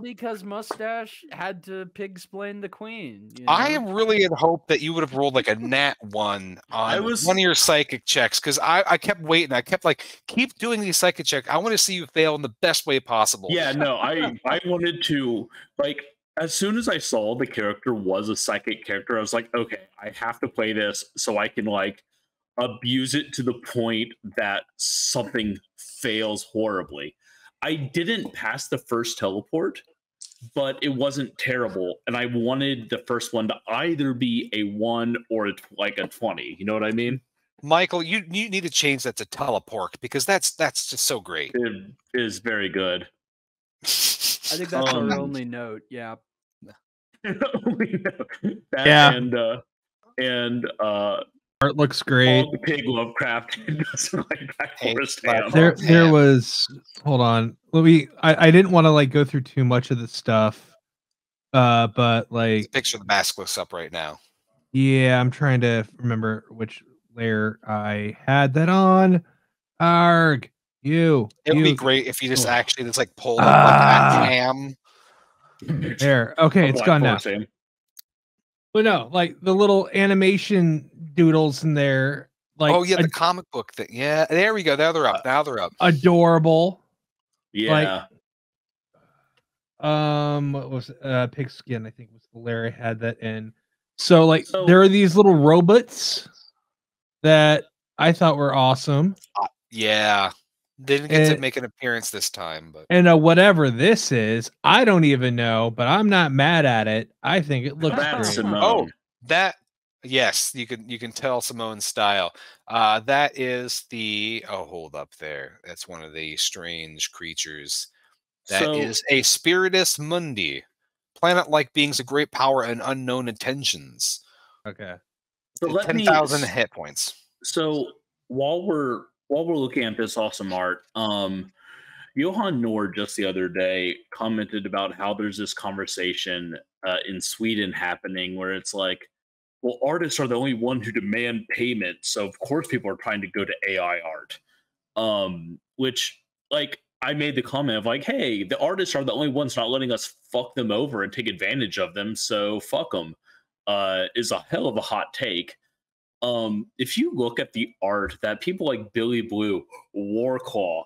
[SPEAKER 2] because Mustache had to pig-splain the queen. You know?
[SPEAKER 3] I really had hoped that you would have rolled like a nat 1 on one of your psychic checks, because I kept waiting. I kept keep doing these psychic checks. I want to see you fail in the best way possible.
[SPEAKER 1] Yeah, no, I wanted to, as soon as I saw the character was a psychic character, I was like, okay, I have to play this so I can abuse it to the point that something fails horribly. I didn't pass the first teleport, but it wasn't terrible, and I wanted the first one to either be a 1 or a 20. You know what I mean?
[SPEAKER 3] Michael, you need to change that to teleport, because that's just so great.
[SPEAKER 1] It is very good.
[SPEAKER 2] I think that's our only note. Yeah.
[SPEAKER 4] And art looks great.
[SPEAKER 1] All the pig Lovecraft doesn't like that forest ham.
[SPEAKER 4] There was, hold on. I didn't want to go through too much of the stuff. But
[SPEAKER 3] picture the basilisk up right now.
[SPEAKER 4] Yeah, I'm trying to remember which layer I had that on. Arg, it
[SPEAKER 3] would be great if you just actually just pulled up that ham.
[SPEAKER 4] There. Okay, it's gone now. But no, the little animation doodles in there.
[SPEAKER 3] The comic book thing. Yeah, there we go. Now they're up.
[SPEAKER 4] Adorable.
[SPEAKER 1] Yeah.
[SPEAKER 4] What was Pigskin? I think was the layer I had that in. So there are these little robots that I thought were awesome.
[SPEAKER 3] Yeah. They didn't get to make an appearance this time, but
[SPEAKER 4] whatever this is, I don't even know, but I'm not mad at it. I think it looks great.
[SPEAKER 1] Simone.
[SPEAKER 3] Yes, you can tell Simone's style. That is the hold up there. That's one of the strange creatures. That is a Spiritus Mundi. Planet-like beings of great power and unknown intentions.
[SPEAKER 4] Okay.
[SPEAKER 1] So
[SPEAKER 3] 10,000 hit points.
[SPEAKER 1] So while we're looking at this awesome art, Johan Nord just the other day commented about how there's this conversation in Sweden happening where it's well, artists are the only one who demand payment, so of course people are trying to go to AI art. Which I made the comment of hey, the artists are the only ones not letting us fuck them over and take advantage of them, so fuck them. Is a hell of a hot take. If you look at the art that people like Billy Blue, Warclaw,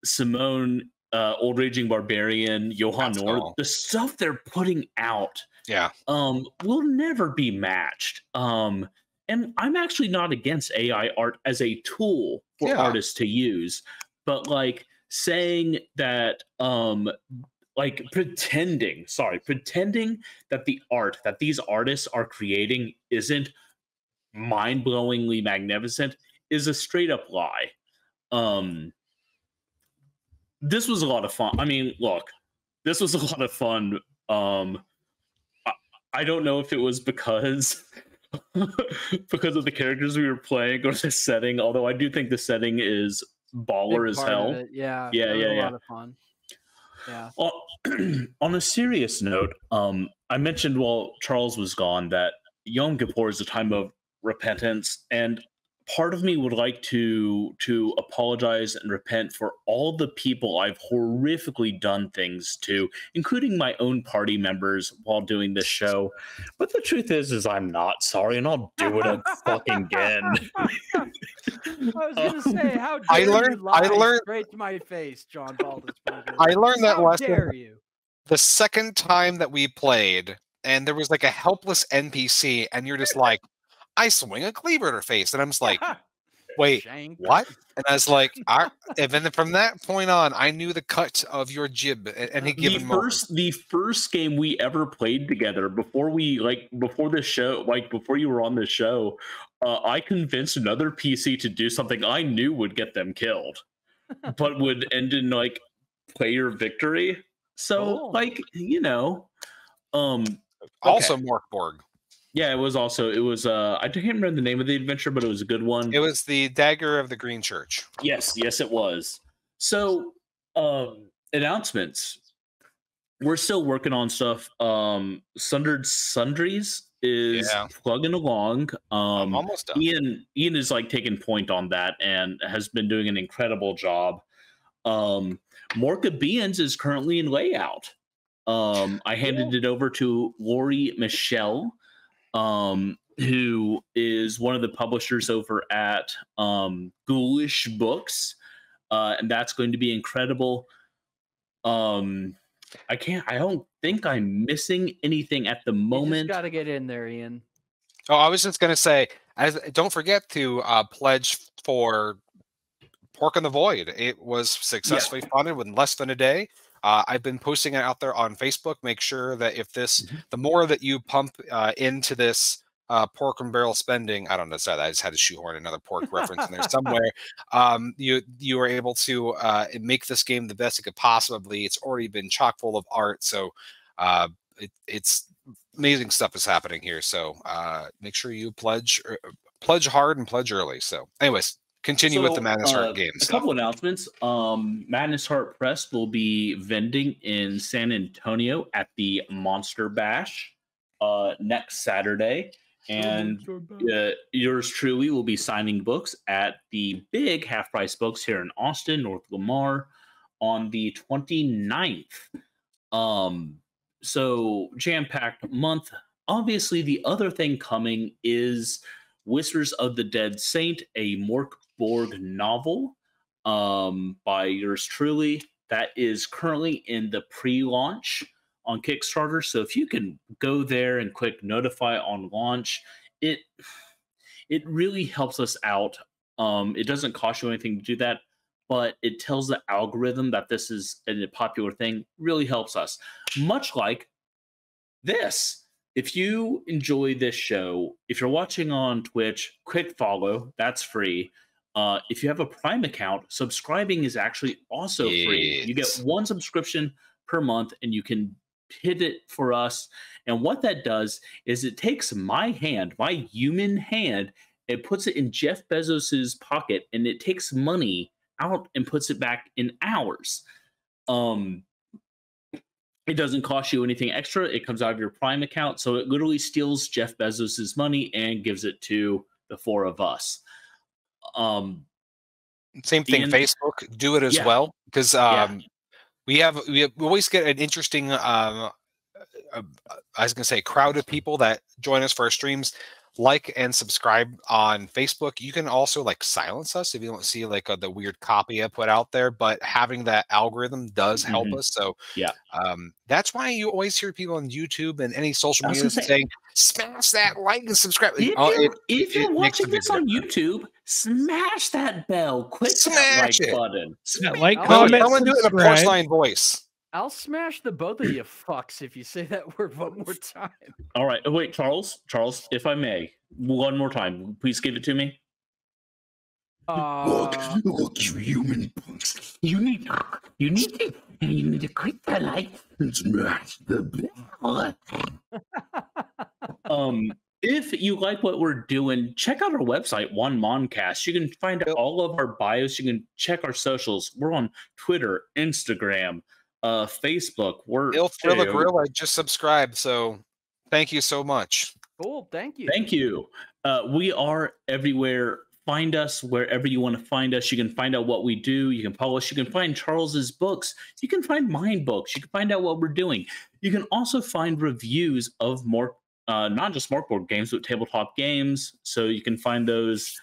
[SPEAKER 1] Simone, Old Raging Barbarian, Johan Nord, the stuff they're putting out, will never be matched. And I'm actually not against AI art as a tool for artists to use, but saying that pretending that the art that these artists are creating isn't mind-blowingly magnificent is a straight up lie. This was a lot of fun. I mean, look, this was a lot of fun. I don't know if it was because of the characters we were playing or the setting, although I do think the setting is baller as hell.
[SPEAKER 2] Yeah,
[SPEAKER 1] yeah,
[SPEAKER 2] that was
[SPEAKER 1] yeah,
[SPEAKER 2] a
[SPEAKER 1] yeah.
[SPEAKER 2] lot of fun. Yeah.
[SPEAKER 1] On a serious note, I mentioned while Charles was gone that Yom Kippur is a time of repentance, and part of me would like to apologize and repent for all the people I've horrifically done things to, including my own party members while doing this show. But the truth is I'm not sorry, and I'll do it fucking again.
[SPEAKER 2] I was gonna say, how dare you lie straight to my face, John Baldisberger.
[SPEAKER 3] I learned that lesson.
[SPEAKER 2] How dare you?
[SPEAKER 3] The second time that we played, and there was like a helpless NPC, and you're just like, I swing a cleaver at her face, and I'm just like, wait,
[SPEAKER 2] Shank.
[SPEAKER 3] what? And I was like, and then from that point on, I knew the cut of your jib at any given moment.
[SPEAKER 1] The first game we ever played together before the show, like before you were on the show, I convinced another PC to do something I knew would get them killed, but would end in like player victory. So like, you know,
[SPEAKER 3] also Morkborg.
[SPEAKER 1] Yeah, it was I can't remember the name of the adventure, but it was a good one.
[SPEAKER 3] It was the Dagger of the Green Church.
[SPEAKER 1] Yes, it was. So, announcements. We're still working on stuff. Sundered Sundries is plugging along.
[SPEAKER 3] I'm almost done.
[SPEAKER 1] Ian is like taking point on that and has been doing an incredible job. Morka Beans is currently in layout. I handed it over to Lori Michelle, who is one of the publishers over at Ghoulish Books, and that's going to be incredible. I don't think I'm missing anything at the moment.
[SPEAKER 2] You just got to get in there, Ian.
[SPEAKER 3] Oh, I was just going to say, don't forget to pledge for Pork in the Void. It was successfully funded within less than a day. I've been posting it out there on Facebook. Make sure that if this, the more that you pump into this pork and barrel spending, I don't know, sorry, I just had to shoehorn another pork reference in there somewhere. You are able to make this game the best it could possibly. It's already been chock full of art, so it's amazing stuff is happening here. So make sure you pledge hard and pledge early. So, anyways. Continue with the Madness Heart games.
[SPEAKER 1] A couple announcements. Madness Heart Press will be vending in San Antonio at the Monster Bash next Saturday. And yours truly will be signing books at the big half-price books here in Austin, North Lamar, on the 29th. So jam-packed month. Obviously, the other thing coming is Whispers of the Dead Saint, a Morkborg novel by yours truly. That is currently in the pre-launch on Kickstarter. So if you can go there and click notify on launch, it really helps us out. It doesn't cost you anything to do that, but it tells the algorithm that this is a popular thing. Really helps us. Much like this. If you enjoy this show, if you're watching on Twitch, quick follow. That's free. If you have a Prime account, subscribing is actually also free. You get one subscription per month, and you can hit it for us. And what that does is it takes my hand, my human hand, and puts it in Jeff Bezos's pocket, and it takes money out and puts it back in ours. It doesn't cost you anything extra. It comes out of your Prime account. So it literally steals Jeff Bezos's money and gives it to the four of us.
[SPEAKER 3] Same thing, Facebook. Do it as well. Because we always get an interesting, I was going to say, crowd of people that join us for our streams. Like and subscribe on Facebook. You can also like silence us if you don't see like the weird copy I put out there, but having that algorithm does help us. So that's why you always hear people on YouTube and any social media saying, smash that like and subscribe.
[SPEAKER 1] If you're watching this on YouTube, smash that bell. Click that like button.
[SPEAKER 4] Like, comment,
[SPEAKER 3] someone do it in a porcelain voice.
[SPEAKER 2] I'll smash the both of you fucks if you say that word one more time.
[SPEAKER 1] All right. Wait, Charles, if I may, one more time, please give it to me.
[SPEAKER 5] Look, you human punks. You need to click that like and smash the bell.
[SPEAKER 1] if you like what we're doing, check out our website, One Moncast. You can find all of our bios. You can check our socials. We're on Twitter, Instagram, Facebook. We're
[SPEAKER 3] Il Thriller Grill. I just subscribed, so thank you so much.
[SPEAKER 2] Cool, thank you.
[SPEAKER 1] Thank you. We are everywhere. Find us wherever you want to find us. You can find out what we do. You can publish. You can find Charles's books. You can find mine books. You can find out what we're doing. You can also find reviews of more, not just smorgasbord games, but tabletop games. So you can find those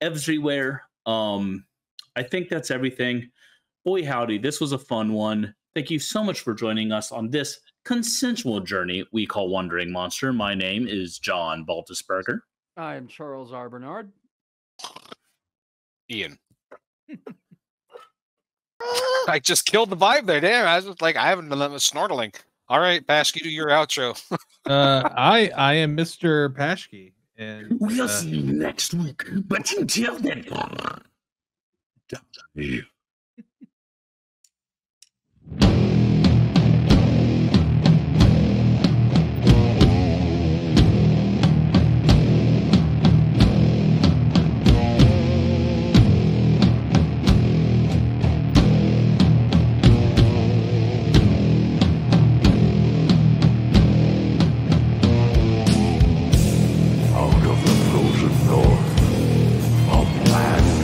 [SPEAKER 1] everywhere. I think that's everything. Boy, howdy. This was a fun one. Thank you so much for joining us on this consensual journey we call Wandering Monster. My name is John Baltusberger.
[SPEAKER 2] I am Charles R. Bernard.
[SPEAKER 3] Ian. I just killed the vibe there. Damn, I was just like, I haven't done that much snorkeling. All right, Paschke, do your outro.
[SPEAKER 4] I am Mr. Paschke, and
[SPEAKER 5] we'll see you next week. But until then,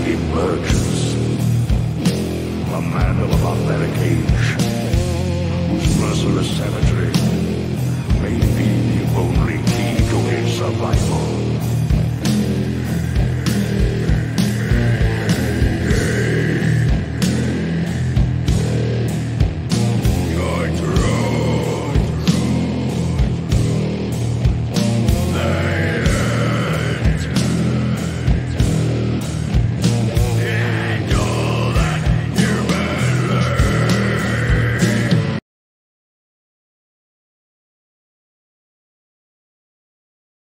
[SPEAKER 5] emerges a man of a barbaric age, whose merciless savagery may be the only key to his survival.